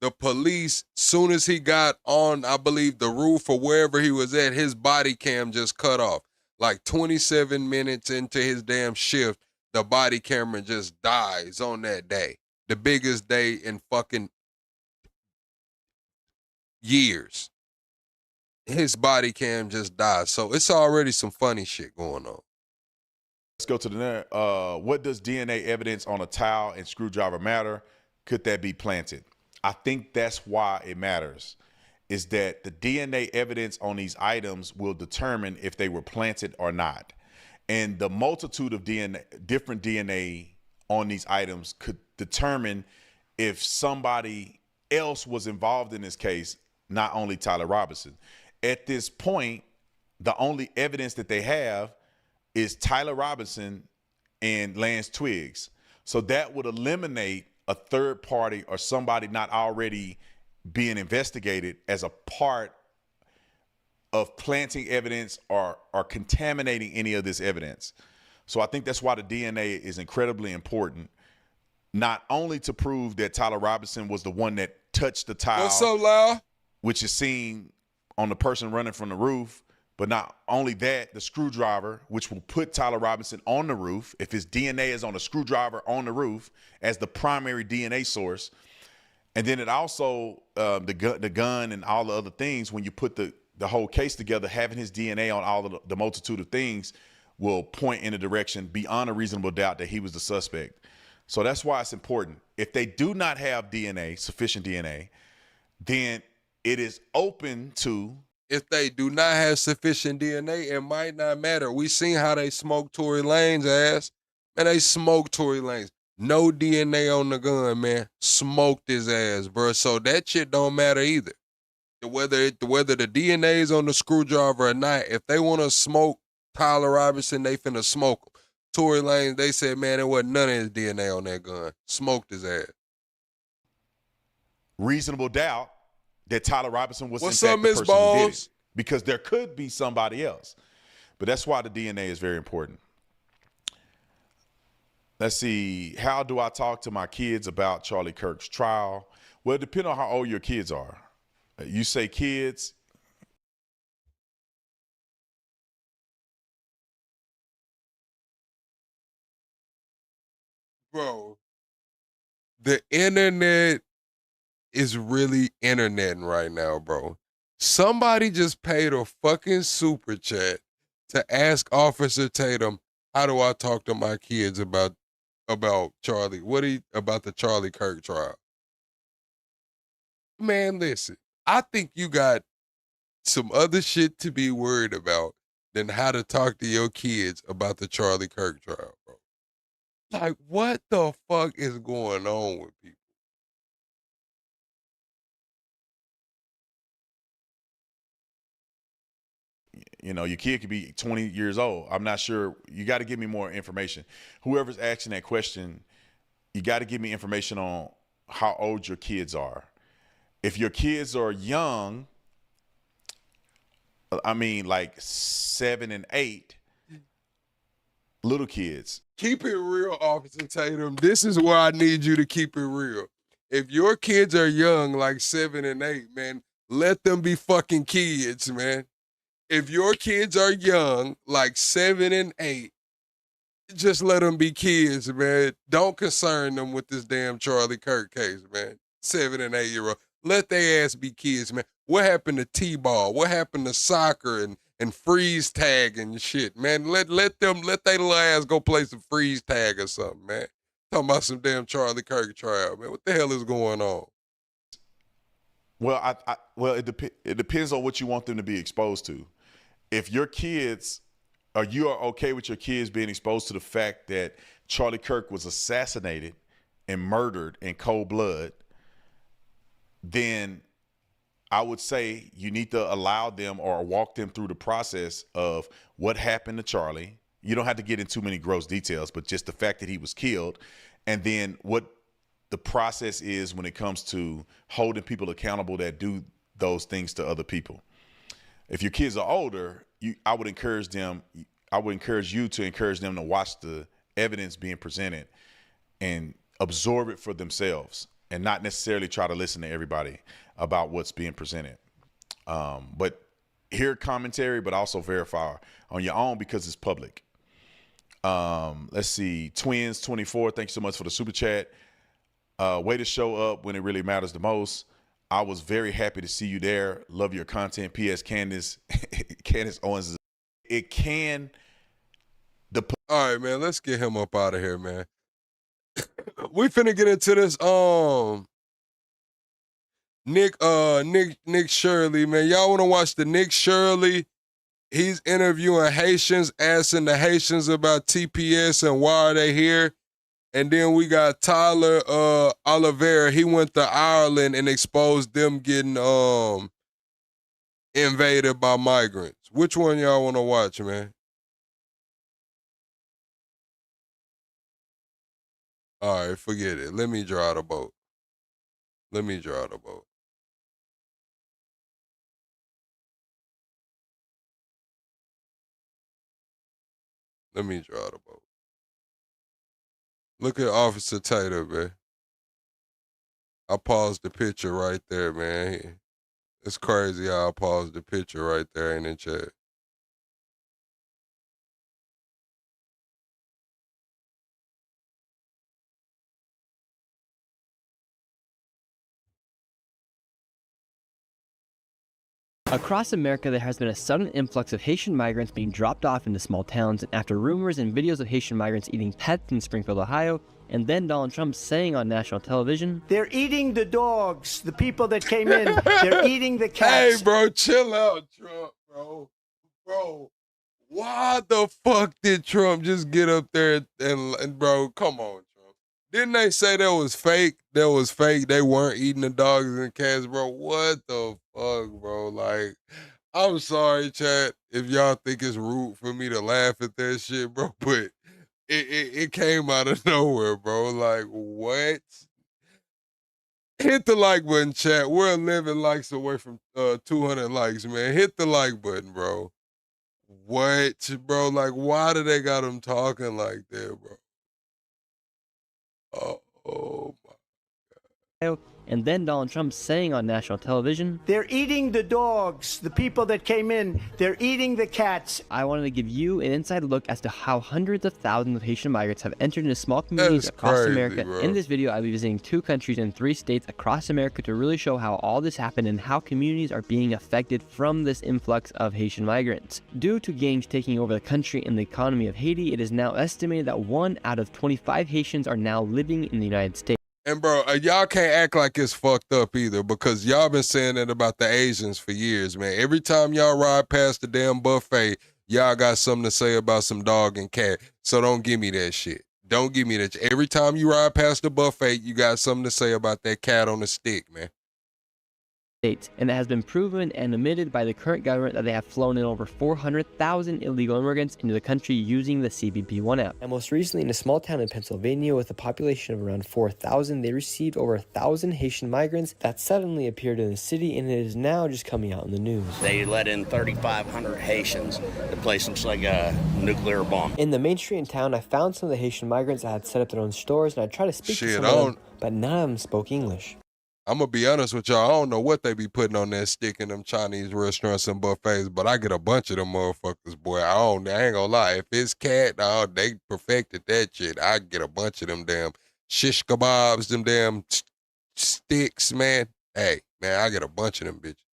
the police, soon as he got on, I believe, the roof or wherever he was at, his body cam just cut off. Like 27 minutes into his damn shift, the body camera just dies on that day. The biggest day in fucking years. His body cam just died. So it's already some funny shit going on. Let's go to the next. What does DNA evidence on a towel and screwdriver matter? Could that be planted? I think that's why it matters, is that the DNA evidence on these items will determine if they were planted or not. And the multitude of different DNA on these items could determine if somebody else was involved in this case, not only Tyler Robinson. At this point, the only evidence that they have is Tyler Robinson and Lance Twiggs. So that would eliminate a third party or somebody not already being investigated as a part of planting evidence or contaminating any of this evidence. So I think that's why the DNA is incredibly important, not only to prove that Tyler Robinson was the one that touched the tile. What's up, Lau? Which is seen on the person running from the roof. But not only that, the screwdriver, which will put Tyler Robinson on the roof, if his DNA is on a screwdriver on the roof as the primary DNA source. And then it also, the gun and all the other things, when you put the whole case together, having his DNA on all of the multitude of things will point in a direction beyond a reasonable doubt that he was the suspect. So that's why it's important. If they do not have DNA, sufficient DNA, then it is open to... If they do not have sufficient DNA, it might not matter. We seen how they smoked Tory Lanez ass. Man, they smoked Tory Lanez. No DNA on the gun, man. Smoked his ass, bro. So that shit don't matter either. Whether the DNA is on the screwdriver or not, if they want to smoke Tyler Robinson, they finna smoke him. Tory Lanez, they said, man, there wasn't none of his DNA on that gun. Smoked his ass. Reasonable doubt that Tyler Robinson was What's in fact up, the Miss person who did Balls? it. Because there could be somebody else. But that's why the DNA is very important. Let's see. How do I talk to my kids about Charlie Kirk's trial? Well, it depends on how old your kids are. You say kids. Bro, the internet is really interneting right now, bro. Somebody just paid a fucking super chat to ask Officer Tatum, how do I talk to my kids about Charlie? About the Charlie Kirk trial? Man, listen, I think you got some other shit to be worried about than how to talk to your kids about the Charlie Kirk trial, bro. Like, what the fuck is going on with people? You know, your kid could be 20 years old. I'm not sure. You got to give me more information. Whoever's asking that question, you got to give me information on how old your kids are. If your kids are young, I mean, like 7 and 8, little kids. Keep it real, Officer Tatum. This is where I need you to keep it real. If your kids are young, like 7 and 8, man, let them be fucking kids, man. If your kids are young, like 7 and 8, just let them be kids, man. Don't concern them with this damn Charlie Kirk case, man. 7 and 8-year-old. Let their ass be kids, man. What happened to T-ball? What happened to soccer and freeze tag and shit, man? Let their little ass go play some freeze tag or something, man. Talking about some damn Charlie Kirk trial, man. What the hell is going on? Well, it depends on what you want them to be exposed to. If your kids, or you are okay with your kids being exposed to the fact that Charlie Kirk was assassinated and murdered in cold blood, then I would say you need to allow them or walk them through the process of what happened to Charlie. You don't have to get into too many gross details, but just the fact that he was killed, and then what the process is when it comes to holding people accountable that do those things to other people. If your kids are older, I would encourage you to encourage them to watch the evidence being presented and absorb it for themselves and not necessarily try to listen to everybody about what's being presented. But hear commentary, but also verify on your own because it's public. Let's see. Twins24, thank you so much for the super chat. Way to show up when it really matters the most. I was very happy to see you there. Love your content. P.S. Candace Owens. All right, man, let's get him up out of here, man. We finna get into this Nick Shirley, man. Y'all wanna watch the Nick Shirley? He's interviewing Haitians, asking the Haitians about TPS and why are they here. And then we got Tyler Oliveira. He went to Ireland and exposed them getting invaded by migrants. Which one y'all want to watch, man? All right, forget it. Let me draw the boat. Let me draw the boat. Let me draw the boat. Look at Officer Tater, man. I paused the picture right there, man. It's crazy how I paused the picture right there in the chat. Across America, there has been a sudden influx of Haitian migrants being dropped off into small towns, and after rumors and videos of Haitian migrants eating pets in Springfield, Ohio, and then Donald Trump saying on national television, "They're eating the dogs, the people that came in, they're eating the cats." Hey, bro, chill out, Trump, bro. Bro, why the fuck did Trump just get up there and bro, come on, Trump. Didn't they say that was fake? That was fake. They weren't eating the dogs and cats, bro. What the fuck, bro? Like, I'm sorry, chat, if y'all think it's rude for me to laugh at that shit, bro, but it came out of nowhere, bro. Like, what? Hit the like button, chat. We're 11 likes away from 200 likes, man. Hit the like button, bro. What, bro? Like, why do they got them talking like that, bro? Oh my. and then Donald Trump saying on national television, "They're eating the dogs, the people that came in, they're eating the cats." I wanted to give you an inside look as to how hundreds of thousands of Haitian migrants have entered into small communities across crazy, America. bro. In this video, I'll be visiting 2 countries and 3 states across America to really show how all this happened and how communities are being affected from this influx of Haitian migrants. Due to gangs taking over the country and the economy of Haiti, it is now estimated that 1 out of 25 Haitians are now living in the United States. And bro, y'all can't act like it's fucked up either, because y'all been saying that about the Asians for years, man. Every time y'all ride past the damn buffet, y'all got something to say about some dog and cat. So don't give me that shit. Don't give me that. Every time you ride past the buffet, you got something to say about that cat on the stick, man. States, and it has been proven and admitted by the current government that they have flown in over 400,000 illegal immigrants into the country using the CBP One app. And most recently, in a small town in Pennsylvania with a population of around 4,000, they received over 1,000 Haitian migrants that suddenly appeared in the city, and it is now just coming out in the news. They let in 3,500 Haitians. The place looks like a nuclear bomb. In the main street in town, I found some of the Haitian migrants that had set up their own stores, and I tried to speak to some of them, but none of them spoke English. I'm going to be honest with y'all. I don't know what they be putting on that stick in them Chinese restaurants and buffets, but I get a bunch of them motherfuckers, boy. I ain't going to lie. If it's cat, they perfected that shit. I get a bunch of them damn shish kebabs, them damn sticks, man. Hey, man, I get a bunch of them bitches.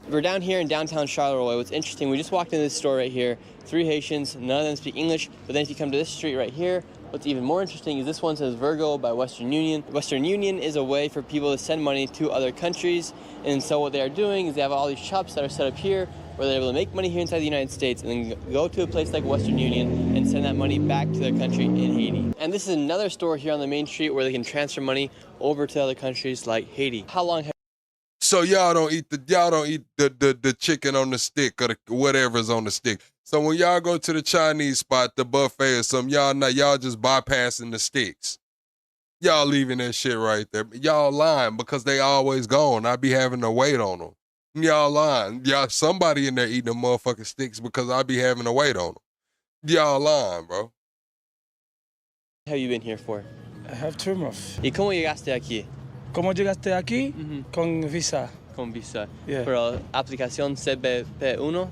We're down here in downtown Charleroi. What's interesting, we just walked in this store right here. 3 Haitians, none of them speak English, but then if you come to this street right here, what's even more interesting is this one says Virgo by Western Union. Western Union is a way for people to send money to other countries, and so what they are doing is they have all these shops that are set up here where they're able to make money here inside the United States and then go to a place like Western Union and send that money back to their country in Haiti. And this is another store here on the main street where they can transfer money over to other countries like Haiti. How long have So y'all don't eat the chicken on the stick or whatever's on the stick. So when y'all go to the Chinese spot, the buffet or something, y'all just bypassing the sticks. Y'all leaving that shit right there. Y'all lying because they always gone. I be having to wait on them. Y'all lying. Y'all somebody in there eating the motherfucking sticks because I be having to wait on them. Y'all lying, bro. you been here for? I have 2 months. ¿Y cómo llegaste aquí? ¿Cómo llegaste aquí? Con visa. Con visa. Yeah. Pero aplicación CBP1.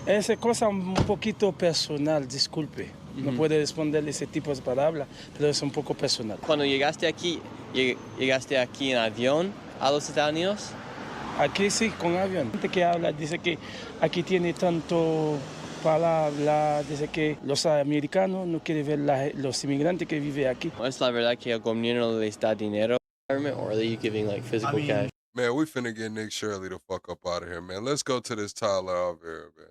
Esa cosa un poquito personal, disculpe. No puede responder ese tipo de palabras, pero es un poco personal. Cuando llegaste aquí en avión a los Estados Unidos? Aquí sí, con avión. Gente que habla dice que aquí tiene tanto palabra, dice que los americanos no quieren ver los inmigrantes que viven aquí. ¿Es la verdad que el gobierno les da dinero? Or are they giving like physical cash? Man, we finna get Nick Shirley the fuck up out of here, man. Let's go to this Tyler over here, man.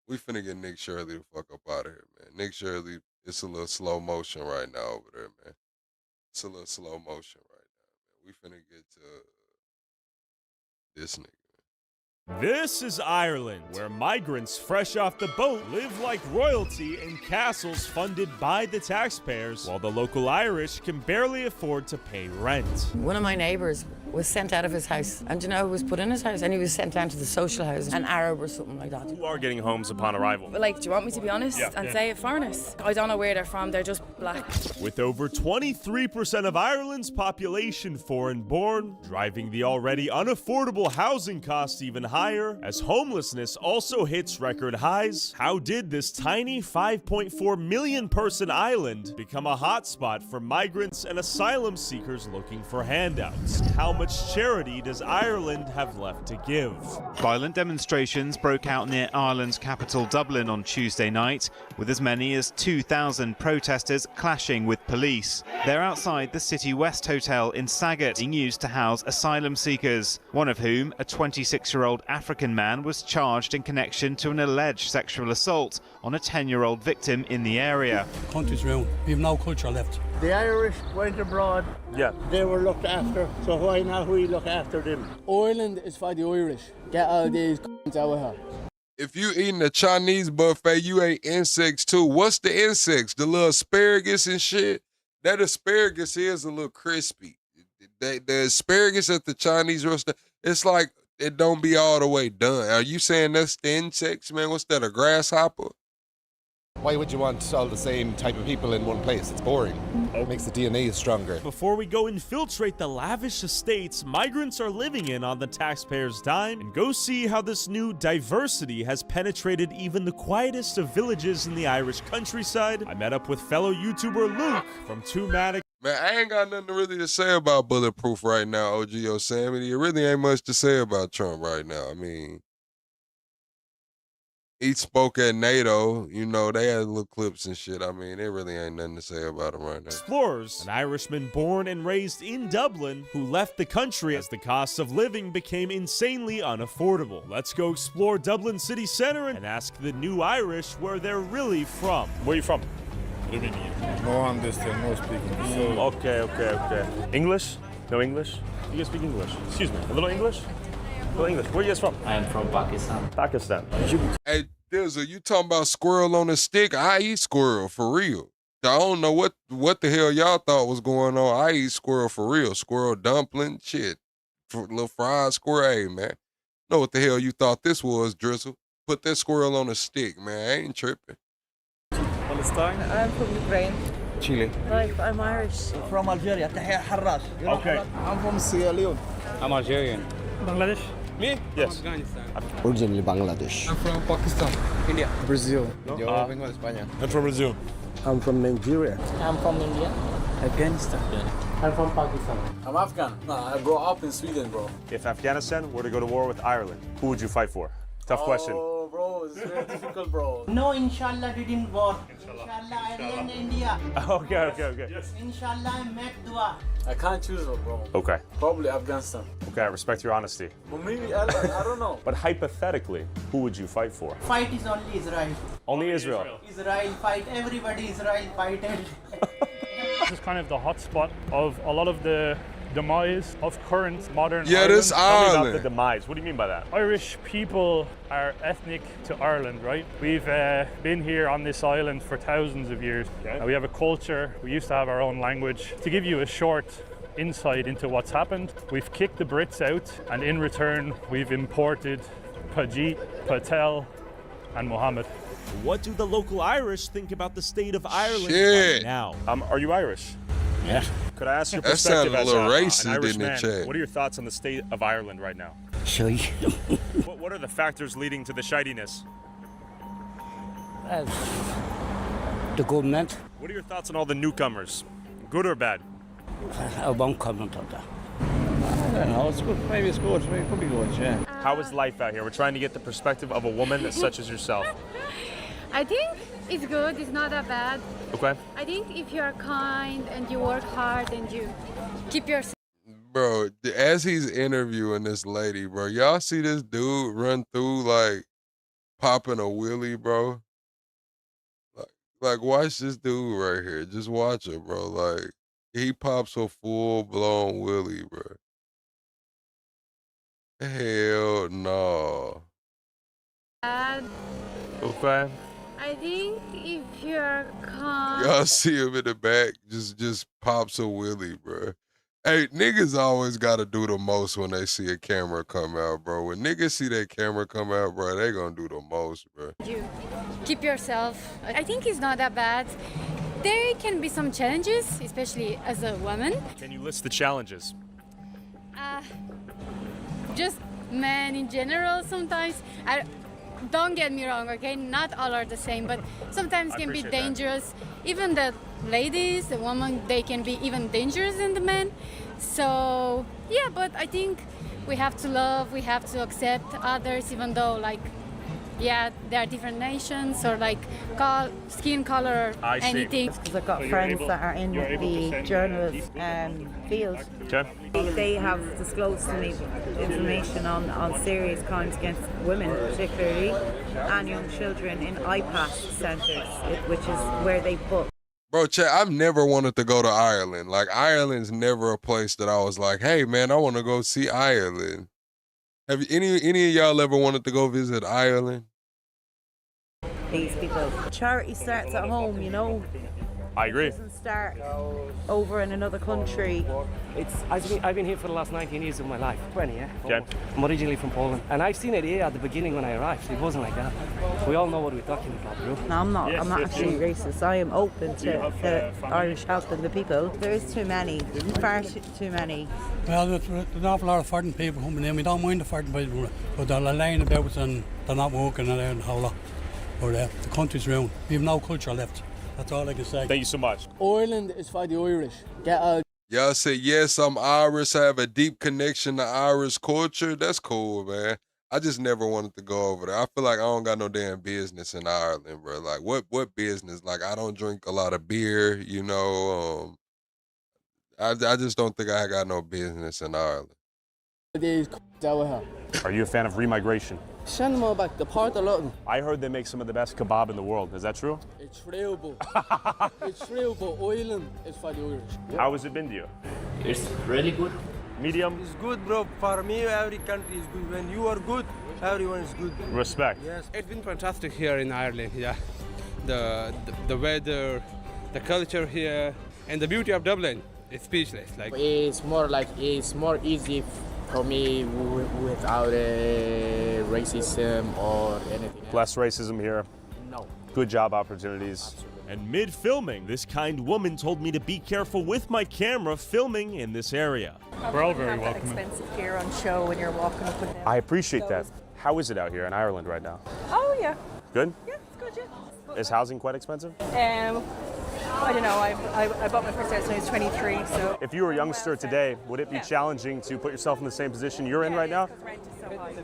We finna get Nick Shirley the fuck up out of here, man. Nick Shirley, it's a little slow motion right now over there, man. It's a little slow motion right now, man. We finna get to this nigga. This is Ireland, where migrants fresh off the boat live like royalty in castles funded by the taxpayers, while the local Irish can barely afford to pay rent. One of my neighbours was sent out of his house, and you know who was put in his house? And he was sent down to the social house, an Arab or something like that. Who are getting homes upon arrival. But like, do you want me to be honest and say foreigners? I don't know where they're from, they're just black. With over 23% of Ireland's population foreign-born, driving the already unaffordable housing costs even higher, as homelessness also hits record highs, how did this tiny 5.4 million person island become a hotspot for migrants and asylum seekers looking for handouts? How much charity does Ireland have left to give? Violent demonstrations broke out near Ireland's capital Dublin on Tuesday night, with as many as 2,000 protesters clashing with police. They're outside the City West Hotel in Sagat, being used to house asylum seekers, one of whom, a 26-year-old African man, was charged in connection to an alleged sexual assault on a 10-year-old victim in the area. Country's ruined. We have no culture left. The Irish went abroad. Yeah. They were looked after, so why not we look after them? Ireland is for the Irish. Get all these out of here. If you eating a Chinese buffet, you ate insects too. What's the insects? The little asparagus and shit? That asparagus is a little crispy. The asparagus at the Chinese restaurant, it's like it don't be all the way done. Are you saying that's the insects, man? What's that, a grasshopper? Why would you want all the same type of people in one place? It's boring. It makes the DNA stronger. Before we go infiltrate the lavish estates migrants are living in on the taxpayers' dime, and go see how this new diversity has penetrated even the quietest of villages in the Irish countryside, I met up with fellow YouTuber Luke from Two Matic. Man, I ain't got nothing really to say about Bulletproof right now, OG Yosemite. It really ain't much to say about Trump right now. I mean, he spoke at NATO. You know, they had little clips and shit. I mean, there really ain't nothing to say about him right now. Explorers, an Irishman born and raised in Dublin who left the country as the cost of living became insanely unaffordable. Let's go explore Dublin city center and ask the new Irish where they're really from. Where are you from? No understand, no speaking. Okay. English? No English? You can speak English. Excuse me, a little English? A little English. Where are you guys from? I am from Pakistan. Pakistan. Hey, Dizzle, you talking about squirrel on a stick? I eat squirrel, for real. I don't know what the hell y'all thought was going on. I eat squirrel for real. Squirrel dumpling, shit. Little fried squirrel, hey, man. Know what the hell you thought this was, Drizzle? Put that squirrel on a stick, man. I ain't tripping. Palestine? I'm from Ukraine. Chile. Like, I'm Irish. From Algeria, Tahir Harras. Okay. I'm from Sierra Leone. I'm Algerian. Bangladesh? Me? Yes. Originally Bangladesh. I'm from Pakistan. India. Brazil. No? Yo vengo de España. I'm from Brazil. I'm from Nigeria. I'm from India. Afghanistan. I'm from Pakistan. I'm Afghan. I grew up in Sweden, bro. If Afghanistan were to go to war with Ireland, who would you fight for? Tough question. Oh, bro, it's very difficult, bro. No, inshallah, didn't war. Inshallah, Ireland, India. Okay. Inshallah, I met dua. I can't choose, bro. Okay. Probably Afghanistan. Okay, I respect your honesty. But maybe Ireland, I don't know. But hypothetically, who would you fight for? Fight is only Israel. Only Israel. Israel fight, everybody Israel fighted. This is kind of the hotspot of a lot of the demise of current modern Yeah, Ireland. this Tell me about Ireland. the demise. What do you mean by that? Irish people are ethnic to Ireland, right? We've been here on this island for thousands of years. Okay. We have a culture, we used to have our own language. To give you a short insight into what's happened, we've kicked the Brits out, and in return, we've imported Pajit, Patel, and Mohammed. What do the local Irish think about the state of Ireland Shit. right now? Are you Irish? Yeah. Could I ask your That perspective sounded a as little an racist, Irish didn't it, man? Chad? What are your thoughts on the state of Ireland right now? So you. What are the factors leading to the shidiness? The government. What are your thoughts on all the newcomers? Good or bad? I won't comment on that. I don't know, it's good. Maybe it's good. Maybe it could be good, yeah. How is life out here? We're trying to get the perspective of a woman such as yourself. I think it's good. It's not that bad. Okay. I think if you are kind and you work hard and you keep yourself. Bro, as he's interviewing this lady, bro, y'all see this dude run through like popping a wheelie, bro? Like watch this dude right here. Just watch him, bro. Like he pops a full-blown wheelie, bro. Hell no. Okay. I think if you're kind. Y'all see him in the back, just pops a wheelie, bro. Hey, niggas always gotta do the most when they see a camera come out, bro. When niggas see that camera come out, bro, they gonna do the most, bro. You keep yourself. I think it's not that bad. There can be some challenges, especially as a woman. Can you list the challenges? Just men in general sometimes. Don't get me wrong, okay? Not all are the same, but sometimes can be dangerous. Even the ladies, the women, they can be even dangerous than the men. So yeah, but I think we have to love, we have to accept others, even though like, yeah, there are different nations or like skin color or anything. Because I've got friends that are in the journalist field. Okay. They have disclosed to me information on serious crimes against women, particularly, and young children in IPAS centres, which is where they put. Bro, Chad, I've never wanted to go to Ireland. Like Ireland's never a place that I was like, hey man, I want to go see Ireland. Have any of y'all ever wanted to go visit Ireland? These people. Charity starts at home, you know. I agree. It doesn't start over in another country. I've been here for the last 19 years of my life. 20, yeah? Okay. I'm originally from Poland. And I've seen it here at the beginning when I arrived. It wasn't like that. We all know what we're talking about, bro. No, I'm not. I'm not actually racist. I am open to Irish helping the people. There is too many. Far too many. Well, there's an awful lot of foreign people coming in. We don't mind the foreign people, but they're lying about and they're not working around the whole lot. Or the country's ruined. We have no culture left. That's all I can say. Thank you so much. Ireland is for the Irish. Get out. Y'all say, yes, I'm Irish. I have a deep connection to Irish culture. That's cool, man. I just never wanted to go over there. I feel like I don't got no damn business in Ireland, bro. Like, what business? Like, I don't drink a lot of beer, you know. I just don't think I got no business in Ireland. Are you a fan of remigration? Send them all back. Deport a lot. I heard they make some of the best kebab in the world. Is that true? It's real, but it's real, but Ireland is for the Irish. How has it been to you? It's really good. Medium? It's good, bro. For me, every country is good. When you are good, everyone is good. Respect. Yes. It's been fantastic here in Ireland, yeah. The weather, the culture here, and the beauty of Dublin. It's speechless. Like it's more easy for me without racism or anything else. Less racism here. No. Good job opportunities. And mid-filming, this kind woman told me to be careful with my camera filming in this area. We're all very welcome. Expensive gear on show when you're walking up and down. I appreciate that. How is it out here in Ireland right now? Oh yeah. Good? Yeah, it's good, yeah. Is housing quite expensive? I don't know. I bought my first house when I was 23, so. If you were a youngster today, would it be challenging to put yourself in the same position you're in right now?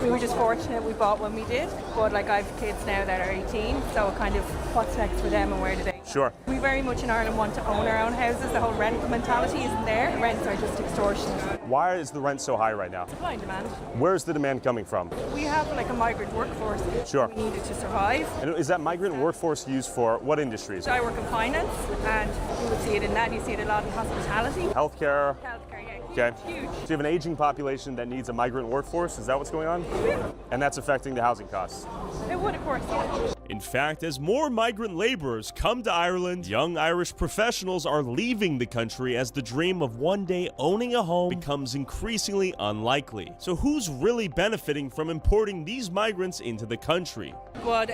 We were just fortunate we bought when we did, but like I have kids now that are 18, so kind of what's next for them and where do they? Sure. We very much in Ireland want to own our own houses. The whole rent mentality isn't there. The rents are just extortionate. Why is the rent so high right now? Supply and demand. Where's the demand coming from? We have like a migrant workforce. Sure. We need it to survive. And is that migrant workforce used for what industries? So I work in finance, and you would see it in that. You see it a lot in hospitality. Healthcare. Healthcare, yeah. Okay. Huge. So you have an aging population that needs a migrant workforce. Is that what's going on? Yeah. And that's affecting the housing costs. It would, of course, yeah. In fact, as more migrant laborers come to Ireland, young Irish professionals are leaving the country as the dream of one day owning a home becomes increasingly unlikely. So who's really benefiting from importing these migrants into the country? But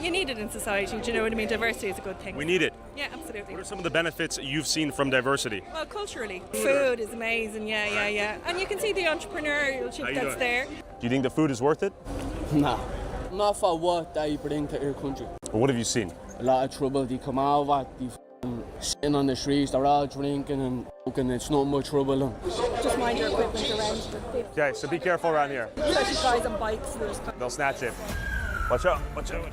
you need it in society, do you know what I mean? Diversity is a good thing. We need it. Yeah, absolutely. What are some of the benefits you've seen from diversity? Well, culturally. Food is amazing, yeah. And you can see the entrepreneurship that's there. Do you think the food is worth it? No. Not for what they bring to our country. Or what have you seen? A lot of trouble. They come over, they sitting on the streets, they're all drinking and fucking, it's not much trouble. Just mind your equipment around. Okay, so be careful around here. Especially guys on bikes. They'll snatch it. Watch out, watch out.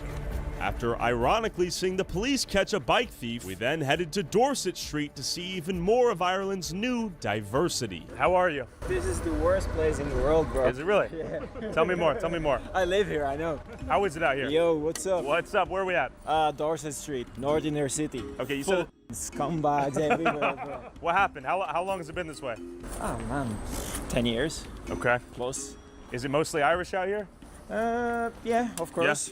After ironically seeing the police catch a bike thief, we then headed to Dorset Street to see even more of Ireland's new diversity. How are you? This is the worst place in the world, bro. Is it really? Yeah. Tell me more, tell me more. I live here, I know. How is it out here? Yo, what's up? What's up? Where are we at? Dorset Street, north inner city. Okay, you said scumbags everywhere, bro. What happened? How long has it been this way? Oh, man. 10 years. Okay. Close. Is it mostly Irish out here? Yeah, of course,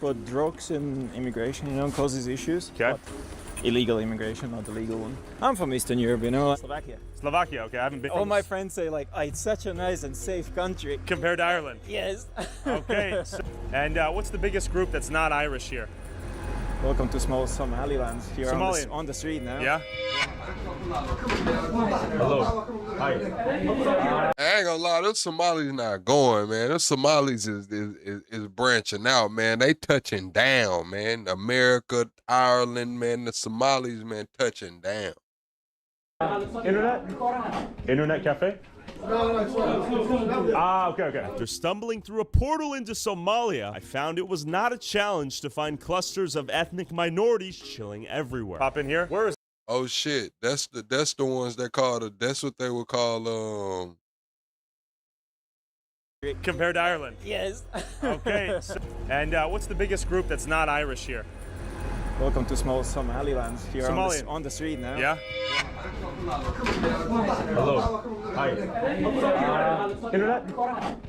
but drugs and immigration, causes issues. Okay. But illegal immigration, not the legal one. I'm from Eastern Europe, Slovakia. Slovakia, okay, I haven't been. All my friends say it's such a nice and safe country. Compared to Ireland? Yes. Okay, and what's the biggest group that's not Irish here? Welcome to small Somaliland. Here on the street now. Yeah? Hello. Hi. I ain't gonna lie, those Somalis not going, man. Those Somalis is branching out, man. They touching down, man. America, Ireland, man. The Somalis, man, touching down. Internet cafe? Okay. After stumbling through a portal into Somalia, I found it was not a challenge to find clusters of ethnic minorities chilling everywhere. Pop in here. Where is? Oh shit, that's the ones that call that's what they would call Compared to Ireland? Yes. Okay, and what's the biggest group that's not Irish here? Welcome to small Somaliland. Here on the street now. Yeah? Hello. Hi.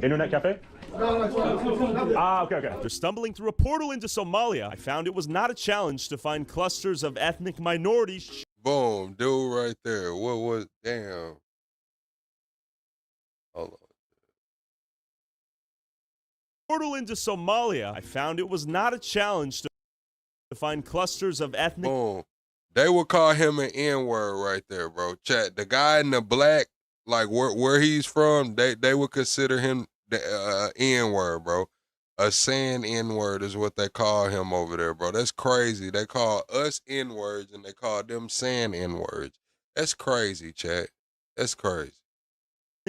Internet cafe? Okay. After stumbling through a portal into Somalia, I found it was not a challenge to find clusters of ethnic minorities. Boom, dude right there. What was, damn. Hold on. Portal into Somalia, I found it was not a challenge to find clusters of ethnic. Boom. They would call him an N-word right there, bro. Chat. The guy in the black, like where he's from, they would consider him the N-word, bro. A saying N-word is what they call him over there, bro. That's crazy. They call us N-words and they call them saying N-words. That's crazy, chat. That's crazy.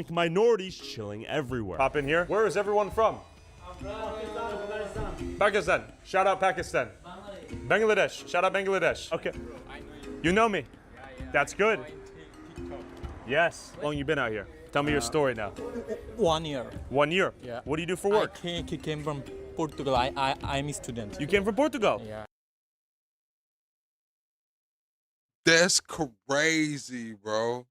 Minorities chilling everywhere. Pop in here. Where is everyone from? Pakistan. Shout out Pakistan. Bangladesh. Shout out Bangladesh. Okay. You know me. That's good. Yes. How long you been out here? Tell me your story now. 1 year. 1 year? Yeah. What do you do for work? I came from Portugal. I'm a student. You came from Portugal? Yeah. That's crazy, bro.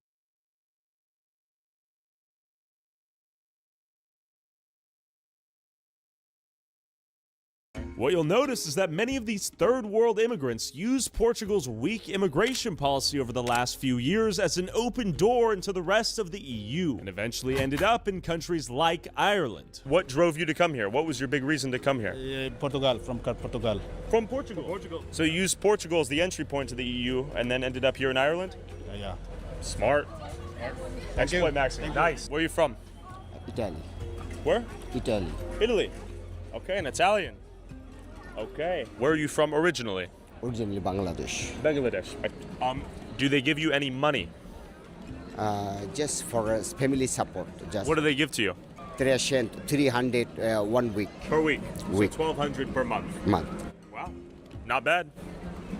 What you'll notice is that many of these third world immigrants used Portugal's weak immigration policy over the last few years as an open door into the rest of the EU, and eventually ended up in countries like Ireland. What drove you to come here? What was your big reason to come here? Portugal, from Portugal. From Portugal? Portugal. So you used Portugal as the entry point to the EU and then ended up here in Ireland? Yeah. Smart. Exploit maximum. Nice. Where are you from? Italy. Where? Italy. Italy. Okay, an Italian. Okay. Where are you from originally? Originally Bangladesh. Bangladesh. Do they give you any money? Just for family support. Just What do they give to you? 300 1 week. Per week. Week. So 1,200 per month. Month. Wow. Not bad.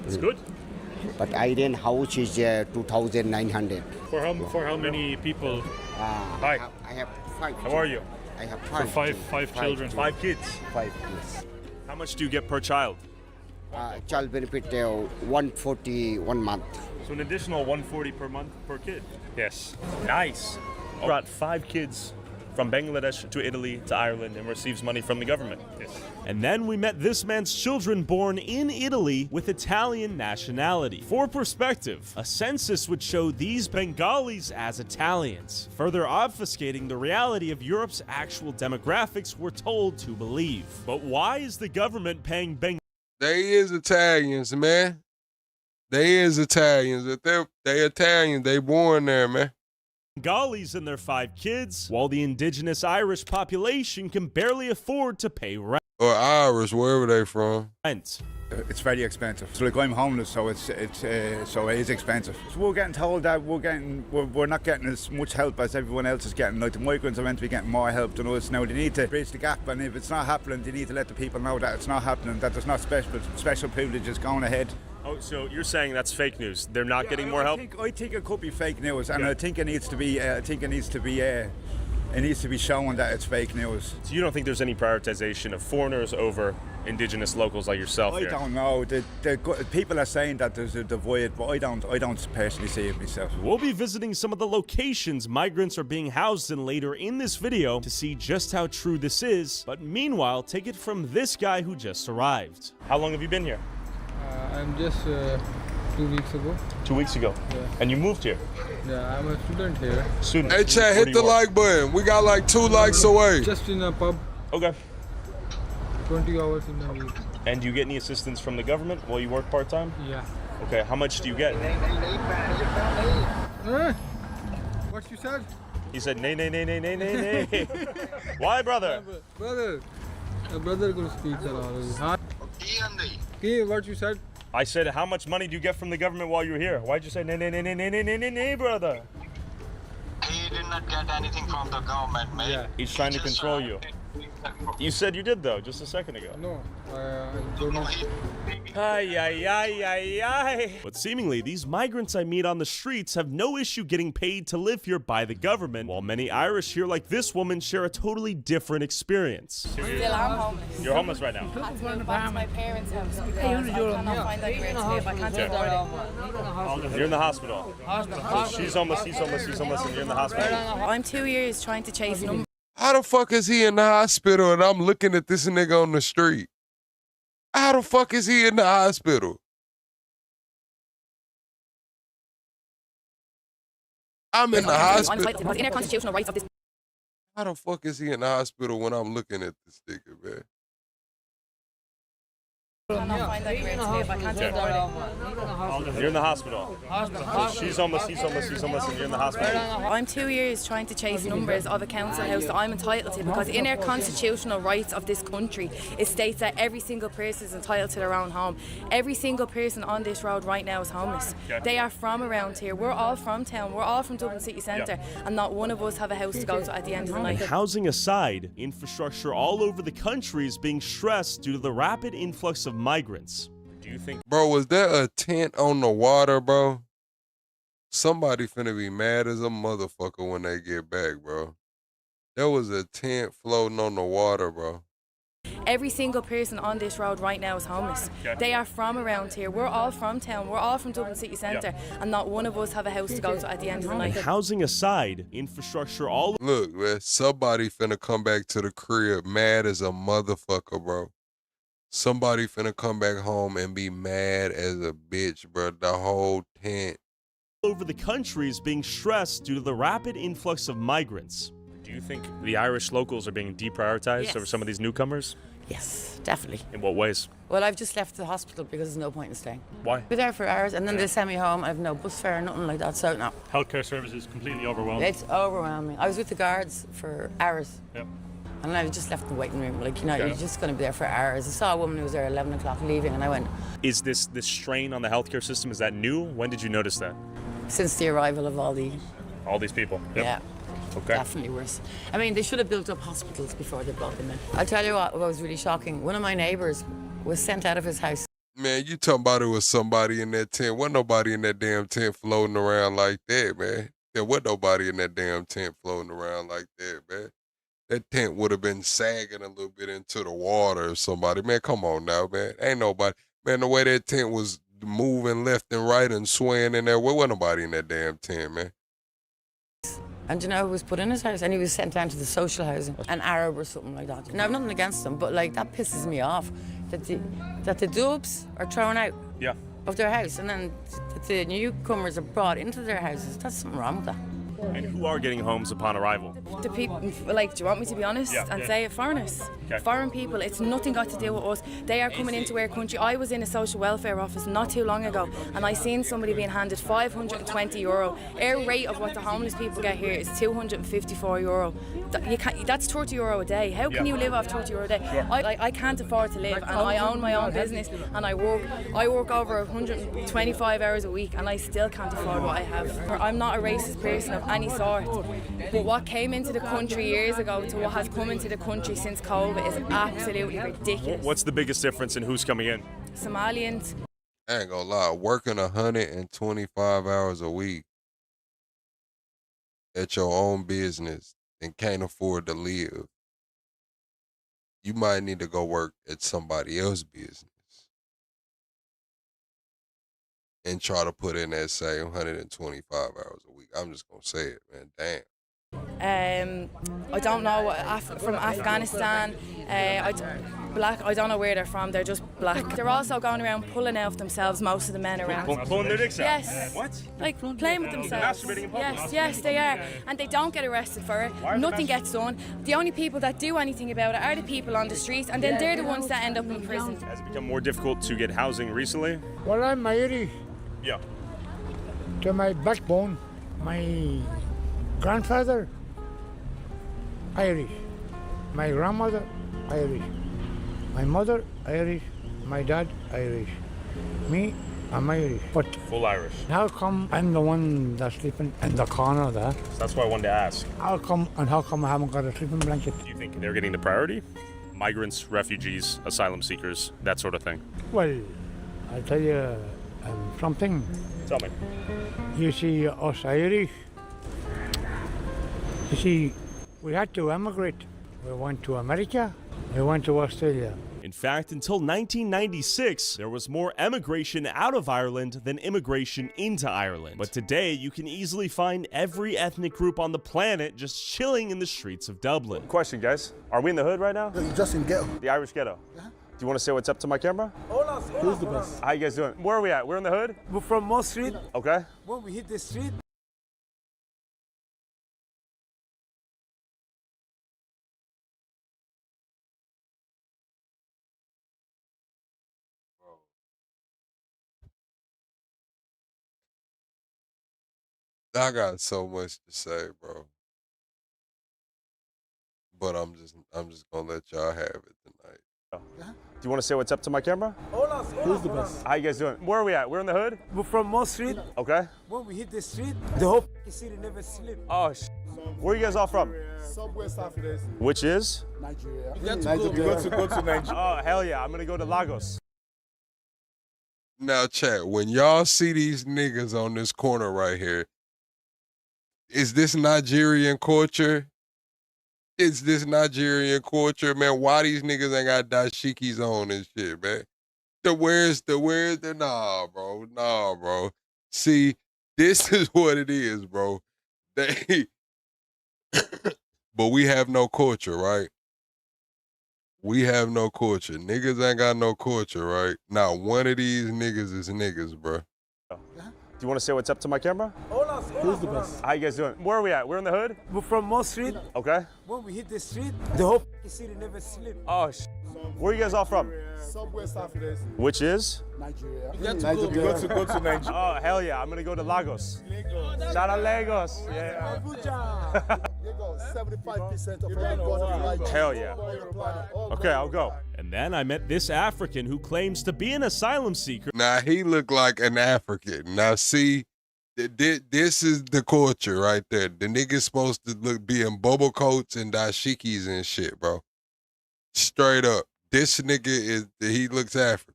It's good. But I rent house is 2,900. For how many people? Hi. I have 5. How are you? I have For five children. 5 kids. 5 kids. How much do you get per child? Child benefit 140 1 month. So an additional 140 per month per kid. Yes. Nice. Brought 5 kids from Bangladesh to Italy to Ireland and receives money from the government. Yes. And then we met this man's children born in Italy with Italian nationality. For perspective, a census would show these Bengalis as Italians, further obfuscating the reality of Europe's actual demographics we're told to believe. But why is the government paying They is Italians, man. They is Italians. If they Italians, they born there, man. Bengalis and their 5 kids, while the indigenous Irish population can barely afford to pay rent? Or Irish, wherever they from. It's very expensive. So like I'm homeless, so it is expensive. So we're getting told that we're not getting as much help as everyone else is getting. Like the migrants are meant to be getting more help than us. Now they need to bridge the gap, and if it's not happening, they need to let the people know that it's not happening. That there's not special privileges going ahead. Oh, so you're saying that's fake news? They're not getting more help? I think it could be fake news, and I think it needs to be. It needs to be shown that it's fake news. So you don't think there's any prioritization of foreigners over indigenous locals like yourself I here? don't know. People are saying that there's a divide, but I don't personally see it myself. We'll be visiting some of the locations migrants are being housed in later in this video to see just how true this is, but meanwhile, take it from this guy who just arrived. How long have you been here? I'm just 2 weeks ago. 2 weeks ago? Yeah. And you moved here? Yeah, I'm a student here. Student. Hey, Chad, hit the like button. We got like 2 likes away. Just in a pub. Okay. 20 hours in a week. And do you get any assistance from the government while you work part-time? Yeah. Okay, how much do you get? What you said? He said, nay, nay, nay, nay, nay, nay, nay. Why, brother? Brother. A brother could speak a lot. Okay, what you said? I said, how much money do you get from the government while you're here? Why'd you say, nay, nay, nay, nay, nay, nay, nay, nay, nay, brother? He did not get anything from the government, mate. Yeah. He's trying to control you. You said you did, though, just a second ago. No, I don't know. Ay, ay, ay, ay, ay. But seemingly, these migrants I meet on the streets have no issue getting paid to live here by the government, while many Irish here like this woman share a totally different experience. Still, I'm homeless. You're homeless right now? I had to move back to my parents' house because I cannot find anywhere to live. I can't live there anymore. You're in the hospital. So she's homeless, he's homeless, he's homeless, and you're in the hospital. I'm 2 years trying to chase numbers. How the fuck is he in the hospital and I'm looking at this nigga on the street? How the fuck is he in the hospital? I'm in the hospital. Inner constitutional rights of this. How the fuck is he in the hospital when I'm looking at this nigga, man? cannot find anywhere to live. I can't afford it. You're in the hospital. So she's homeless, he's homeless, he's homeless, and you're in the hospital. I'm 2 years trying to chase numbers of a council house that I'm entitled to, because in our constitutional rights of this country, it states that every single person is entitled to their own home. Every single person on this road right now is homeless. Okay. They are from around here. We're all from town. We're all from Dublin city centre, and not one of us have a house to go to at the end of the night. And housing aside, infrastructure all over the country is being stressed due to the rapid influx of migrants. Do you think, Bro, was there a tent on the water, bro? Somebody finna be mad as a motherfucker when they get back, bro. There was a tent floating on the water, bro. Every single person on this road right now is homeless. Okay. They are from around here. We're all from town. We're all from Dublin city centre, and not one of us have a house to go to at the end of the And night. housing aside, infrastructure all Look, man, somebody finna come back to the crib mad as a motherfucker, bro. Somebody finna come back home and be mad as a bitch, bro. The whole tent. over the country is being stressed due to the rapid influx of migrants. Do you think the Irish locals are being deprioritized Yes. over some of these newcomers? Yes, definitely. In what ways? Well, I've just left the hospital because there's no point in staying. Why? Be there for hours and then they send me home. I have no bus fare, nothing like that. So no, Healthcare services completely overwhelmed. it's overwhelming. I was with the guards for hours. Yep. And I just left the waiting room. Like, you know, Yeah. you're just going to be there for hours. I saw a woman who was there at 11 o'clock leaving, and I went, Is this strain on the healthcare system, is that new? When did you notice that? since the arrival of all All these people? Yep. yeah, Okay. definitely worse. I mean, they should have built up hospitals before they brought them in. I'll tell you what was really shocking. One of my neighbours was sent out of his house. Man, you talking about it was somebody in that tent. Wasn't nobody in that damn tent floating around like that, man. There wasn't nobody in that damn tent floating around like that, man. That tent would have been sagging a little bit into the water or somebody. Man, come on now, man. Ain't nobody. Man, the way that tent was moving left and right and swaying in there, wasn't nobody in that damn tent, man. And you know who was put in his house? And he was sent down to the social housing, an Arab or something like that. Now, I've nothing against them, but like that pisses me off that the dubs are thrown out Yeah. of their house and then the newcomers are brought into their houses. That's something wrong with that. And who are getting homes upon arrival? The people, like, do you want me to be honest and say it? Foreigners. Okay. Foreign people, it's nothing got to do with us. They are coming into our country. I was in a social welfare office not too long ago and I seen somebody being handed €520. Our rate of what the homeless people get here is €254. That's €30 a day. How can you live off €30 a day? I can't afford to live, and I own my own business and I work over 125 hours a week and I still can't afford what I have. I'm not a racist person of any sort, but what came into the country years ago to what has come into the country since COVID is absolutely ridiculous. What's the biggest difference in who's coming in? Somalians. I ain't gonna lie, working 125 hours a week at your own business and can't afford to live, you might need to go work at somebody else's business and try to put in that same 125 hours a week. I'm just gonna say it, man. Damn. I don't know, from Afghanistan, black, I don't know where they're from, they're just black. They're also going around pulling out themselves, most of the men around. Pulling their dicks out? Yes. What? Like playing with themselves. Masturbating in public? Yes, they are. And they don't get arrested for it. Nothing gets done. The only people that do anything about it are the people on the streets, and then they're the ones that end up in prison. Has it become more difficult to get housing recently? Well, I'm Irish Yeah. to my backbone. My grandfather, Irish. My grandmother, Irish. My mother, Irish. My dad, Irish. Me, I'm Irish. But Full Irish. how come I'm the one that's sleeping in the corner there? So that's why I wanted to ask. How come I haven't got a sleeping blanket? Do you think they're getting the priority? Migrants, refugees, asylum seekers, that sort of thing. Well, I'll tell you something. Tell me. You see, us Irish, you see, we had to emigrate. We went to America, we went to Australia. In fact, until 1996, there was more emigration out of Ireland than immigration into Ireland. But today, you can easily find every ethnic group on the planet just chilling in the streets of Dublin. Question, guys. Are we in the hood right now? Just in ghetto. The Irish ghetto? Do you want to say what's up to my camera? Who's the best? How you guys doing? Where are we at? We're in the hood? We're from Moss Street. Okay. When we hit the street, I got so much to say, bro. But I'm just gonna let y'all have it tonight. Do you want to say what's up to my camera? Who's the best? How you guys doing? Where are we at? We're in the hood? We're from Mo Street. Okay. When we hit the street, the whole city never sleep. Oh, where are you guys all from? Southwest Africa. Which is? Nigeria. Go to Nigeria. Oh, hell yeah. I'm going to go to Lagos. Now, chat, when y'all see these niggas on this corner right here, is this Nigerian culture? Is this Nigerian culture, man? Why these niggas ain't got dashikis on and shit, man? Where's the nah, bro. See, this is what it is, bro. They but we have no culture, right? We have no culture. Niggas ain't got no culture, right? Now, one of these niggas is niggas, bro. Do you want to say what's up to my camera? Who's the best? How you guys doing? Where are we at? We're in the hood? We're from Mo Street. Okay. When we hit the street, the whole city never sleep. Oh, where are you guys all from? Southwest Africa. Which is? Nigeria. Go to Nigeria. Oh, hell yeah. I'm going to go to Lagos. Shout out Lagos. Yeah. Abuja. 75% of everybody. Hell yeah. Okay, I'll go. And then I met this African who claims to be an asylum seeker. Now, he looked like an African. Now, see, this is the culture right there. The nigga's supposed to be in bubble coats and dashikis and shit, bro. Straight up. This nigga he looks African.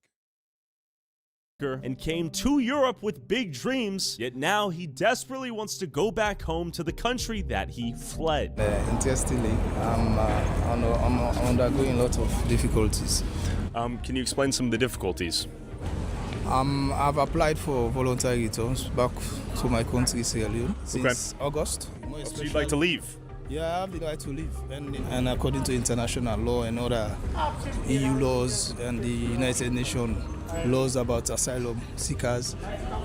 And came to Europe with big dreams, yet now he desperately wants to go back home to the country that he fled. Interestingly, I'm undergoing a lot of difficulties. Can you explain some of the difficulties? I've applied for voluntary returns back to my country, Sierra Leone, since August. So you'd like to leave? Yeah, I have the right to leave. And according to international law and other EU laws and the United Nations laws about asylum seekers'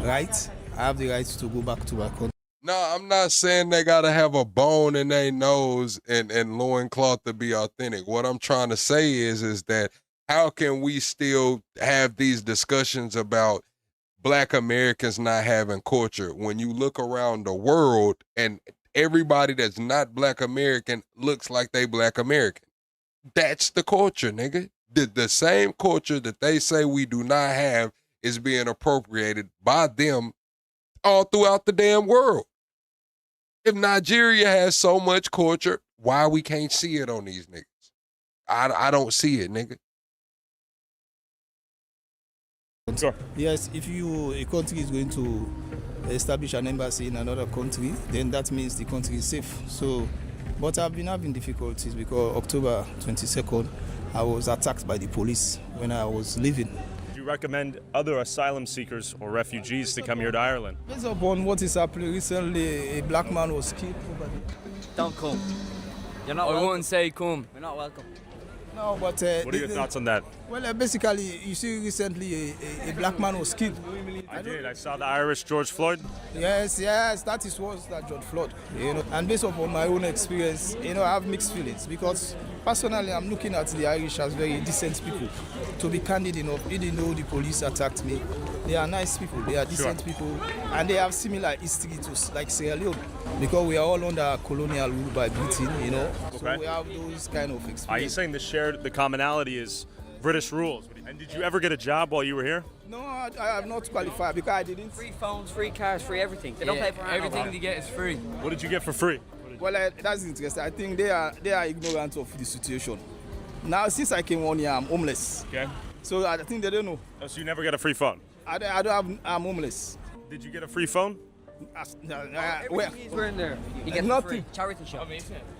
rights, I have the right to go back to my country. No, I'm not saying they gotta have a bone in their nose and loincloth to be authentic. What I'm trying to say is that how can we still have these discussions about Black Americans not having culture when you look around the world and everybody that's not Black American looks like they Black American? That's the culture, nigga. The same culture that they say we do not have is being appropriated by them all throughout the damn world. If Nigeria has so much culture, why we can't see it on these niggas? I don't see it, nigga. Sure. Yes, if a country is going to establish an embassy in another country, then that means the country is safe. So, but I've been having difficulties because October 22nd, I was attacked by the police when I was leaving. Do you recommend other asylum seekers or refugees to come here to Ireland? Based upon what is happening recently, a black man was killed over there. Don't come. You're not welcome. I wouldn't say come. You're not welcome. No, but... what are your thoughts on that? Well, basically, you see recently a black man was killed. I did. I saw the Irish George Floyd. Yes, that is what that George Floyd. And based upon my own experience, I have mixed feelings because personally, I'm looking at the Irish as very decent people. To be candid enough, even though the police attacked me, they are nice people, they are decent people, and they have similar history to like Sierra Leone because we are all under colonial rule by Britain, Okay. So we have those kind of experiences. Are you saying the commonality is British rules? And did you ever get a job while you were here? No, I have not qualified because I didn't. Free phones, free cars, free everything. They don't pay for everything they get is free. What did you get for free? Well, that's interesting. I think they are ignorant of the situation. Now, since I came on here, I'm homeless. Okay. So I think they don't know. Oh, so you never got a free phone? I don't have. I'm homeless. Did you get a free phone? Well, we're in there. You get nothing. Charity shop.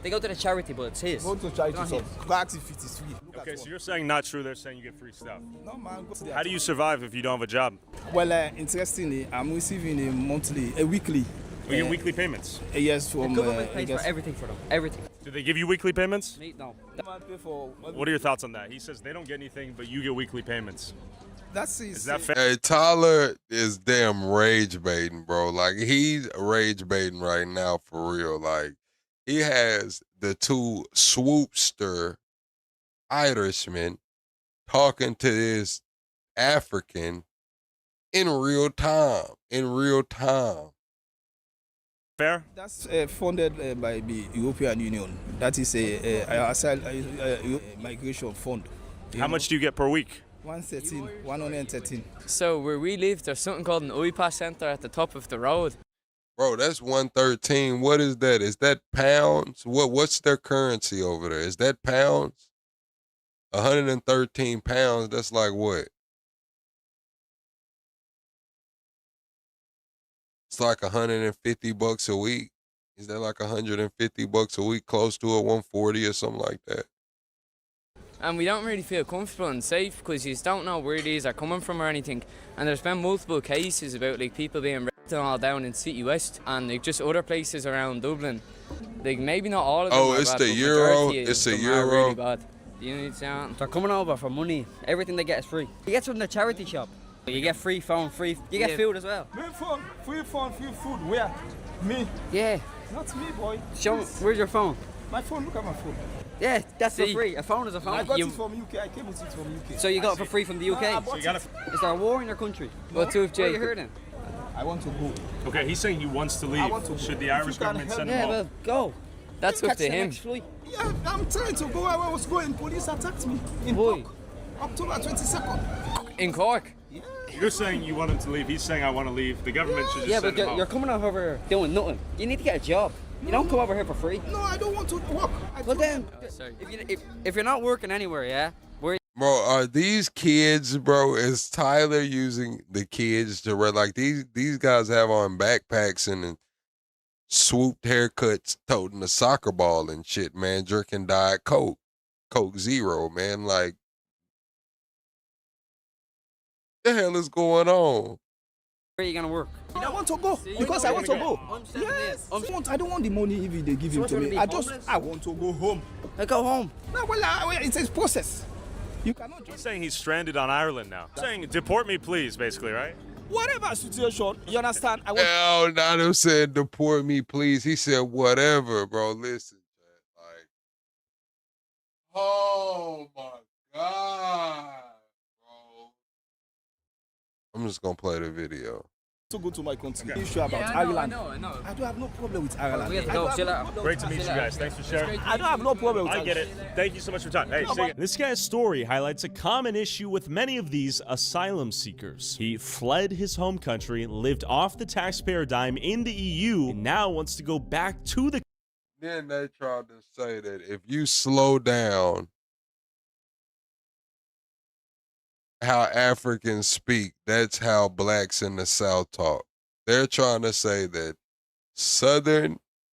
They go to the charity, but it's his. Go to charity shop. Practice if it is free. Okay, so you're saying not true. They're saying you get free stuff. No, man. How do you survive if you don't have a job? Well, interestingly, I'm receiving a weekly. We get weekly payments. Yes, from the government pays for everything for them. Everything. Do they give you weekly payments? No. What are your thoughts on that? He says they don't get anything, but you get weekly payments. Is that fair? Hey, Tyler is damn rage baiting, bro. Like, he's rage baiting right now for real. Like, he has the two swoopster Irishmen talking to this African in real time. Fair? That's funded by the European Union. That is a migration fund. How much do you get per week? 113. So where we live, there's something called an iPass centre at the top of the road. Bro, that's 113. What is that? Is that pounds? What's their currency over there? Is that pounds? 113 pounds, that's like what? It's like $150 a week. Is that like $150 a week, close to a 140 or something like that? And we don't really feel comfortable and safe because you don't know where these are coming from or anything. And there's been multiple cases about like people being raped and all down in City West and like just other places around Dublin. Like maybe not all of them. Oh, are it's bad, the but euro. majority of It's a them are euro. really bad. You need to. They're coming over for money. Everything they get is free. You get from the charity shop. You get free phone, free. You get food as well. Free phone, free food. Where? Me? Yeah. Not me, boy. Show. Where's your phone? My phone. Look at my phone. Yeah, that's for free. A phone is a phone. I got it from UK. I came with it from UK. So you got it for free from the UK? So you got it. Is there a war in your country? What's up, Where are you Jacob? hurting? I want to go. Okay, he's saying he wants to leave. Should the Irish government send him Yeah, home? well, go. That's up Catch to the him. next flight. Yeah, I'm trying to go. I was going. Police attacked me in Cork. October 22nd. In Cork? You're saying you want him to leave. He's saying I want to leave. The government should just Yeah, send but him home. you're coming over doing nothing. You need to get a job. You don't come over here for free. No, I don't want to work. Well then, if you're not working anywhere, yeah, Bro, are these kids, bro, is Tyler using the kids to run? Like these guys have on backpacks and swooped haircuts, toting a soccer ball and shit, man, drinking Diet Coke, Coke Zero, man. Like, the hell is going on? where are you gonna work? I want to go because I want to go. Yes. I don't want the money if they give it to me. I want to go home. Go home. No, well, it's a process. You cannot He's saying he's stranded on Ireland now. He's saying deport me, please, basically, right? whatever situation. You understand? I want. Hell, not him said deport me, please. He said whatever, bro. Listen, like, oh my God, bro. I'm just gonna play the video. To go to my country. Issue about Ireland. I know. I don't have no problem with Ireland. We have to go. Chill out. Great to meet you guys. Thanks for sharing. I don't have no problem with I get it. Thank you so much for your time. Hey, see you. This guy's story highlights a common issue with many of these asylum seekers. He fled his home country, lived off the taxpayer dime in the EU, and now wants to go back to the. Then they tried to say that if you slow down how Africans speak, that's how blacks in the South talk. They're trying to say that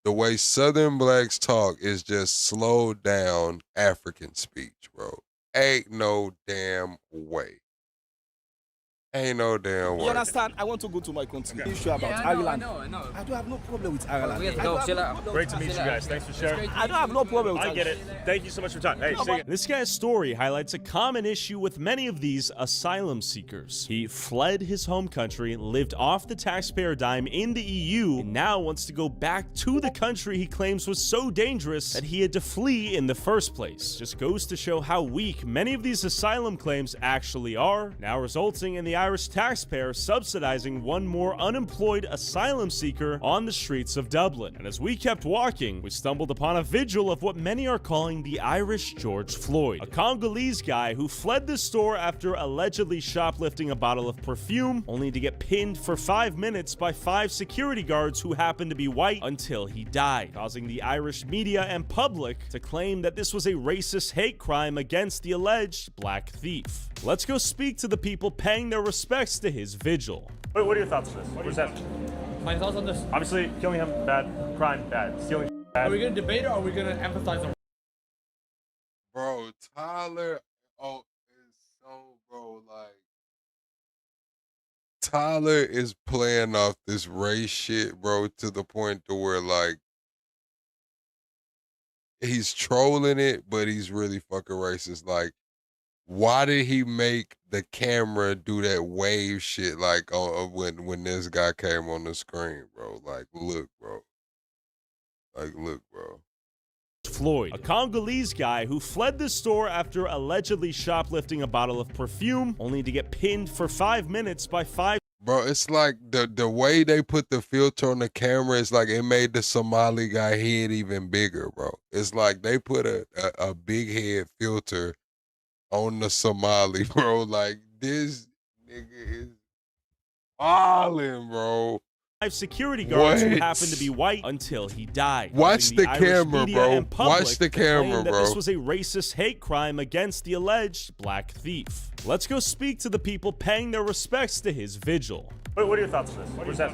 the way Southern blacks talk is just slowed down African speech, bro. Ain't no damn way. Ain't no damn way. You understand? I want to go to my country. Issue about Ireland. I know. I don't have no problem with Ireland. We have to go. Chill out. Great to meet you guys. Thanks for sharing. I don't have no problem with I get it. Thank you so much for your time. Hey, see you. This guy's story highlights a common issue with many of these asylum seekers. He fled his home country, lived off the taxpayer dime in the EU, and now wants to go back to the country he claims was so dangerous that he had to flee in the first place. Just goes to show how weak many of these asylum claims actually are, now resulting in the Irish taxpayer subsidizing one more unemployed asylum seeker on the streets of Dublin. And as we kept walking, we stumbled upon a vigil of what many are calling the Irish George Floyd, a Congolese guy who fled the store after allegedly shoplifting a bottle of perfume, only to get pinned for 5 minutes by 5 security guards who happened to be white until he died, causing the Irish media and public to claim that this was a racist hate crime against the alleged black thief. Let's go speak to the people paying their respects to his vigil. What are your thoughts on this? What is that? My thoughts on this? Obviously, killing him, bad. Crime, bad. Stealing, bad. Are we going to debate it or are we going to emphasize on? Bro, Tyler, is so, bro, like, Tyler is playing off this race shit, bro, to the point to where, like, he's trolling it, but he's really fucking racist. Like, why did he make the camera do that wave shit, like, when this guy came on the screen, bro? Like, look, bro. Like, look, bro. Floyd, a Congolese guy who fled the store after allegedly shoplifting a bottle of perfume, only to get pinned for 5 minutes by 5. Bro, it's like the way they put the filter on the camera, it's like it made the Somali guy head even bigger, bro. It's like they put a big head filter on the Somali, bro. Like, this nigga is wildin', bro. Security guards who What? happened to be white until he died. Watch causing the Irish camera, media bro. and public Watch the to claim camera, that bro. This was a racist hate crime against the alleged black thief. Let's go speak to the people paying their respects to his vigil. What are your thoughts on this? What is that?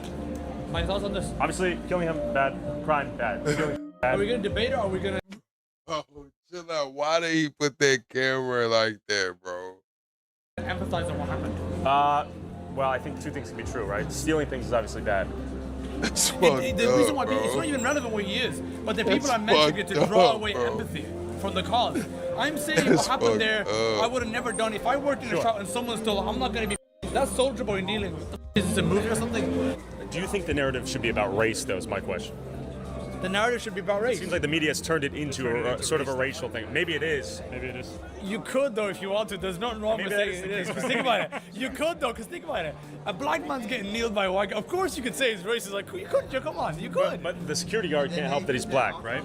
My thoughts on this? Obviously, killing him, bad. Crime, bad. Killing, bad. Are we gonna debate or are we gonna? Oh, chill out. Why did he put that camera like that, bro? Empathize on what happened. Well, I think two things can be true, right? Stealing things is obviously bad. It's The fucked reason why up, it's bro. not even relevant what he is, but the people That's are mentioning it to fucked draw up, away bro. empathy from the cause. I'm saying That's what happened fucked there, up. I would have never done. If I worked in a shop and someone stole, I'm not gonna be. That's Soldier Boy dealing with. Is this a movie or something? Do you think the narrative should be about race, though, is my question? The narrative should be about race. It seems like the media has turned it into a sort of a racial thing. Maybe it is. Maybe it is. You could though if you want to. There's nothing wrong Maybe with that saying is it the is. case. Because think about it. You could though, because think about it. A black man's getting kneeled by a white guy. Of course you could say he's racist. Like you could. Come on, you could. But the security guard can't help that he's black, right?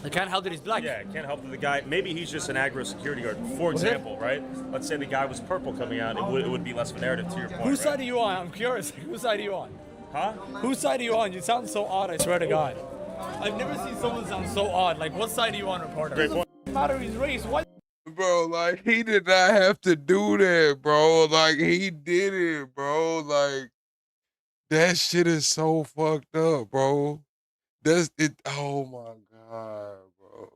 I can't help that he's black. Yeah, can't help that the guy. Maybe he's just an aggro security guard. For example, right? Let's say the guy was purple coming out. It would be less of a narrative to your point. Whose right? side are you on? I'm curious. Whose side are you on? Huh? Whose side are you on? You sound so odd. I swear to God. I've never seen someone sound so odd. Like, what side are you on, reporter? Great point. Doesn't matter his race. What? Bro, like, he did not have to do that, bro. Like, he did it, bro. Like, that shit is so fucked up, bro. That's it. Oh my God, bro.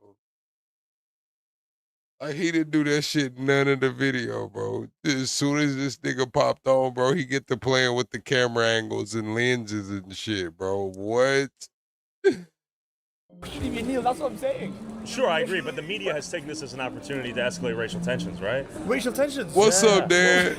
Like, he didn't do that shit none of the video, bro. As soon as this nigga popped on, bro, he get to playing with the camera angles and lenses and shit, bro. What? Shouldn't even kneel. That's what I'm saying. Sure, I agree, but the media has taken this as an opportunity to escalate racial tensions, right? Racial tensions. What's up, Dan?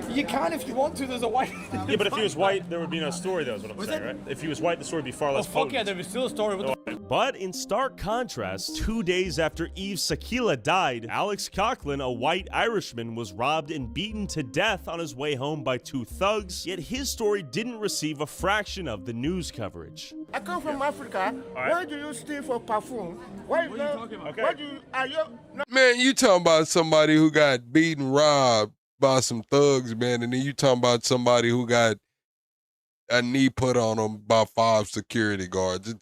You can if you want to. There's a white. Yeah, but if he was white, there would be no story, though, is what I'm saying, right? If he was white, the story would be far less Fuck potent. yeah, there was still a story. With But in stark contrast, 2 days after Eve Sakila died, Alex Coughlin, a white Irishman, was robbed and beaten to death on his way home by 2 thugs, yet his story didn't receive a fraction of the news coverage. I come from Africa. right. Why do you steal for perfume? Why What are you talking about? Okay. Why do you, are you not Man, you talking about somebody who got beaten, robbed by some thugs, man, and then you talking about somebody who got a knee put on him by 5 security guards.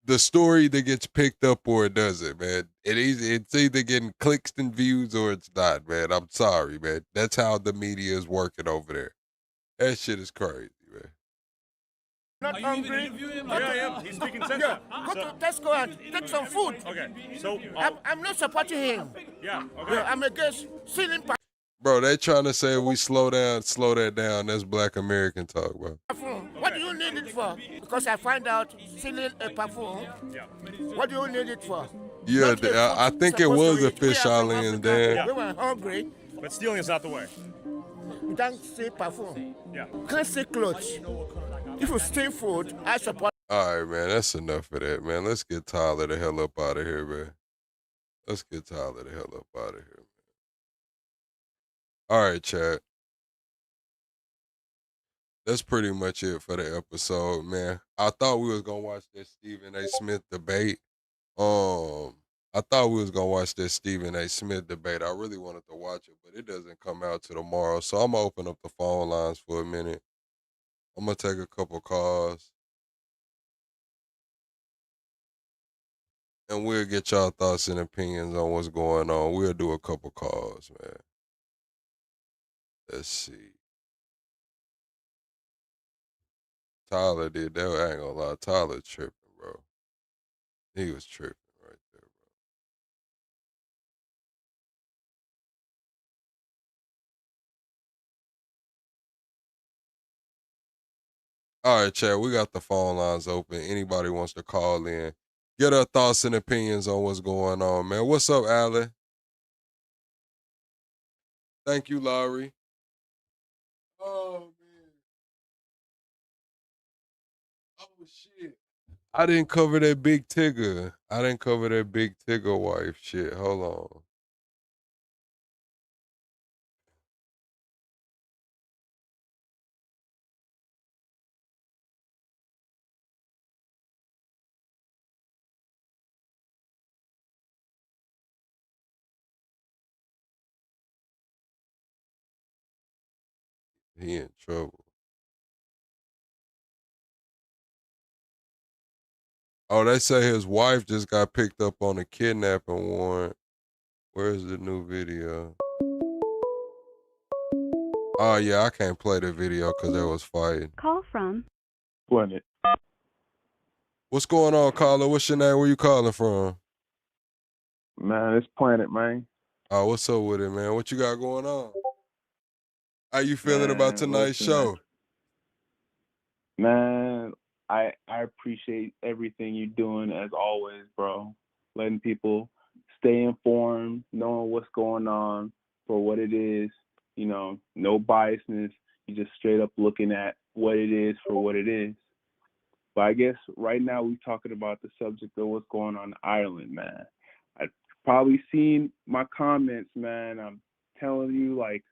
The story that gets picked up or it doesn't, man. It's either getting clicks and views or it's not, man. I'm sorry, man. That's how the media is working over there. That shit is crazy, man. not Are you even hungry? interviewing him? Go to- Yeah, I am. He's speaking sense. Yeah, now. go to Tesco and take some food. Okay, so, I'm not supporting him. yeah, okay. Yeah, I'm against stealing Bro, they trying to say if we slow that down. That's Black American talk, bro. perfume. What do you need it for? Because I find out stealing a perfume. Yeah. What do you need it for? Yeah, Not a I food think it supposed was to a eat. We are fish from island, Africa. Dan. We were hungry. But stealing is not the way. You don't steal perfume. Yeah. You can't steal clothes. If you steal food, I support. All right, man. That's enough of that, man. Let's get Tyler the hell up out of here, man. Let's get Tyler the hell up out of here, man. All right, chat. That's pretty much it for the episode, man. I thought we was gonna watch that Stephen A. Smith debate. I thought we was gonna watch that Stephen A. Smith debate. I really wanted to watch it, but it doesn't come out till tomorrow. So I'm gonna open up the phone lines for a minute. I'm gonna take a couple calls. And we'll get y'all thoughts and opinions on what's going on. We'll do a couple calls, man. Let's see. Tyler did that. I ain't gonna lie. Tyler tripping, bro. He was tripping right there, bro. All right, chat. We got the phone lines open. Anybody wants to call in, get our thoughts and opinions on what's going on, man. What's up, Alan? Thank you, Laurie. Oh, man. Oh, shit. I didn't cover that big Tigger. I didn't cover that big Tigger wife shit. Hold on. He in trouble. Oh, they say his wife just got picked up on a kidnapping warrant. Where's the new video? Oh, yeah, I can't play the video because there was fighting. Call from Planet. What's going on, caller? What's your name? Where you calling from? Man, it's Planet, man. Oh, what's up with it, man? What you got going on? How you feeling about tonight's show? Man, I appreciate everything you're doing as always, bro. Letting people stay informed, knowing what's going on for what it is, you know, no biasness. You just straight up looking at what it is for what it is. But I guess right now we're talking about the subject of what's going on in Ireland, man. I've probably seen my comments, man. I'm telling you, like,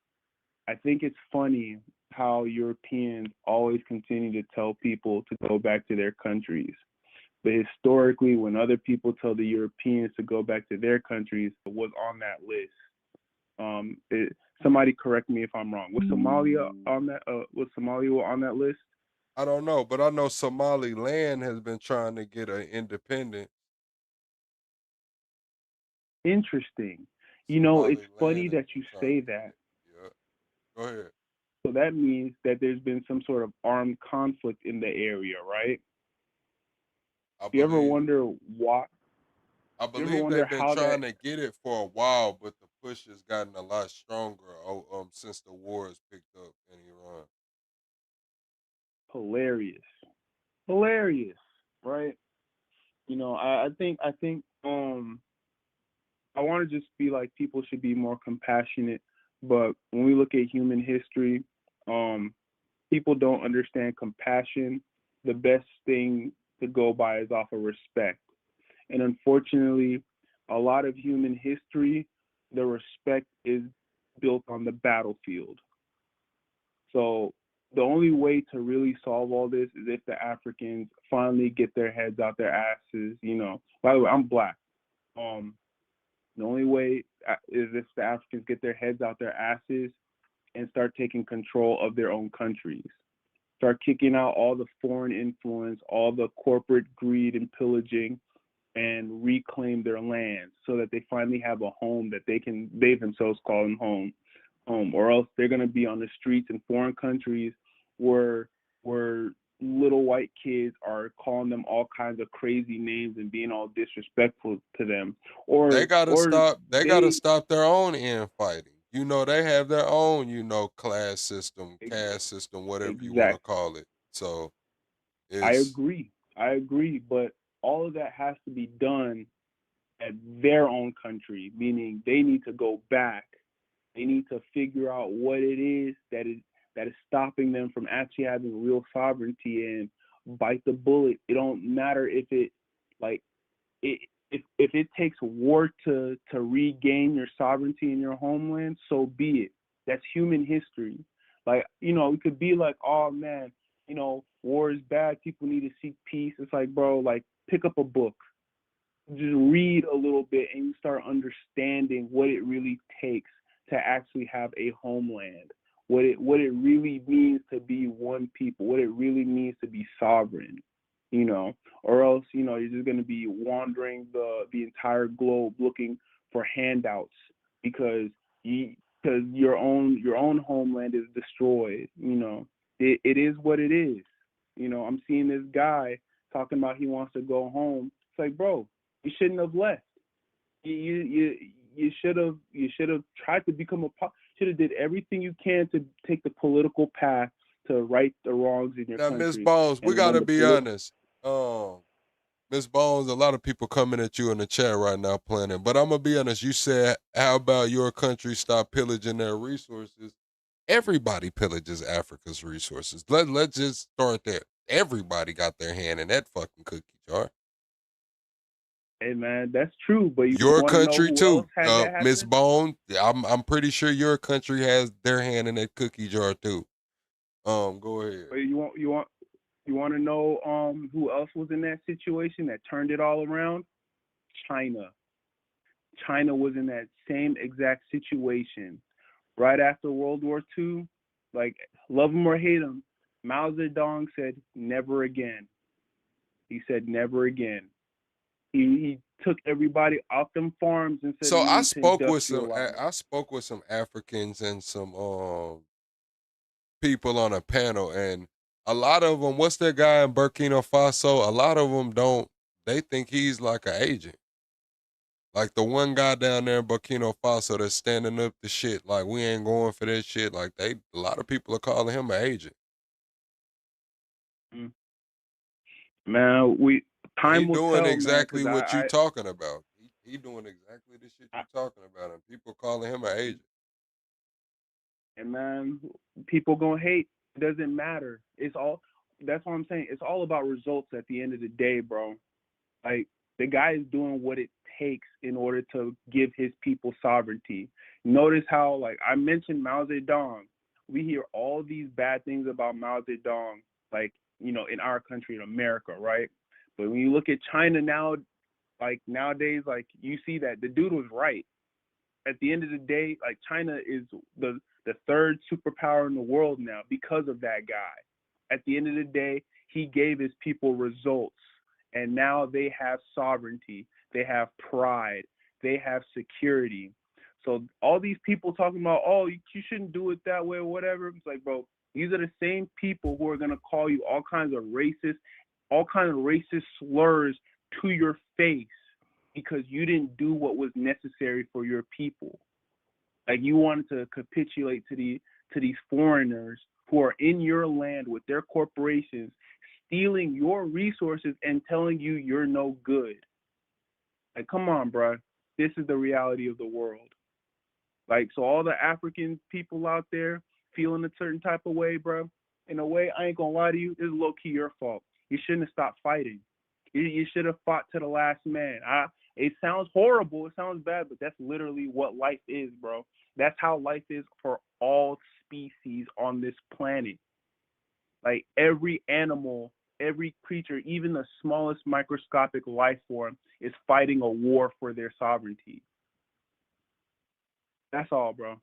I think it's funny how Europeans always continue to tell people to go back to their countries. But historically, when other people tell the Europeans to go back to their countries, it was on that list. Somebody correct me if I'm wrong. Was Somalia on that? Was Somalia on that list? I don't know, but I know Somaliland has been trying to get an independent. Interesting. You know, it's funny Somaliland that has you been trying say to that. Yeah. Go ahead. So that means that there's been some sort of armed conflict in the area, right? You ever wonder why? I You ever believe wonder they've been how trying that to get it for a while, but the push has gotten a lot stronger since the war has picked up in Iran. hilarious, right? You know, I think I want to just be like people should be more compassionate, but when we look at human history, people don't understand compassion. The best thing to go by is off of respect. And unfortunately, a lot of human history, the respect is built on the battlefield. So the only way to really solve all this is if the Africans finally get their heads out their asses. You know, by the way, I'm black. The only way is if the Africans get their heads out their asses and start taking control of their own countries. Start kicking out all the foreign influence, all the corporate greed and pillaging, and reclaim their land so that they finally have a home that they themselves call them home. Or else they're gonna be on the streets in foreign countries where little white kids are calling them all kinds of crazy names and being all disrespectful to them. Or They gotta or stop. They gotta stop their own infighting. You know, they have their own, class system, caste system, whatever you want to Exactly. call it. So I it's agree, but all of that has to be done at their own country, meaning they need to go back. They need to figure out what it is that is stopping them from actually having real sovereignty and bite the bullet. It don't matter if it like it if it takes war to regain your sovereignty in your homeland, so be it. That's human history. Like, you know, it could be like, oh man, you know, war is bad, people need to seek peace. It's like, bro, like pick up a book, just read a little bit and you start understanding what it really takes to actually have a homeland, what it really means to be one people, what it really means to be sovereign, you know, or else, you know, you're just going to be wandering the entire globe looking for handouts because your own homeland is destroyed. You know, it is what it is. You know, I'm seeing this guy talking about he wants to go home. It's like, bro, you shouldn't have left. You should have tried to become should have did everything you can to take the political path to right the wrongs in your now, country. Miss Bones. We And when gotta the be honest. Miss Bones, a lot of people coming at you in the chat right now planning. But I'm gonna be honest. You said, "How about your country stop pillaging their resources?" Everybody pillages Africa's resources. Let's just start there. Everybody got their hand in that fucking cookie jar. Hey man, that's true. But you Your want to know country who too, else had that happen? Miss Bone. I'm pretty sure your country has their hand in that cookie jar too. Go ahead. But you want to know who else was in that situation that turned it all around? China. China was in that same exact situation right after World War II. Like Love him or hate him, Mao Zedong said never again. He said never again. He took everybody off them farms and said So we I need to spoke with industrialize. some Africans and some people on a panel, and a lot of them, what's that guy in Burkina Faso? A lot of them don't. They think he's like an agent. Like the one guy down there in Burkina Faso that's standing up to shit. Like we ain't going for that shit. Like a lot of people are calling him an agent. Man, time He will doing tell, exactly man. what you talking about. He doing exactly the shit you talking about, and people calling him an agent. And man, people gonna hate. It doesn't matter. It's all. That's what I'm saying. It's all about results at the end of the day, bro. Like the guy is doing what it takes in order to give his people sovereignty. Notice how, like I mentioned, Mao Zedong. We hear all these bad things about Mao Zedong, like in our country, in America, right? But when you look at China now, like nowadays, like you see that the dude was right. At the end of the day, like China is the third superpower in the world now because of that guy. At the end of the day, he gave his people results, and now they have sovereignty, they have pride, they have security. So all these people talking about, oh, you shouldn't do it that way or whatever. It's like, bro, these are the same people who are gonna call you all kinds of racist slurs to your face because you didn't do what was necessary for your people. Like you wanted to capitulate to these foreigners who are in your land with their corporations, stealing your resources and telling you you're no good. Like, come on, bro. This is the reality of the world. Like, so all the African people out there feeling a certain type of way, bro, in a way, I ain't gonna lie to you, this is low-key your fault. You shouldn't have stopped fighting. You should have fought to the last man. It sounds horrible, it sounds bad, but that's literally what life is, bro. That's how life is for all species on this planet. Like every animal, every creature, even the smallest microscopic life form is fighting a war for their sovereignty. That's all, bro.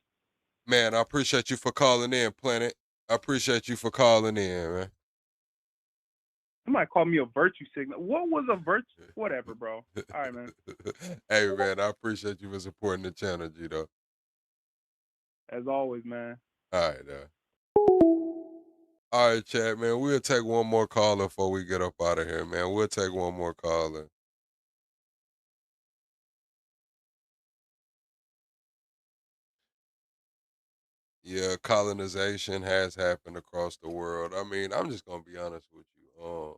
Man, I appreciate you for calling in, Planet. I appreciate you for calling in, man. Somebody called me a virtue signal. What was a virtue? Whatever, bro. All right, man. Hey, man, I appreciate you for supporting the channel, G-Though. As always, man. All right, all right, chat, man. We'll take one more caller before we get up out of here, man. We'll take one more caller. Yeah, colonization has happened across the world. I mean, I'm just gonna be honest with you.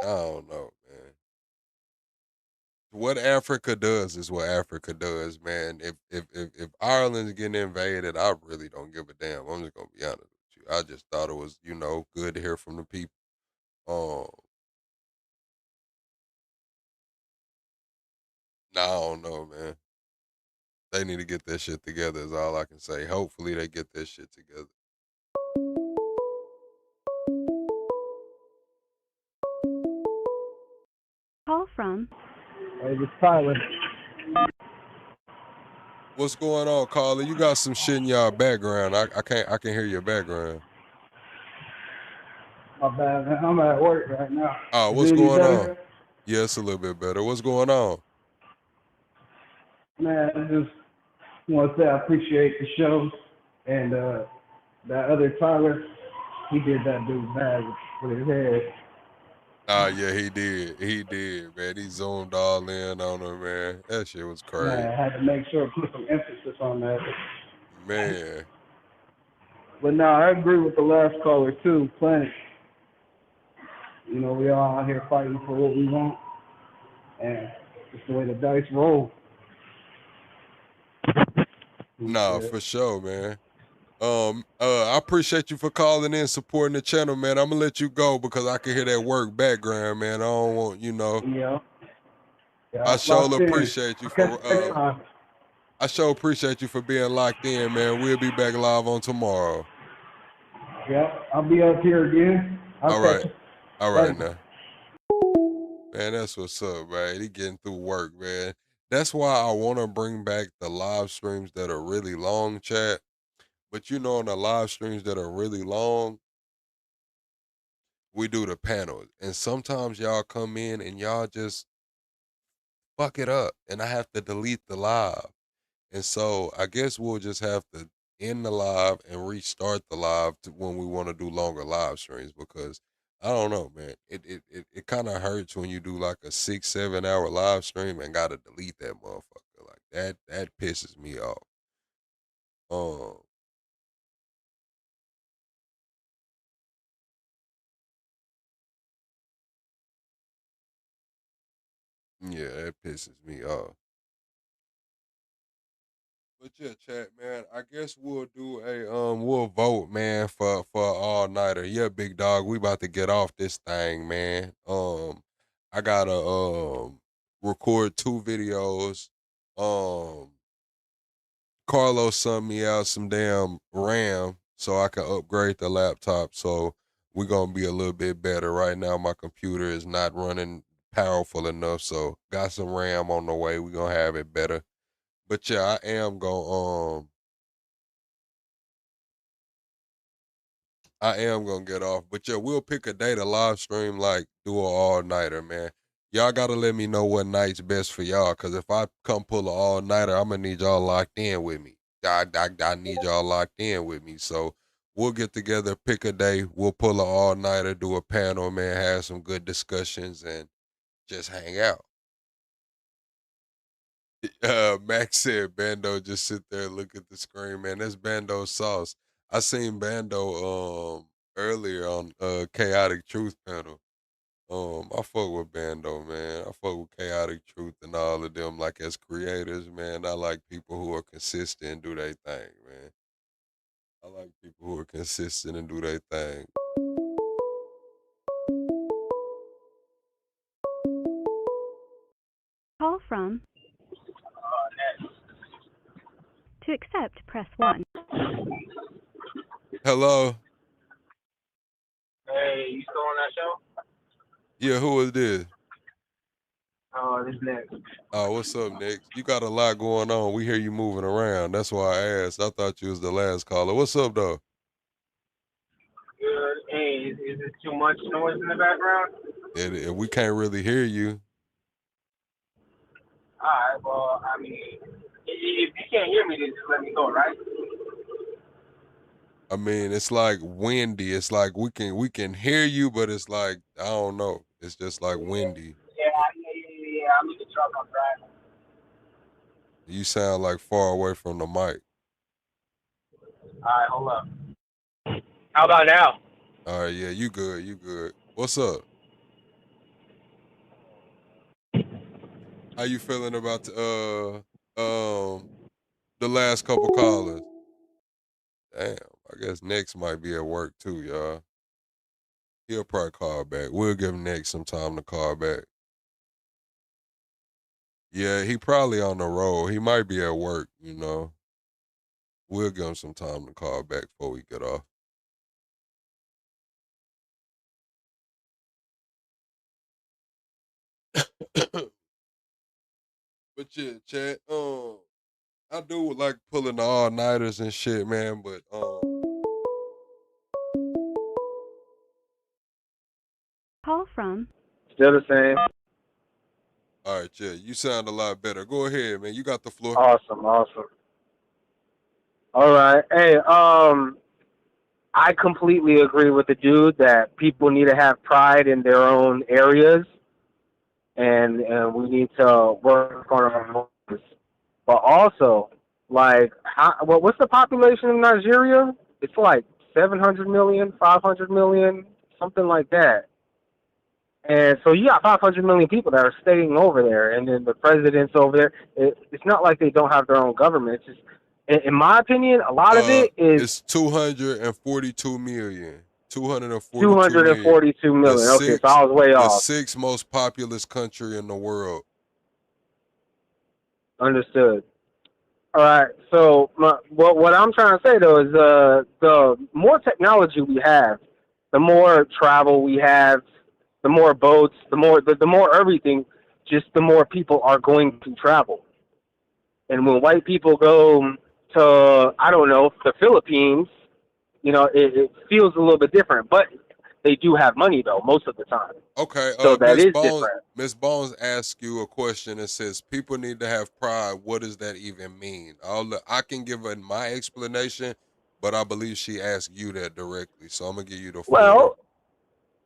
I don't know, man. What Africa does is what Africa does, man. If Ireland's getting invaded, I really don't give a damn. I'm just gonna be honest with you. I just thought it was, good to hear from the people. Nah, I don't know, man. They need to get that shit together is all I can say. Hopefully they get that shit together. Call from. Hey, this Tyler. What's going on, caller? You got some shit in your background. I can hear your background. My bad, man. I'm at work right now. Oh, what's going on? Yeah, it's a little bit better. What's going on? Man, I just want to say I appreciate the show. And that other Tyler, he did that dude bad with his head. Yeah, he did. He did, man. He zoomed all in on her, man. That shit was crazy. Man, I had to make sure to put some emphasis on that. Man. But no, I agree with the last caller too, Planet. You know, we all out here fighting for what we want. And it's the way the dice roll. Nah, for sure, man. I appreciate you for calling in, supporting the channel, man. I'm gonna let you go because I can hear that work background, man. I don't want, Yeah. I sure appreciate you for I sure appreciate you for being locked in, man. We'll be back live on tomorrow. Yeah, I'll be up here again. All right now. Man, that's what's up, man. He getting through work, man. That's why I want to bring back the live streams that are really long, chat. But you know, on the live streams that are really long, we do the panels. And sometimes y'all come in and y'all just fuck it up. And I have to delete the live. And so I guess we'll just have to end the live and restart the live when we want to do longer live streams because I don't know, man. It kind of hurts when you do like a 6-7 hour live stream and gotta delete that motherfucker. Like that pisses me off. Um yeah, that pisses me off. But yeah, chat, man. I guess we'll do we'll vote, man, for all nighter. Yeah, big dog. We about to get off this thing, man. I gotta record 2 videos. Carlos sent me out some damn RAM so I can upgrade the laptop. So we're gonna be a little bit better. Right now my computer is not running powerful enough, so got some RAM on the way. We're gonna have it better. But yeah, I am gonna get off. But yeah, we'll pick a day to live stream, like do an all-nighter, man. Y'all gotta let me know what night's best for y'all, cause if I come pull an all-nighter, I'm gonna need y'all locked in with me. I need y'all locked in with me. So we'll get together, pick a day, we'll pull an all-nighter, do a panel, man, have some good discussions and just hang out. Max said Bando just sit there and look at the screen, man. That's Bando sauce. I seen Bando earlier on Chaotic Truth panel. I fuck with Bando, man. I fuck with Chaotic Truth and all of them. Like as creators, man, I like people who are consistent and do their thing, man. I like people who are consistent and do their thing. Call from. To accept, press 1. Hello. Hey, you still on that show? Yeah, who is this? This Nick. Oh, what's up, Nick? You got a lot going on. We hear you moving around. That's why I asked. I thought you was the last caller. What's up, though? Good. Hey, is it too much noise in the background? And we can't really hear you. All right. Well, I mean, if you can't hear me, then just let me know, right? I mean, it's like windy. It's like we can hear you, but it's like I don't know. It's just like windy. Yeah. I'm in the truck. I'm driving. You sound like far away from the mic. All right, hold up. How about now? All right, yeah, you good. You good. What's up? How you feeling about the last couple callers? Damn, I guess Next might be at work too, y'all. He'll probably call back. We'll give Next some time to call back. Yeah, he probably on the road. He might be at work, you know. We'll give him some time to call back before we get off. But yeah, chat, I do like pulling the all-nighters and shit, man, but Call from. Still the same. all right, yeah, you sound a lot better. Go ahead, man. You got the floor. Awesome. All right. Hey, I completely agree with the dude that people need to have pride in their own areas, and we need to work on our own. But also, like, what's the population of Nigeria? It's like 700 million, 500 million, something like that. And so you got 500 million people that are staying over there, and then the president's over there. It's not like they don't have their own government. It's just, in my opinion, a lot of it is... It's 242 million. 242 million. Okay, so I was way off. The 6th most populous country in the world. Understood. All right. So what I'm trying to say, though, is the more technology we have, the more travel we have, the more boats, the more everything. just the more people are going to travel. And when white people go to, I don't know, the Philippines, you know, it feels a little bit different. But they do have money, though, most of the time. Okay, So that Miss is Bones, different. Miss Bones asks you a question that says, people need to have pride. What does that even mean? I can give her my explanation, but I believe she asked you that directly. So I'm going to give you the floor. Well,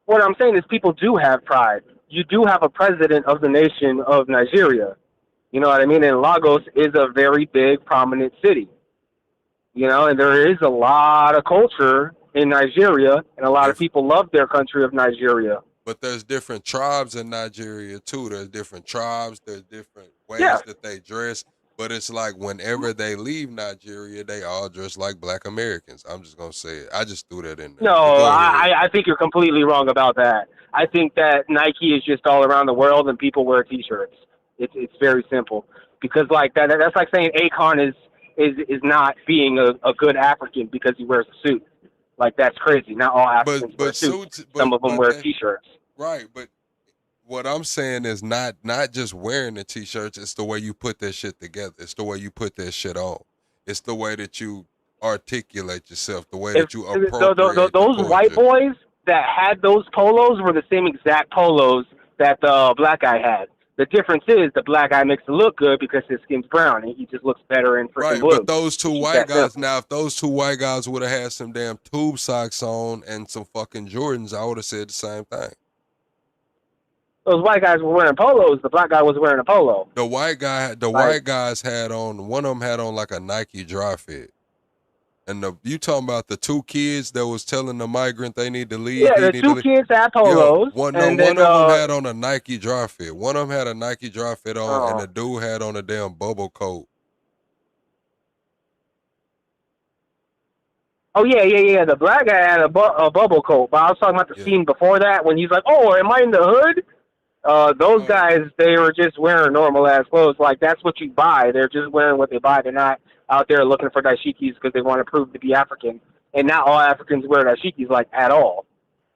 what I'm saying is people do have pride. You do have a president of the nation of Nigeria. You know what I mean? And Lagos is a very big, prominent city. You know, and there is a lot of culture in Nigeria, and a lot of people love their country of Nigeria. But there's different tribes in Nigeria, too. There's different tribes. There's different ways that they dress. But it's like whenever they leave Nigeria, they all dress like Black Americans. I'm just going to say it. I just threw that in there. No, I think you're completely wrong about that. I think that Nike is just all around the world, and people wear T-shirts. It's very simple. Because like that's like saying Akon is not being a good African because he wears a suit. Like, that's crazy. Not all Africans wear suits. Some of them wear T-shirts. Right, but what I'm saying is not just wearing the T-shirts. It's the way you put that shit together. It's the way you put that shit on. It's the way that you articulate yourself, the way that you appropriate those white boys that had those polos were the same exact polos that the black guy had. The difference is the black guy makes it look good because his skin's brown and he just looks better in freaking blue. But those two white guys, now if those two white guys would have had some damn tube socks on and some fucking Jordans, I would have said the same thing. Those white guys were wearing polos. The black guy was wearing a polo. The white guys had on, one of them had on like a Nike dry fit. And you talking about the two kids that was telling the migrant they need to leave? Yeah, the two kids had polos. One of them had on a Nike dry fit. One of them had a Nike dry fit on, and the dude had on a damn bubble coat. Oh, yeah. The black guy had a bubble coat. But I was talking about the scene before that when he's like, oh, am I in the hood? Those guys, they were just wearing normal-ass clothes. Like, that's what you buy. They're just wearing what they buy. They're not out there looking for dashikis because they want to prove to be African. And not all Africans wear dashikis, like, at all.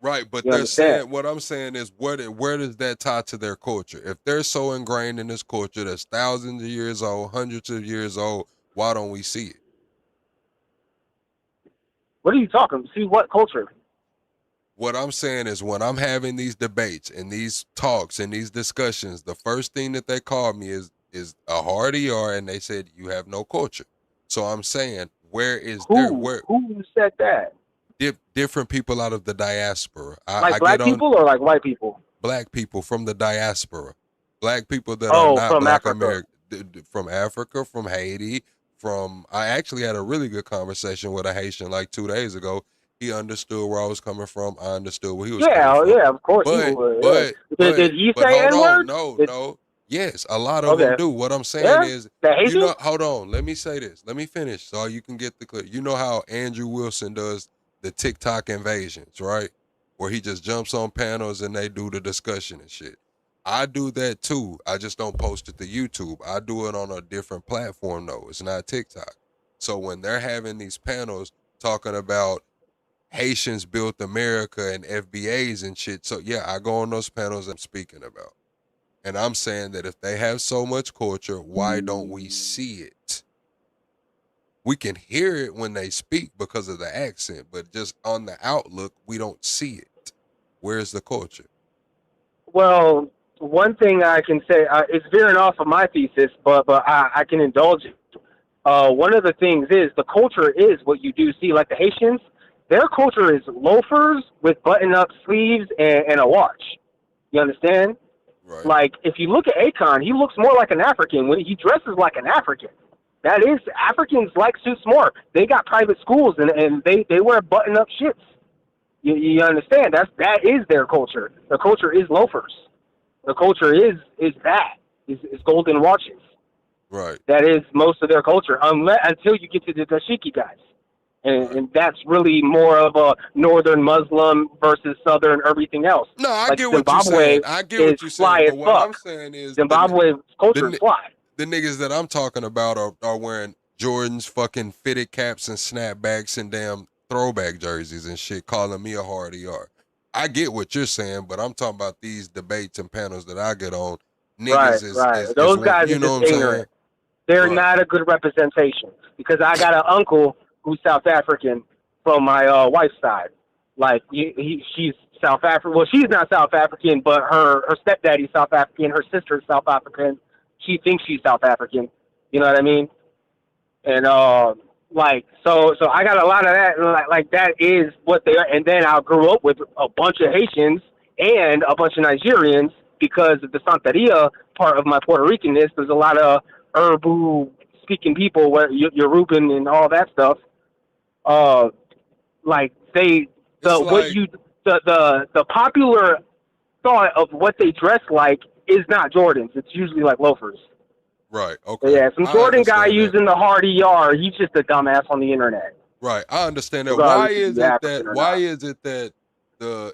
Right, but they're saying, what I'm saying is, where does that tie to their culture? If they're so ingrained in this culture that's thousands of years old, hundreds of years old, why don't we see it? What are you talking? See what culture? What I'm saying is, when I'm having these debates and these talks and these discussions, the first thing that they call me is a hard ER, and they said, you have no culture. So I'm saying, who said that? Different people out of the diaspora. Like black people or like white people? Black people from the diaspora. Black people that are not from Black Africa. From Africa, from Haiti, I actually had a really good conversation with a Haitian like 2 days ago. He understood where I was coming from. I understood where he was coming from. Yeah, of course he would. Did he say N-word? No. Yes, a lot of them do. What I'm saying is, hold on, let me say this. Let me finish so you can get the clip. You know how Andrew Wilson does the TikTok invasions, right? Where he just jumps on panels and they do the discussion and shit. I do that too. I just don't post it to YouTube. I do it on a different platform though. It's not TikTok. So when they're having these panels talking about Haitians built America and FBAs and shit. So yeah, I go on those panels I'm speaking about. And I'm saying that if they have so much culture, why don't we see it? We can hear it when they speak because of the accent, but just on the outlook, we don't see it. Where's the culture? Well, one thing I can say, it's veering off of my thesis, but I can indulge it. One of the things is the culture is what you do see. Like the Haitians, their culture is loafers with button-up sleeves and a watch. You understand? Right. Like, if you look at Akon, he looks more like an African. When he dresses like an African. That is, Africans like suits more. They got private schools, and they wear button-up shits. You understand? That is their culture. Their culture is loafers. The culture is that. Is golden watches. Right. That is most of their culture, until you get to the dashiki guys. And that's really more of a northern Muslim versus southern everything else. No, I like get what Zimbabwe you're saying. I get what you're saying. But what I'm saying is Zimbabwe's culture is fly. The niggas that I'm talking about are wearing Jordan's fucking fitted caps and snapbacks and damn throwback jerseys and shit, calling me a hard ER. I get what you're saying, but I'm talking about these debates and panels that I get on. niggas is Those is, guys you are know what just I'm saying? ignorant. They're not a good representation because I got an uncle who's South African from my wife's side. Like she's South African. Well, she's not South African, but her stepdaddy's South African. Her sister's South African. She thinks she's South African. You know what I mean? And like so I got a lot of that. Like that is what they are. And then I grew up with a bunch of Haitians and a bunch of Nigerians because of the Santeria part of my Puerto Ricanness. There's a lot of Urbu speaking people, where Yoruban and all that stuff. Like the popular thought of what they dress like is not Jordans. It's usually like loafers. Right. Okay. But yeah, some Jordan guy that. using the Hardy Yar, he's just a dumbass on the internet. Right. I understand that. Regardless if he's African or not. Is it that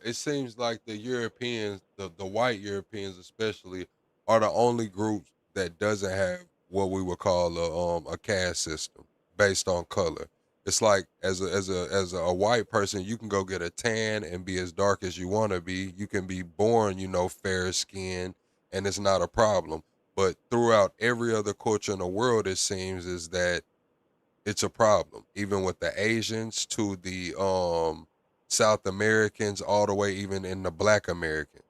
it seems like the Europeans, the white Europeans especially, are the only group that doesn't have what we would call a caste system based on color. It's like as a white person, you can go get a tan and be as dark as you want to be. You can be born, fair skinned, and it's not a problem. But throughout every other culture in the world, it seems is that it's a problem. Even with the Asians to the South Americans, all the way even in the Black Americans.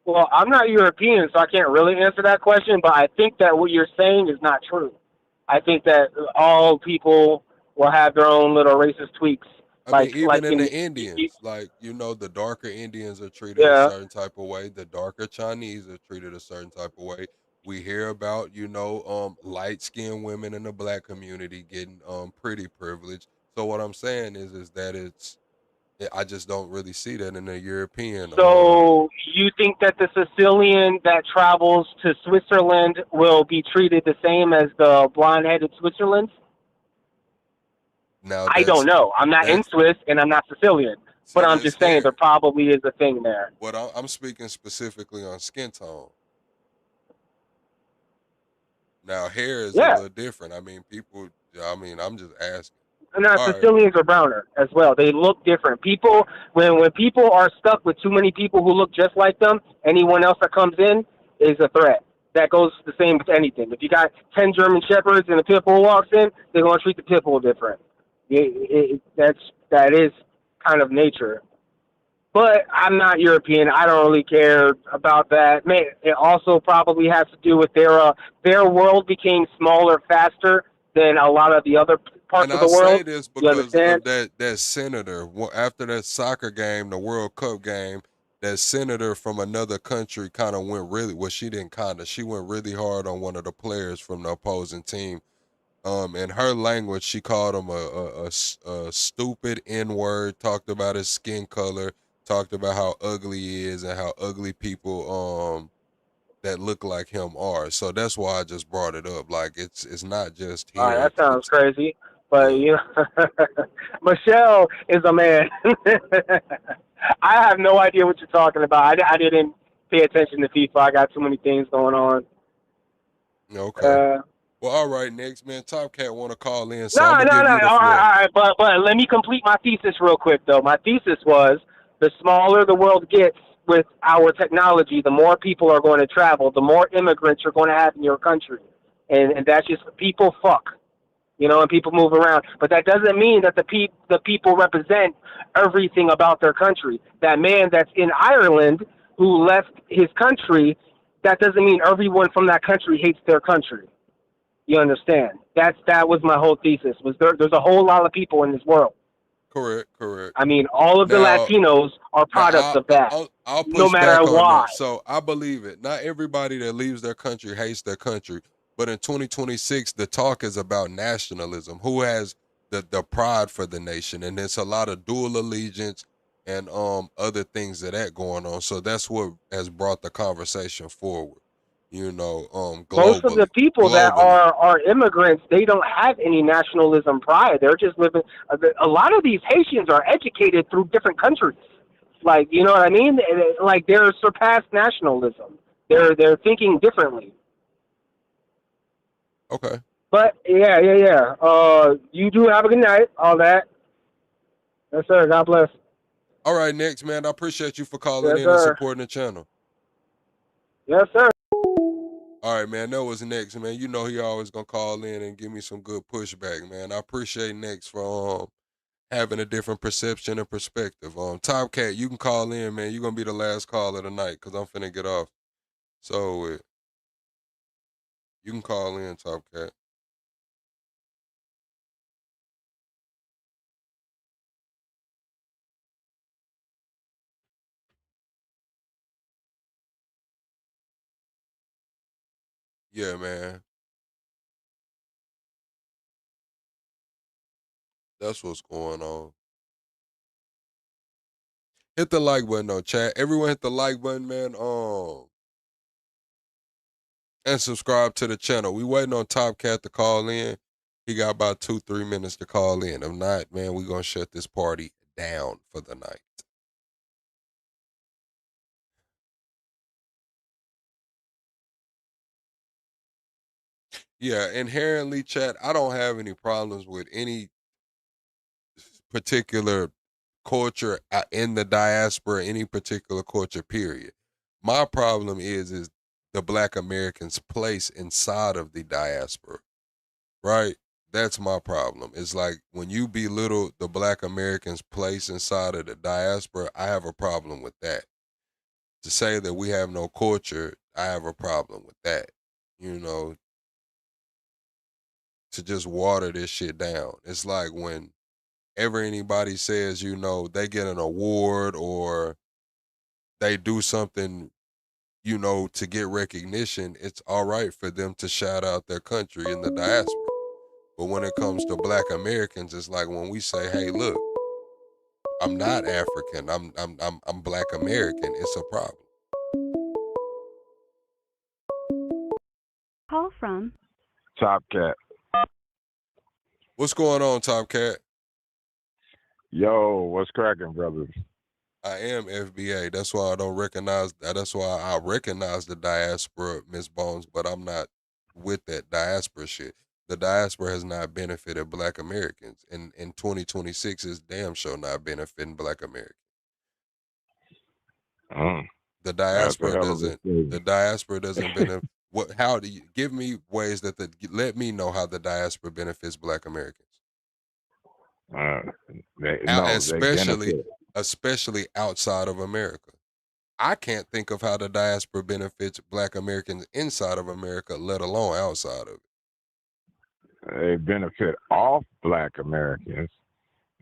Well, I'm not European, so I can't really answer that question, but I think that what you're saying is not true. I think that all people will have their own little racist tweaks. Even in the Indians, the darker Indians are treated a certain type of way. The darker Chinese are treated a certain type of way. We hear about, light-skinned women in the Black community getting pretty privileged. So what I'm saying is that I just don't really see that in the European. So you think that the Sicilian that travels to Switzerland will be treated the same as the blonde-headed Switzerlands? Now, I don't know. I'm not in Swiss and I'm not Sicilian, but I'm just saying there probably is a thing there. What I'm speaking specifically on skin tone. Now, hair is a little different. I'm just asking. No, Sicilians are browner as well. They look different. People, when people are stuck with too many people who look just like them, anyone else that comes in is a threat. That goes the same with anything. If you got 10 German Shepherds and a pit bull walks in, they're going to treat the pit bull different. That is kind of nature. But I'm not European. I don't really care about that. It also probably has to do with their world became smaller faster than a lot of the other parts of the world. I say this because of that senator. After that soccer game, the World Cup game, that senator from another country kind of went she went really hard on one of the players from the opposing team. In her language, she called him a stupid N-word, talked about his skin color, talked about how ugly he is and how ugly people that look like him are. So that's why I just brought it up. Like it's not just here. All right, that sounds crazy. But Michelle is a man. I have no idea what you're talking about. I didn't pay attention to FIFA. I got too many things going on. Okay. Well, all right, next man. Top Cat want to call in. So No. All right. But let me complete my thesis real quick, though. My thesis was the smaller the world gets with our technology, the more people are going to travel, the more immigrants you're going to have in your country, and that's just people fuck, and people move around. But that doesn't mean that the people represent everything about their country. That man that's in Ireland who left his country, that doesn't mean everyone from that country hates their country. You understand? That was my whole thesis. There's a whole lot of people in this world. Correct. I mean, all of the Latinos are products of that. I'll push no matter back on why. that. So I believe it. Not everybody that leaves their country hates their country. But in 2026, the talk is about nationalism. Who has the pride for the nation? And there's a lot of dual allegiance and other things that going on. So that's what has brought the conversation forward. Globally. Most of the people that are immigrants, they don't have any nationalism pride. They're just living. A lot of these Haitians are educated through different countries. Like, you know what I mean? Like, they're surpassed nationalism. They're thinking differently. Okay. But yeah. You do have a good night. All that. Yes, sir. God bless. All right, next man. I appreciate you for calling Yes, in and sir. supporting the channel. Yes, sir. All right, man. That was Next, man. You know he always gonna call in and give me some good pushback, man. I appreciate Next for having a different perception and perspective. Top Cat, you can call in, man. You're gonna be the last call of the night because I'm finna get off. So you can call in, Top Cat. Yeah, man. That's what's going on. Hit the like button though, chat. Everyone hit the like button, man. And subscribe to the channel. We waiting on Top Cat to call in. He got about 2-3 minutes to call in. If not, man, we gonna shut this party down for the night. Yeah, inherently, chat, I don't have any problems with any particular culture in the diaspora, any particular culture, period. My problem is the Black Americans' place inside of the diaspora, right? That's my problem. It's like when you belittle the Black Americans' place inside of the diaspora, I have a problem with that. To say that we have no culture, I have a problem with that. You know, to just water this shit down. It's like whenever anybody says, you know, they get an award or they do something, you know, to get recognition, it's all right for them to shout out their country in the diaspora. But when it comes to Black Americans, it's like when we say, "Hey, look, I'm not African. I'm Black American." It's a problem. Call from Top Cat. What's going on, Top Cat? Yo, what's cracking, brothers? I am FBA. That's why I don't recognize. That's why I recognize the diaspora, Miss Bones, but I'm not with that diaspora shit. The diaspora has not benefited Black Americans, and in 2026 is damn sure not benefiting Black Americans. The diaspora doesn't. The diaspora doesn't benefit. What? How do you give me ways that let me know how the diaspora benefits Black Americans? Especially outside of America. I can't think of how the diaspora benefits Black Americans inside of America, let alone outside of it. They benefit off Black Americans.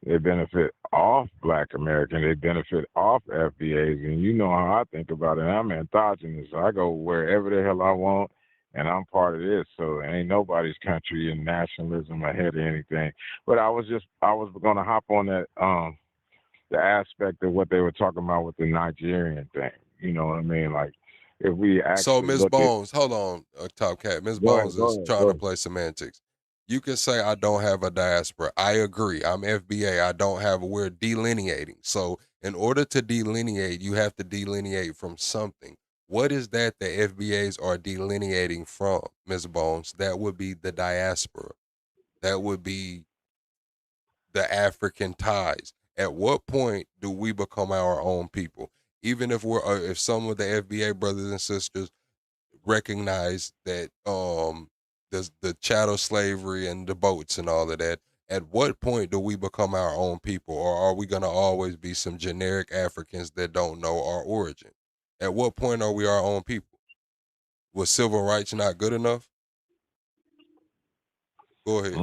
They benefit off Black Americans. They benefit off FBAs. And you know how I think about it. I'm androgynous. I go wherever the hell I want, and I'm part of this. So ain't nobody's country in nationalism ahead of anything. But I was going to hop on that the aspect of what they were talking about with the Nigerian thing. You know what I mean? Like, if we actually So Ms. Bones, hold on, Top Cat. Ms. Bones is trying to play semantics. You can say I don't have a diaspora. I agree. I'm FBA. I don't have. We're delineating. So in order to delineate, you have to delineate from something. What is that the FBAs are delineating from, Ms. Bones? That would be the diaspora. That would be the African ties. At what point do we become our own people? Even if if some of the FBA brothers and sisters recognize that the chattel slavery and the boats and all of that, at what point do we become our own people? Or are we gonna always be some generic Africans that don't know our origin? At what point are we our own people? Was civil rights not good enough? Go ahead.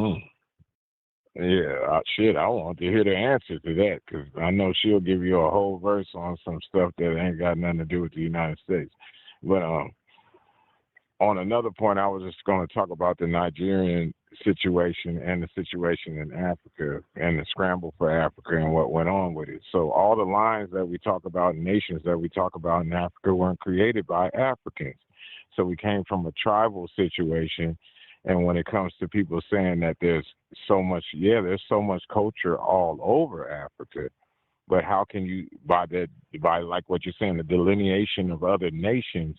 Yeah, I want to hear the answer to that, because I know she'll give you a whole verse on some stuff that ain't got nothing to do with the United States. But on another point, I was just going to talk about the Nigerian situation and the situation in Africa and the scramble for Africa and what went on with it. So all the lines that we talk about, nations that we talk about in Africa, weren't created by Africans. So we came from a tribal situation. And when it comes to people saying that there's so much culture all over Africa, but how can you, by like what you're saying, the delineation of other nations,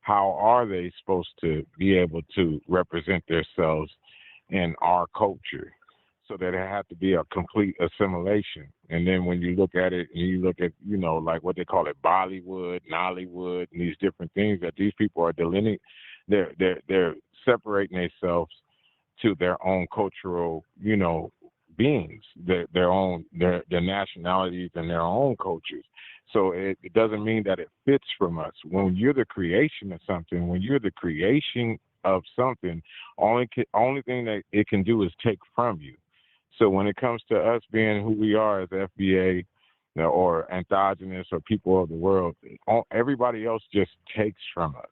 how are they supposed to be able to represent themselves in our culture? So that it had to be a complete assimilation. And then when you look at it, and you look at, like what they call it, Bollywood, Nollywood, and these different things that these people are delineating, they're separating themselves to their own cultural, beings, their nationalities and their own cultures. So it doesn't mean that it fits from us. When you're the creation of something, when you're the creation of something, only thing that it can do is take from you. So when it comes to us being who we are as FBA or androgynous or people of the world, everybody else just takes from us.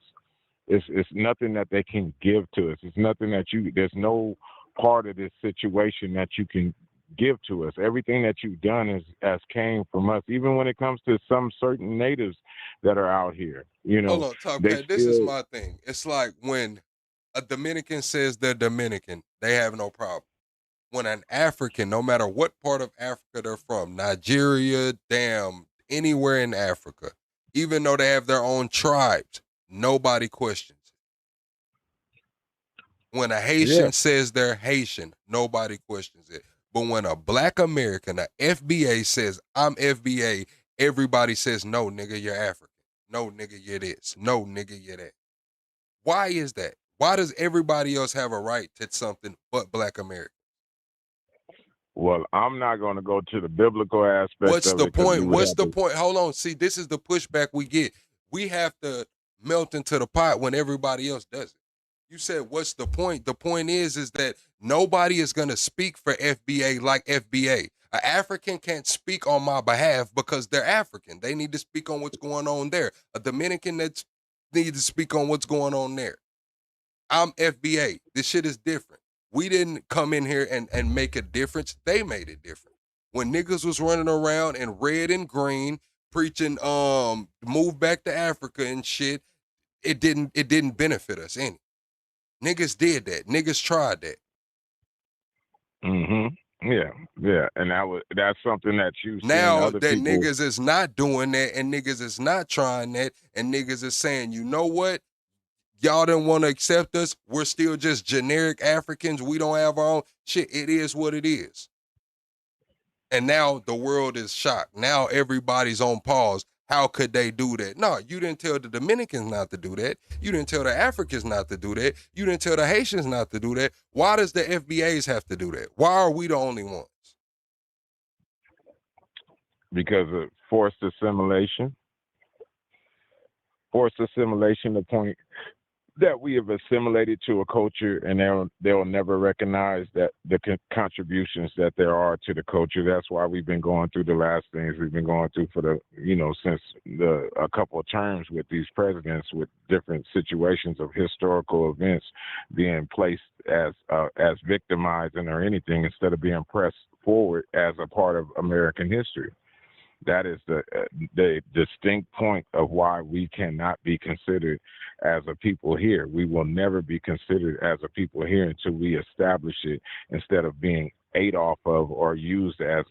It's nothing that they can give to us. It's nothing that there's no part of this situation that you can give to us. Everything that you've done has came from us, even when it comes to some certain natives that are out here. Hold on, Top Cat. This is my thing. It's like when a Dominican says they're Dominican, they have no problem. When an African, no matter what part of Africa they're from, Nigeria, anywhere in Africa, even though they have their own tribes, nobody questions it. When a Haitian says they're Haitian, nobody questions it. But when a Black American, a FBA says, I'm FBA, everybody says, no, nigga, you're African. No, nigga, you're this. No, nigga, you're that. Why is that? Why does everybody else have a right to something but Black Americans? Well, I'm not going to go to the biblical aspect. What's the point? What's the point? Hold on. See, this is the pushback we get. We have to melt into the pot when everybody else does it. You said, what's the point? The point is that nobody is going to speak for FBA like FBA. An African can't speak on my behalf because they're African. They need to speak on what's going on there. A Dominican needs to speak on what's going on there. I'm FBA. This shit is different. We didn't come in here and make a difference. They made it different. When niggas was running around in red and green preaching move back to Africa and shit, it didn't benefit us any. Niggas did that. Niggas tried that. Yeah. And that's something that you see now other that people. Niggas is not doing that and niggas is not trying that and niggas is saying, you know what? Y'all didn't want to accept us. We're still just generic Africans. We don't have our own shit. It is what it is. And now the world is shocked. Now everybody's on pause. How could they do that? No, you didn't tell the Dominicans not to do that. You didn't tell the Africans not to do that. You didn't tell the Haitians not to do that. Why does the FBAs have to do that? Why are we the only ones? Because of forced assimilation. Forced assimilation, the point that we have assimilated to a culture and they'll never recognize that the contributions that there are to the culture. That's why we've been going through the last things we've been going through for since a couple of terms with these presidents, with different situations of historical events being placed as victimizing or anything instead of being pressed forward as a part of American history. That is the distinct point of why we cannot be considered as a people here. We will never be considered as a people here until we establish it instead of being ate off of or used as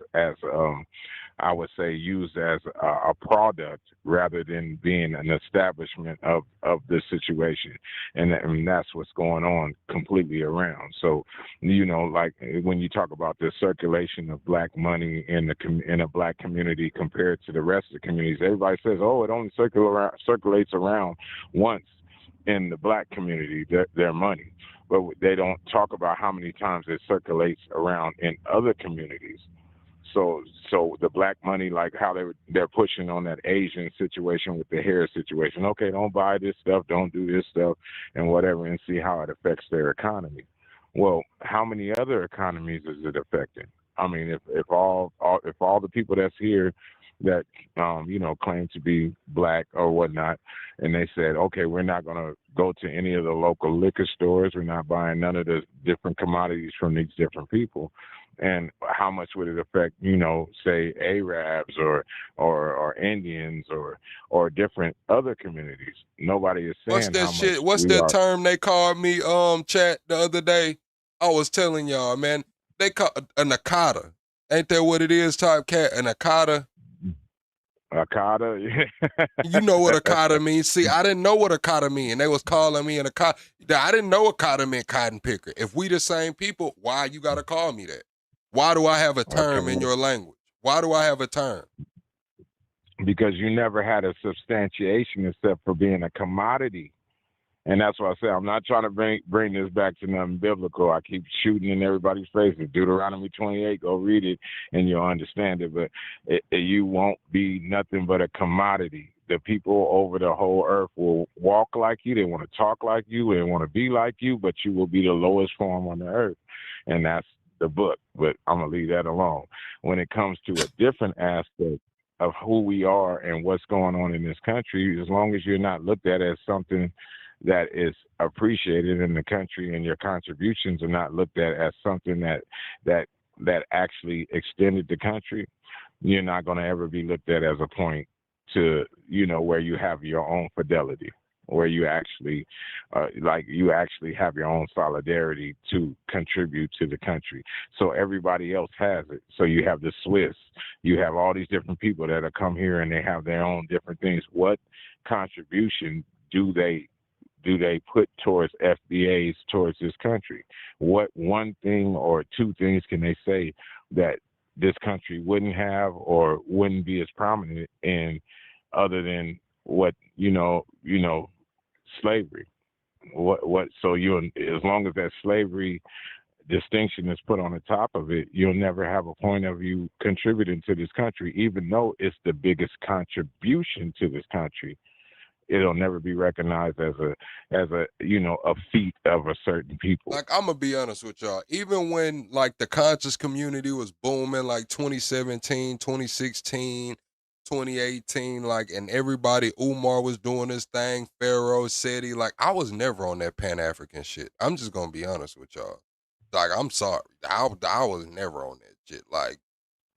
I would say used as a product rather than being an establishment of the situation. And that's what's going on completely around. So, like when you talk about the circulation of black money in a black community compared to the rest of the communities, everybody says, oh, it only circulates around once in the black community, their money. But they don't talk about how many times it circulates around in other communities. So the black money, like how they're pushing on that Asian situation with the hair situation. Okay, don't buy this stuff, don't do this stuff, and whatever, and see how it affects their economy. Well, how many other economies is it affecting? I mean, if all the people that's here that claim to be black or whatnot, and they said, okay, we're not going to go to any of the local liquor stores, we're not buying none of the different commodities from these different people. And how much would it affect, say Arabs or Indians or different other communities? Nobody is saying what's that how shit. much What's that term they called me, chat the other day? I was telling y'all, man, they call a nakata. Ain't that what it is, Top Cat? An akata? Akata? You know what akata means. See, I didn't know what akata mean. They was calling me an akata. I didn't know akata meant cotton picker. If we the same people, why you gotta call me that? Why do I have a term Okay. in your language? Why do I have a term? Because you never had a substantiation except for being a commodity. And that's why I say I'm not trying to bring this back to nothing biblical. I keep shooting in everybody's faces. Deuteronomy 28, go read it and you'll understand it. But you won't be nothing but a commodity. The people over the whole earth will walk like you. They want to talk like you. They want to be like you, but you will be the lowest form on the earth. And that's the book. But I'm going to leave that alone. When it comes to a different aspect of who we are and what's going on in this country, as long as you're not looked at as something that is appreciated in the country and your contributions are not looked at as something that actually extended the country, you're not going to ever be looked at as a point to, where you have your own fidelity, where you actually have your own solidarity to contribute to the country. So everybody else has it. So you have the Swiss, you have all these different people that have come here and they have their own different things. What contribution do they put towards FBAs towards this country? What one thing or two things can they say that this country wouldn't have or wouldn't be as prominent in, other than what slavery? What? So as long as that slavery distinction is put on the top of it, you'll never have a point of you contributing to this country, even though it's the biggest contribution to this country. It'll never be recognized as a feat of a certain people. Like, I'm gonna be honest with y'all. Even when like the conscious community was booming, like 2017, 2016, 2018, like, and everybody, Umar was doing his thing, Pharaoh, Seti, like, I was never on that Pan-African shit. I'm just gonna be honest with y'all. Like, I'm sorry. I was never on that shit. Like,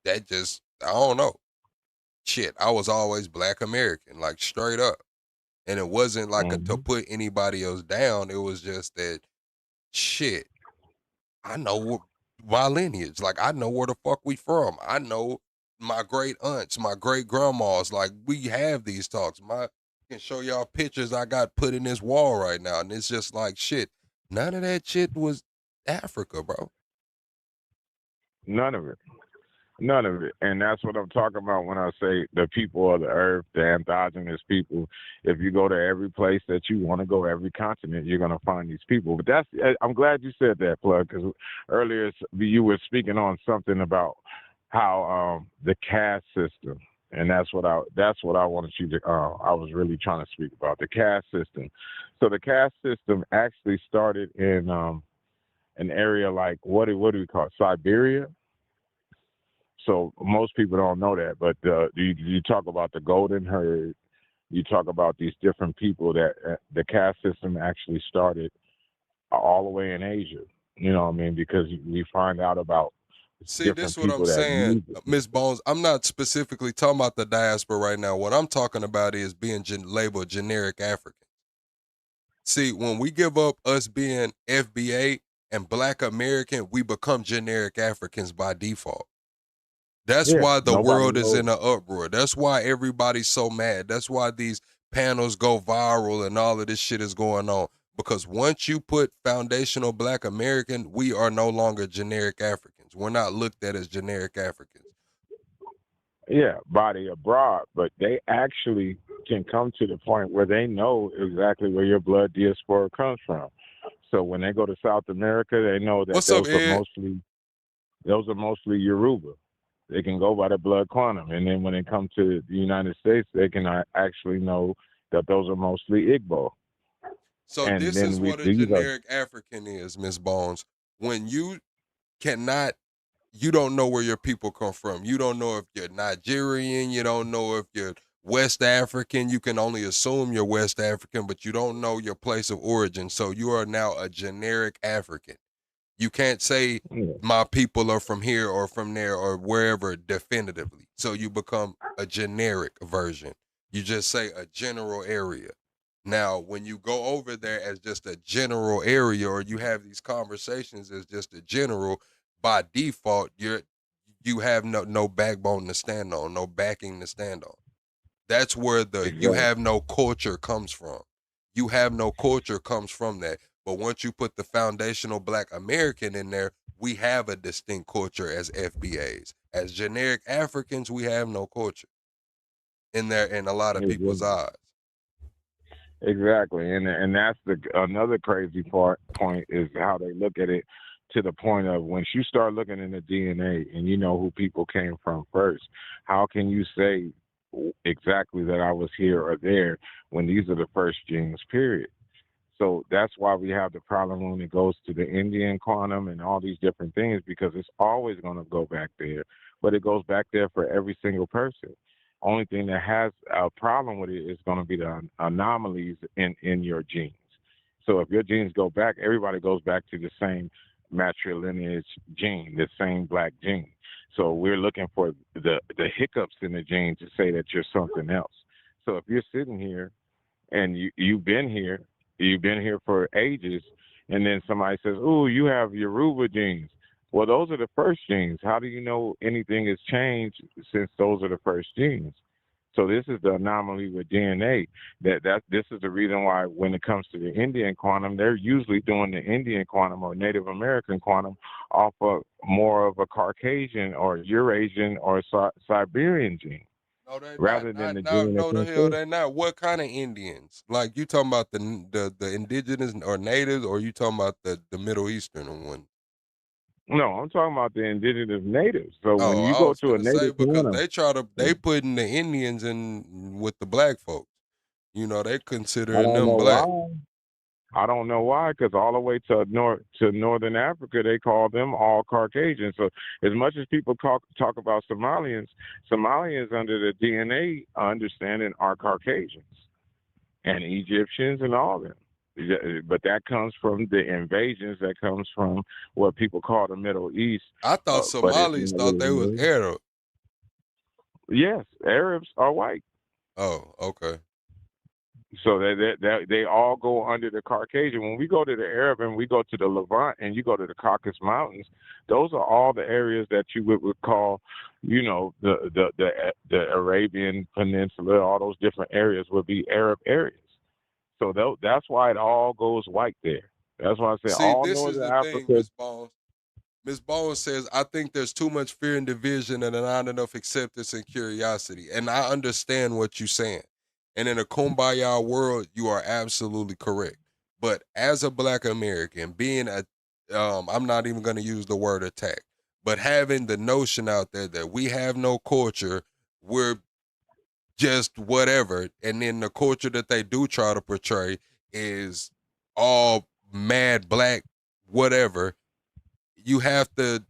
that just, I don't know. Shit, I was always Black American, like, straight up. And it wasn't like to put anybody else down. It was just that, shit, I know my lineage. Like, I know where the fuck we from. I know my great aunts, my great grandmas. Like, we have these talks. I can show y'all pictures I got put in this wall right now. And it's just like, shit, none of that shit was Africa, bro. None of it. None of it. And that's what I'm talking about when I say the people of the earth, the endogenous people. If you go to every place that you want to go, every continent, you're going to find these people. But I'm glad you said that, Plug, because earlier you were speaking on something about how the caste system, and that's what I wanted you to, I was really trying to speak about, the caste system. So the caste system actually started in an area like, what do we call it, Siberia? So most people don't know that, but you talk about the golden herd, you talk about these different people that the caste system actually started all the way in Asia. You know what I mean? Because we find out about See, this is what I'm saying, Ms. Bones. I'm not specifically talking about the diaspora right now. What I'm talking about is being labeled generic African. See, when we give up us being FBA and Black American, we become generic Africans by default. That's why the world is in an uproar. That's why everybody's so mad. That's why these panels go viral and all of this shit is going on. Because once you put foundational Black American, we are no longer generic Africans. We're not looked at as generic Africans. Yeah, body abroad, but they actually can come to the point where they know exactly where your blood diaspora comes from. So when they go to South America, they know that those are mostly Yoruba. They can go by the blood quantum. And then when they come to the United States, they can actually know that those are mostly Igbo. So and this is what a generic African is, Ms. Bones. When you don't know where your people come from. You don't know if you're Nigerian. You don't know if you're West African. You can only assume you're West African, but you don't know your place of origin. So you are now a generic African. You can't say my people are from here or from there or wherever definitively. So you become a generic version. You just say a general area. Now, when you go over there as just a general area or you have these conversations as just a general, by default, you have no backbone to stand on, no backing to stand on. That's where you have no culture comes from. You have no culture comes from that. But once you put the foundational Black American in there, we have a distinct culture as FBAs. As generic Africans, we have no culture in a lot of people's eyes. Exactly, and that's another crazy point is how they look at it, to the point of once you start looking in the DNA and you know who people came from first, how can you say exactly that I was here or there when these are the first genes, period? So that's why we have the problem when it goes to the Indian quantum and all these different things, because it's always going to go back there, but it goes back there for every single person. Only thing that has a problem with it is going to be the anomalies in your genes. So if your genes go back, everybody goes back to the same matrilineage gene, the same black gene. So we're looking for the hiccups in the gene to say that you're something else. So if you're sitting here and you've been here for ages, and then somebody says, "Oh, you have Yoruba genes." Well, those are the first genes. How do you know anything has changed since those are the first genes? So this is the anomaly with DNA. This is the reason why when it comes to the Indian quantum, they're usually doing the Indian quantum or Native American quantum off of more of a Caucasian or Eurasian or Siberian gene. No, they rather not. than the No, gene that no, the comes hell through. they not. What kind of Indians? Like you talking about the indigenous or natives, or you talking about the Middle Eastern one? No, I'm talking about the indigenous natives. So when Oh, you I go was to a gonna say native because quantum, they putting the Indians in with the black folks. You know, they I considering don't them know black. why. I don't know why, because all the way to northern Africa, they call them all Caucasians. So as much as people talk about Somalians under the DNA understanding are Caucasians and Egyptians and all them. But that comes from the invasions. That comes from what people call the Middle East. I thought But it's Somalis not thought they was really. Arab. Yes, Arabs are white. Oh, okay. So they all go under the Caucasian. When we go to the Arab and we go to the Levant and you go to the Caucasus Mountains, those are all the areas that you would call, the Arabian Peninsula. All those different areas would be Arab areas. So that's why it all goes white there. That's why I say See, all this is northern the thing, Africa. Miss Bones. Miss Bones says, I think there's too much fear and division and not enough acceptance and curiosity. And I understand what you're saying. And in a kumbaya world, you are absolutely correct. But as a black American, being I'm not even going to use the word attack, but having the notion out there that we have no culture, we're just whatever. And then the culture that they do try to portray is all mad black, whatever. You have to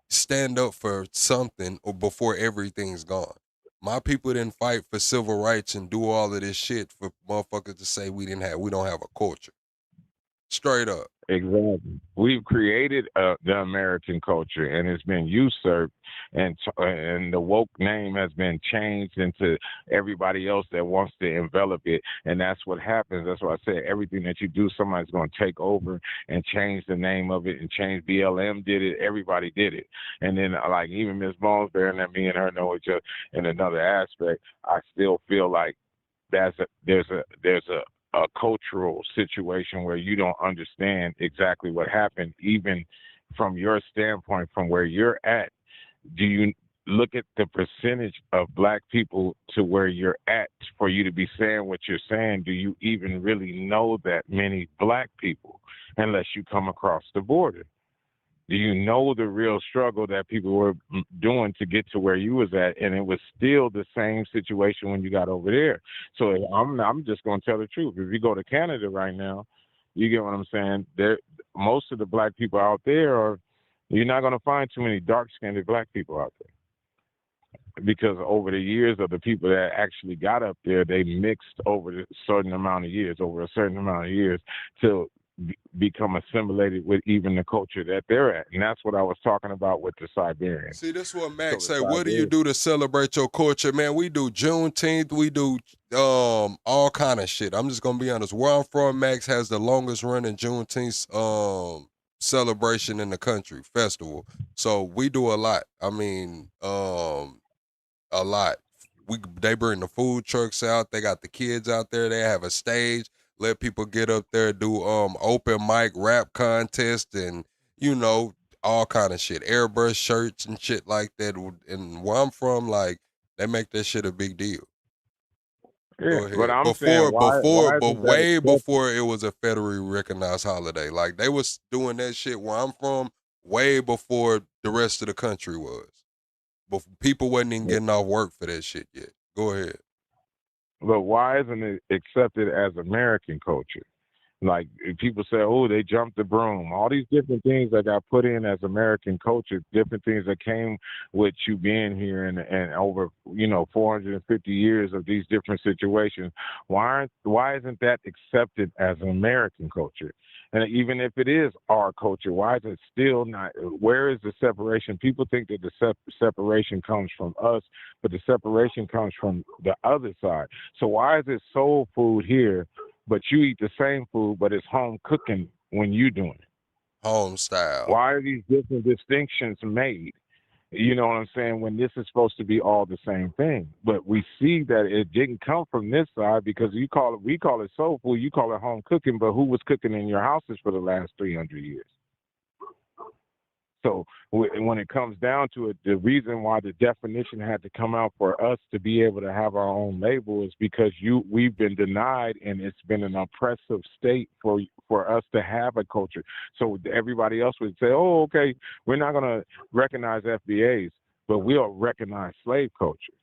stand up for something or before everything's gone. My people didn't fight for civil rights and do all of this shit for motherfuckers to say we don't have a culture. Straight up. Exactly. We've created the American culture, and it's been usurped, and the woke name has been changed into everybody else that wants to envelop it, and that's what happens. That's why I said everything that you do, somebody's going to take over and change the name of it and change. BLM did it. Everybody did it, and then like even Miss Bones, bearing that me and her know each other in another aspect, I still feel like there's a cultural situation where you don't understand exactly what happened, even from your standpoint, from where you're at. Do you look at the percentage of black people to where you're at for you to be saying what you're saying? Do you even really know that many black people unless you come across the border? Do you know the real struggle that people were doing to get to where you was at, and it was still the same situation when you got over there? So I'm just going to tell the truth. If you go to Canada right now, you get what I'm saying. Most of the black people out there you're not going to find too many dark-skinned black people out there, because over the years of the people that actually got up there, they mixed over a certain amount of years to become assimilated with even the culture that they're at. And that's what I was talking about with the Siberians. See, this is what Max So say. What do you do to celebrate your culture? Man, we do Juneteenth. We do all kind of shit. I'm just gonna be honest. Where I'm from, Max has the longest running Juneteenth celebration in the country, festival. So we do a lot. I mean, a lot. They bring the food trucks out. They got the kids out there. They have a stage. Let people get up there, do open mic rap contest, and you know, all kind of shit, airbrush shirts and shit like that. And where I'm from, like, they make that shit a big deal. Yeah, Go ahead. but I'm saying why But isn't that way accepted? before it was a federally recognized holiday. Like, they was doing that shit where I'm from way before the rest of the country was. But people wasn't even getting off work for that shit yet. Go ahead. But why isn't it accepted as American culture? Like if people say, oh, they jumped the broom. All these different things that got put in as American culture, different things that came with you being here and over 450 years of these different situations. Why isn't that accepted as an American culture? And even if it is our culture, why is it still not? Where is the separation? People think that the separation comes from us, but the separation comes from the other side. So why is it soul food here, but you eat the same food, but it's home cooking when you doing it? Home style. Why are these different distinctions made? You know what I'm saying? When this is supposed to be all the same thing. But we see that it didn't come from this side because we call it soul food, you call it home cooking, but who was cooking in your houses for the last 300 years? So when it comes down to it, the reason why the definition had to come out for us to be able to have our own label is because we've been denied, and it's been an oppressive state for us to have a culture. So everybody else would say, oh, okay, we're not going to recognize FBAs, but we'll recognize slave culture.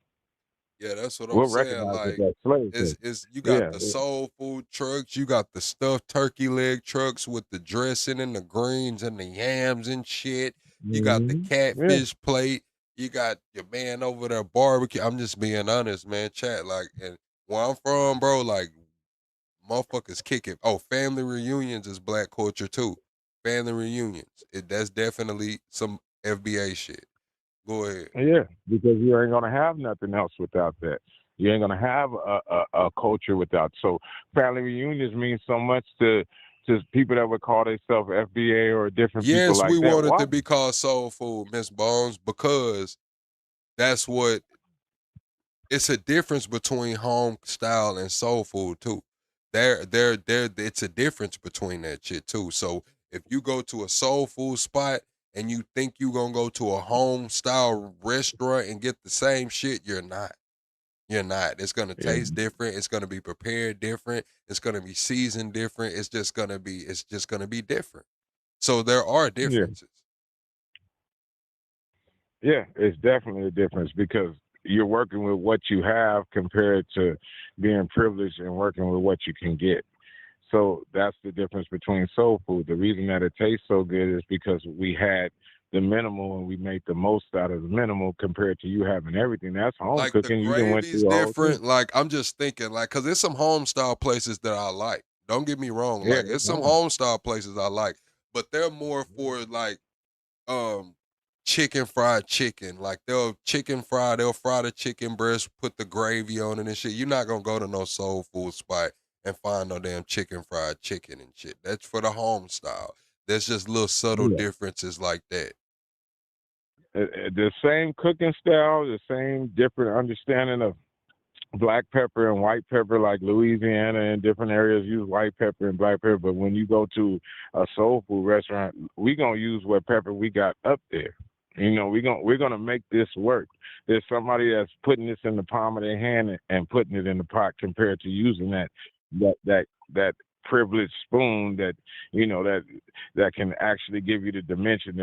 Yeah, that's what I'm We'll saying. recognize Like, that slave culture. it's you got the soul food trucks, you got the stuffed turkey leg trucks with the dressing and the greens and the yams and shit. You got the catfish plate. You got your man over there barbecue. I'm just being honest, man. Chat, like, and where I'm from, bro, like, motherfuckers kick it. Oh, family reunions is black culture too. Family reunions, that's definitely some FBA shit. Go ahead. Yeah, because you ain't gonna have nothing else without that. You ain't gonna have a culture without. So family reunions mean so much to people that would call themselves FBA or different people Yes, like we that. want it Why? to be called soul food, Miss Bones, because that's what it's a difference between home style and soul food too. It's a difference between that shit too. So if you go to a soul food spot and you think you're gonna go to a home style restaurant and get the same shit, you're not. You're not. It's gonna taste different. It's gonna be prepared different. It's gonna be seasoned different. It's just gonna be different. So there are differences. Yeah, it's definitely a difference because you're working with what you have compared to being privileged and working with what you can get. So that's the difference between soul food. The reason that it tastes so good is because we had the minimal and we made the most out of the minimal compared to you having everything. That's home Like cooking. You done went gravy's through the whole thing. different. Like I'm just thinking, like, cause there's some home style places that I like. Don't get me wrong. Yeah, Like, there's some home style places I like, but they're more for like fried chicken. Like they'll fry the chicken breast, put the gravy on it and shit. You're not gonna go to no soul food spot and find no damn fried chicken and shit. That's for the home style. There's just little subtle differences like that. The same cooking style, the same different understanding of black pepper and white pepper, like Louisiana and different areas use white pepper and black pepper. But when you go to a soul food restaurant, we gonna use what pepper we got up there. You know, we're gonna make this work. There's somebody that's putting this in the palm of their hand and putting it in the pot compared to using that privileged spoon that that can actually give you the dimension.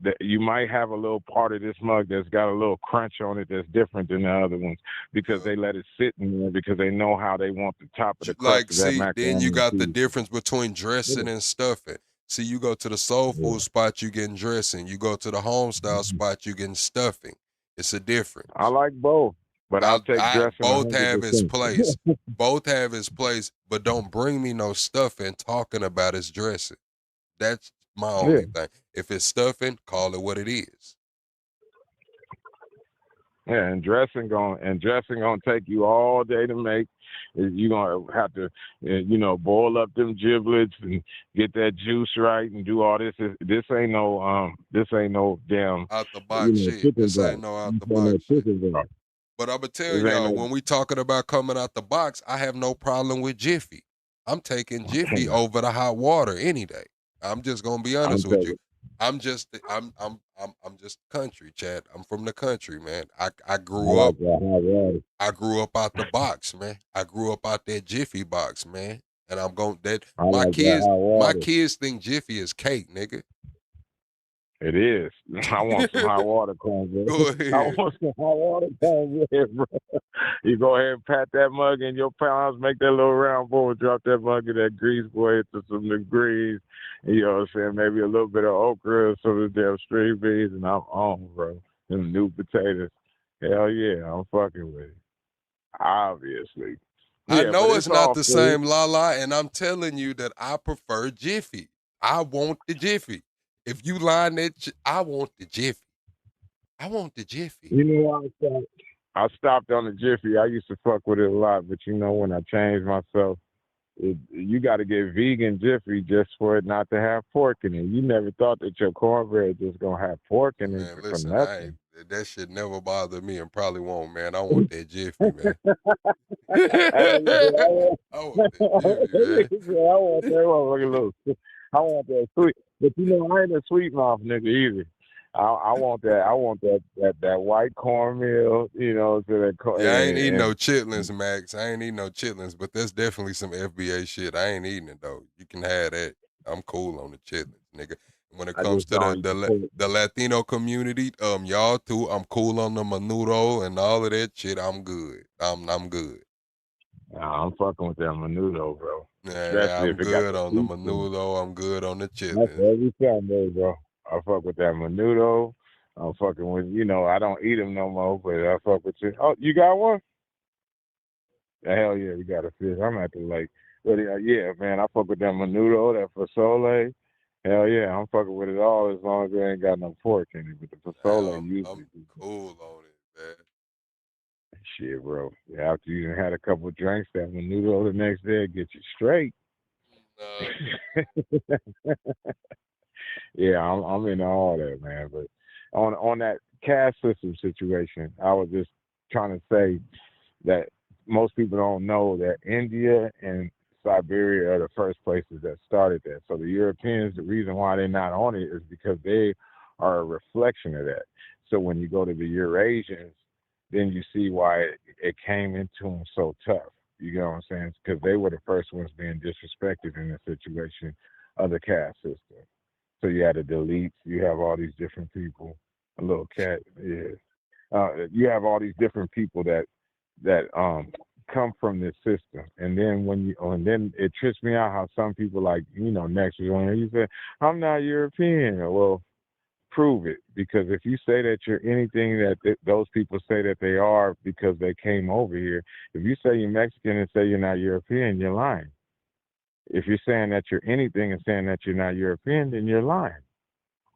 That you might have a little part of this mug that's got a little crunch on it that's different than the other ones because they let it sit in there because they know how they want the top of the crust Like, of that see, macaroni. then you got the and cheese. difference between dressing and stuffing. See, you go to the soul food spot, you getting dressing. You go to the home style spot, you getting stuffing. It's a difference. I like both, but I'll take dressing. Both have its 100%. place. Both have its place, but don't bring me no stuffing talking about its dressing. That's my only thing. If it's stuffing, call it what it is. Yeah, and dressing gonna take you all day to make. You're gonna have to, boil up them giblets and get that juice right and do all this. This ain't no damn out the box shit. This ain't no out the box shit. But I'm gonna tell y'all, when we talking about coming out the box, I have no problem with Jiffy. I'm taking Jiffy over the hot water any day. I'm just gonna be honest with you. I'm just country, Chad. I'm from the country, man. I grew I up like that hot water. I grew up out the box, man. I grew up out that Jiffy box, man. And I'm going that I like that hot my water. kids think Jiffy is cake, nigga. It is. I want some hot water cornbread. Go I ahead. want some hot water cornbread, bro. You go ahead and pat that mug in your palms, make that little round bowl, drop that mug in that grease boy into some degrees. You know what I'm saying? Maybe a little bit of okra, some of the damn string beans, and I'm on, bro. Them new potatoes. Hell yeah, I'm fucking with it. Obviously. I Yeah, but know it's it's not all the food. same, Lala, and I'm telling you that I prefer Jiffy. I want the Jiffy. If you line that, I want the Jiffy. I want the Jiffy. You know what I stopped on the Jiffy. I used to fuck with it a lot, but you know when I changed myself, you got to get vegan Jiffy just for it not to have pork in it. You never thought that your cornbread just gonna have pork in it Man, for listen, nothing. that shit never bothered me and probably won't, man. I want that Jiffy, man. I want that Jiffy, man. I want that motherfucking little. I want that sweet, but you know I ain't a sweet mouth nigga either. I want that. I want that white cornmeal. You know, so that Yeah, I ain't eating no and chitlins, Max. I ain't eating no chitlins, but that's definitely some FBA shit. I ain't eating it though. You can have that. I'm cool on the chitlins, nigga. When it I comes just to don't eat the pork. the Latino community, y'all too, I'm cool on the menudo and all of that shit. I'm good. I'm good. Nah, I'm fucking with that menudo, bro. Yeah, Especially I'm if it got good the on the beef in it. menudo. I'm good on the That's chitlins. every Sunday, bro. I fuck with that menudo. I'm fucking with, I don't eat them no more, but I fuck with you. Oh, you got one? Hell yeah, we got a fish. I'm at the lake. But yeah, man, I fuck with that menudo, that fasole. Hell yeah, I'm fucking with it all as long as there ain't got no pork in it. But the fasole usually. I'm cool on it, man. Shit, bro. After you done had a couple of drinks, that menudo the next day get you straight. Yeah, I'm into all that, man. But on that caste system situation, I was just trying to say that most people don't know that India and Siberia are the first places that started that. So the Europeans, the reason why they're not on it is because they are a reflection of that. So when you go to the Eurasians, then you see why it came into them so tough. You know what I'm saying? Because they were the first ones being disrespected in the situation of the caste system. So you had the deletes, you have all these different people. A little cat, yeah. You have all these different people that come from this system, and then it trips me out how some people like next one you say I'm not European. Well, prove it, because if you say that you're anything that those people say that they are because they came over here, if you say you're Mexican and say you're not European, you're lying. If you're saying that you're anything and saying that you're not European, then you're lying,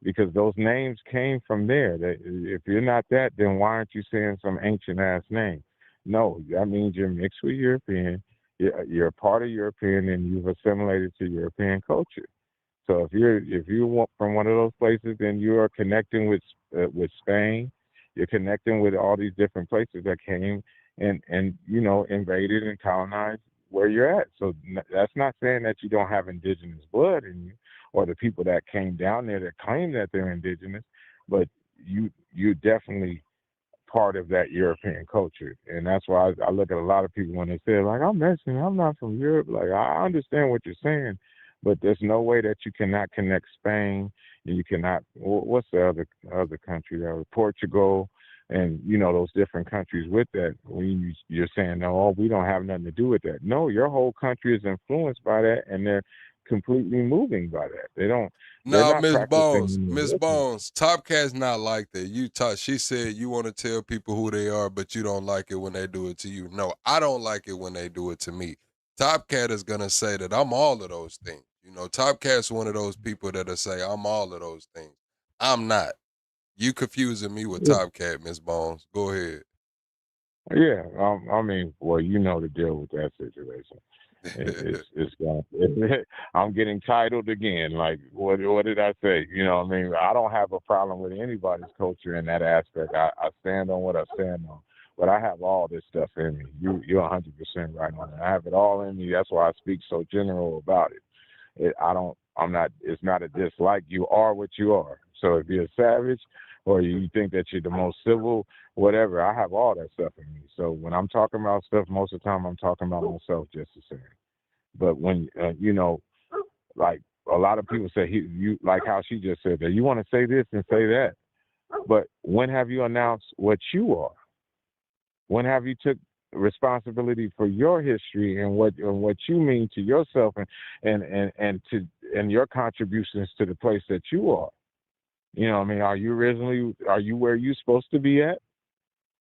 because those names came from there. If you're not that, then why aren't you saying some ancient ass name? No, that means you're mixed with European. You're a part of European, and you've assimilated to European culture. So if you want from one of those places, then you are connecting with Spain. You're connecting with all these different places that came and invaded and colonized where you're at. So that's not saying that you don't have indigenous blood in you, or the people that came down there that claim that they're indigenous, but you're definitely part of that European culture. And that's why I look at a lot of people when they say, like, I'm Mexican, I'm not from Europe. Like, I understand what you're saying, but there's no way that you cannot connect Spain, and you cannot, what's the other country, Portugal, and those different countries with that. When you're saying, no, we don't have nothing to do with that. No, your whole country is influenced by that, and they're completely moving by that. They're No, not Miss Bones, practicing. Miss Bones, Top Cat's not like that. She said you want to tell people who they are, but you don't like it when they do it to you. No, I don't like it when they do it to me. Top Cat is gonna say that I'm all of those things. Top Cat's one of those people that'll say I'm all of those things. I'm not. You confusing me with Top Cat, Miss Bones. Go ahead. Yeah, I mean, well, to deal with that situation. It's going. I'm getting titled again. Like, what did I say? I mean, I don't have a problem with anybody's culture in that aspect. I stand on what I stand on. But I have all this stuff in me. You're 100% right on it. I have it all in me. That's why I speak so general about it. I I'm not. It's not a dislike. You are what you are. So if you're a savage, or you think that you're the most civil, whatever, I have all that stuff in me. So when I'm talking about stuff, most of the time I'm talking about myself just the same. But when like a lot of people say, you like how she just said that you want to say this and say that, but when have you announced what you are? When have you took responsibility for your history and what you mean to yourself and your contributions to the place that you are? You know what I mean? Are you where you're supposed to be at?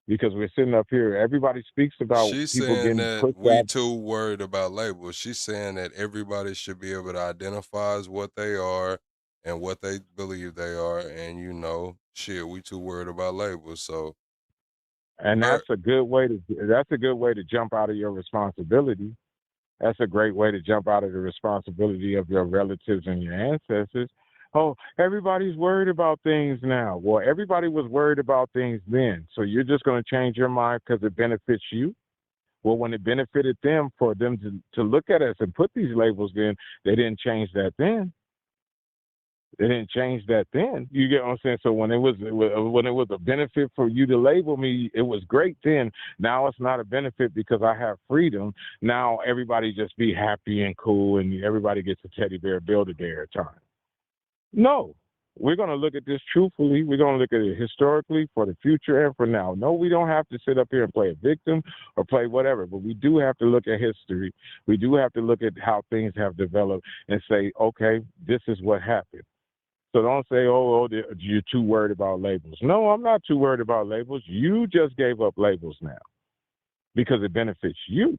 Because we're sitting up here, everybody speaks about She's people saying getting that pushed we out. too worried about labels. She's saying that everybody should be able to identify as what they are and what they believe they are. And shit, we too worried about labels. So And that's a good way to jump out of your responsibility. That's a great way to jump out of the responsibility of your relatives and your ancestors. Oh, everybody's worried about things now. Well, everybody was worried about things then. So you're just going to change your mind because it benefits you? Well, when it benefited them, for them to look at us and put these labels in, they didn't change that then. They didn't change that then. You get what I'm saying? So when it was a benefit for you to label me, it was great then. Now it's not a benefit because I have freedom. Now everybody just be happy and cool, and everybody gets a teddy bear, Build-A-Bear time. No, we're going to look at this truthfully. We're going to look at it historically for the future and for now. No, we don't have to sit up here and play a victim or play whatever, but we do have to look at history. We do have to look at how things have developed and say, okay, this is what happened. So don't say, oh, you're too worried about labels. No, I'm not too worried about labels. You just gave up labels now because it benefits you.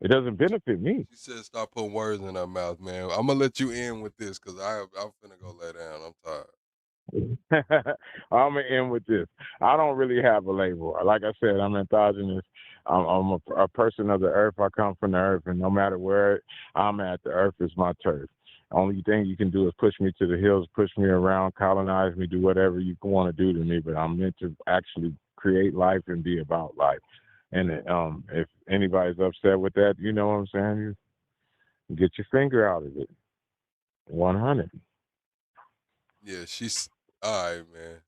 It doesn't benefit me. she said stop putting words in her mouth, man. I'm going to let you in with this because I'm finna go lay down. I'm tired. I'm going to end with this. I don't really have a label. Like I said, I'm androgynous. I'm a person of the earth. I come from the earth, and no matter where I'm at, the earth is my turf. Only thing you can do is push me to the hills, push me around, colonize me, do whatever you want to do to me. But I'm meant to actually create life and be about life. And if anybody's upset with that, you know what I'm saying? You get your finger out of it. 100. Yeah, she's all right, man.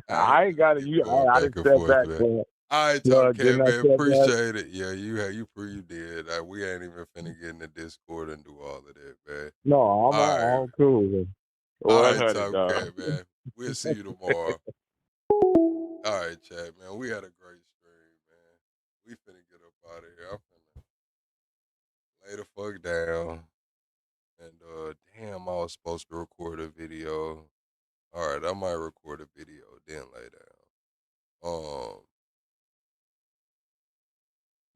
I ain't got it. I didn't step back. All right, Top Cat, man. Appreciate it. Yeah, you did. We ain't even finna get in the Discord and do all of that, man. No, I'm cool. All right, Top Cat, man. We'll see you tomorrow. All right, chat, man. We had a great stream, man. We finna get up out of here. I'm finna lay the fuck down. And damn, I was supposed to record a video. All right, I might record a video, then lay down.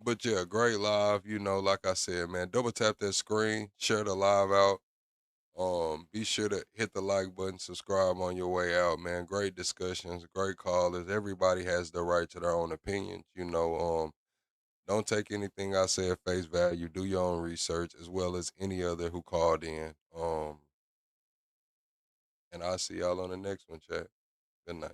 But yeah, great live. Like I said, man, double tap that screen, share the live out. Be sure to hit the like button, subscribe on your way out, man. Great discussions, great callers. Everybody has the right to their own opinions. Don't take anything I say at face value. Do your own research as well as any other who called in. And I'll see y'all on the next one, chat. Good night.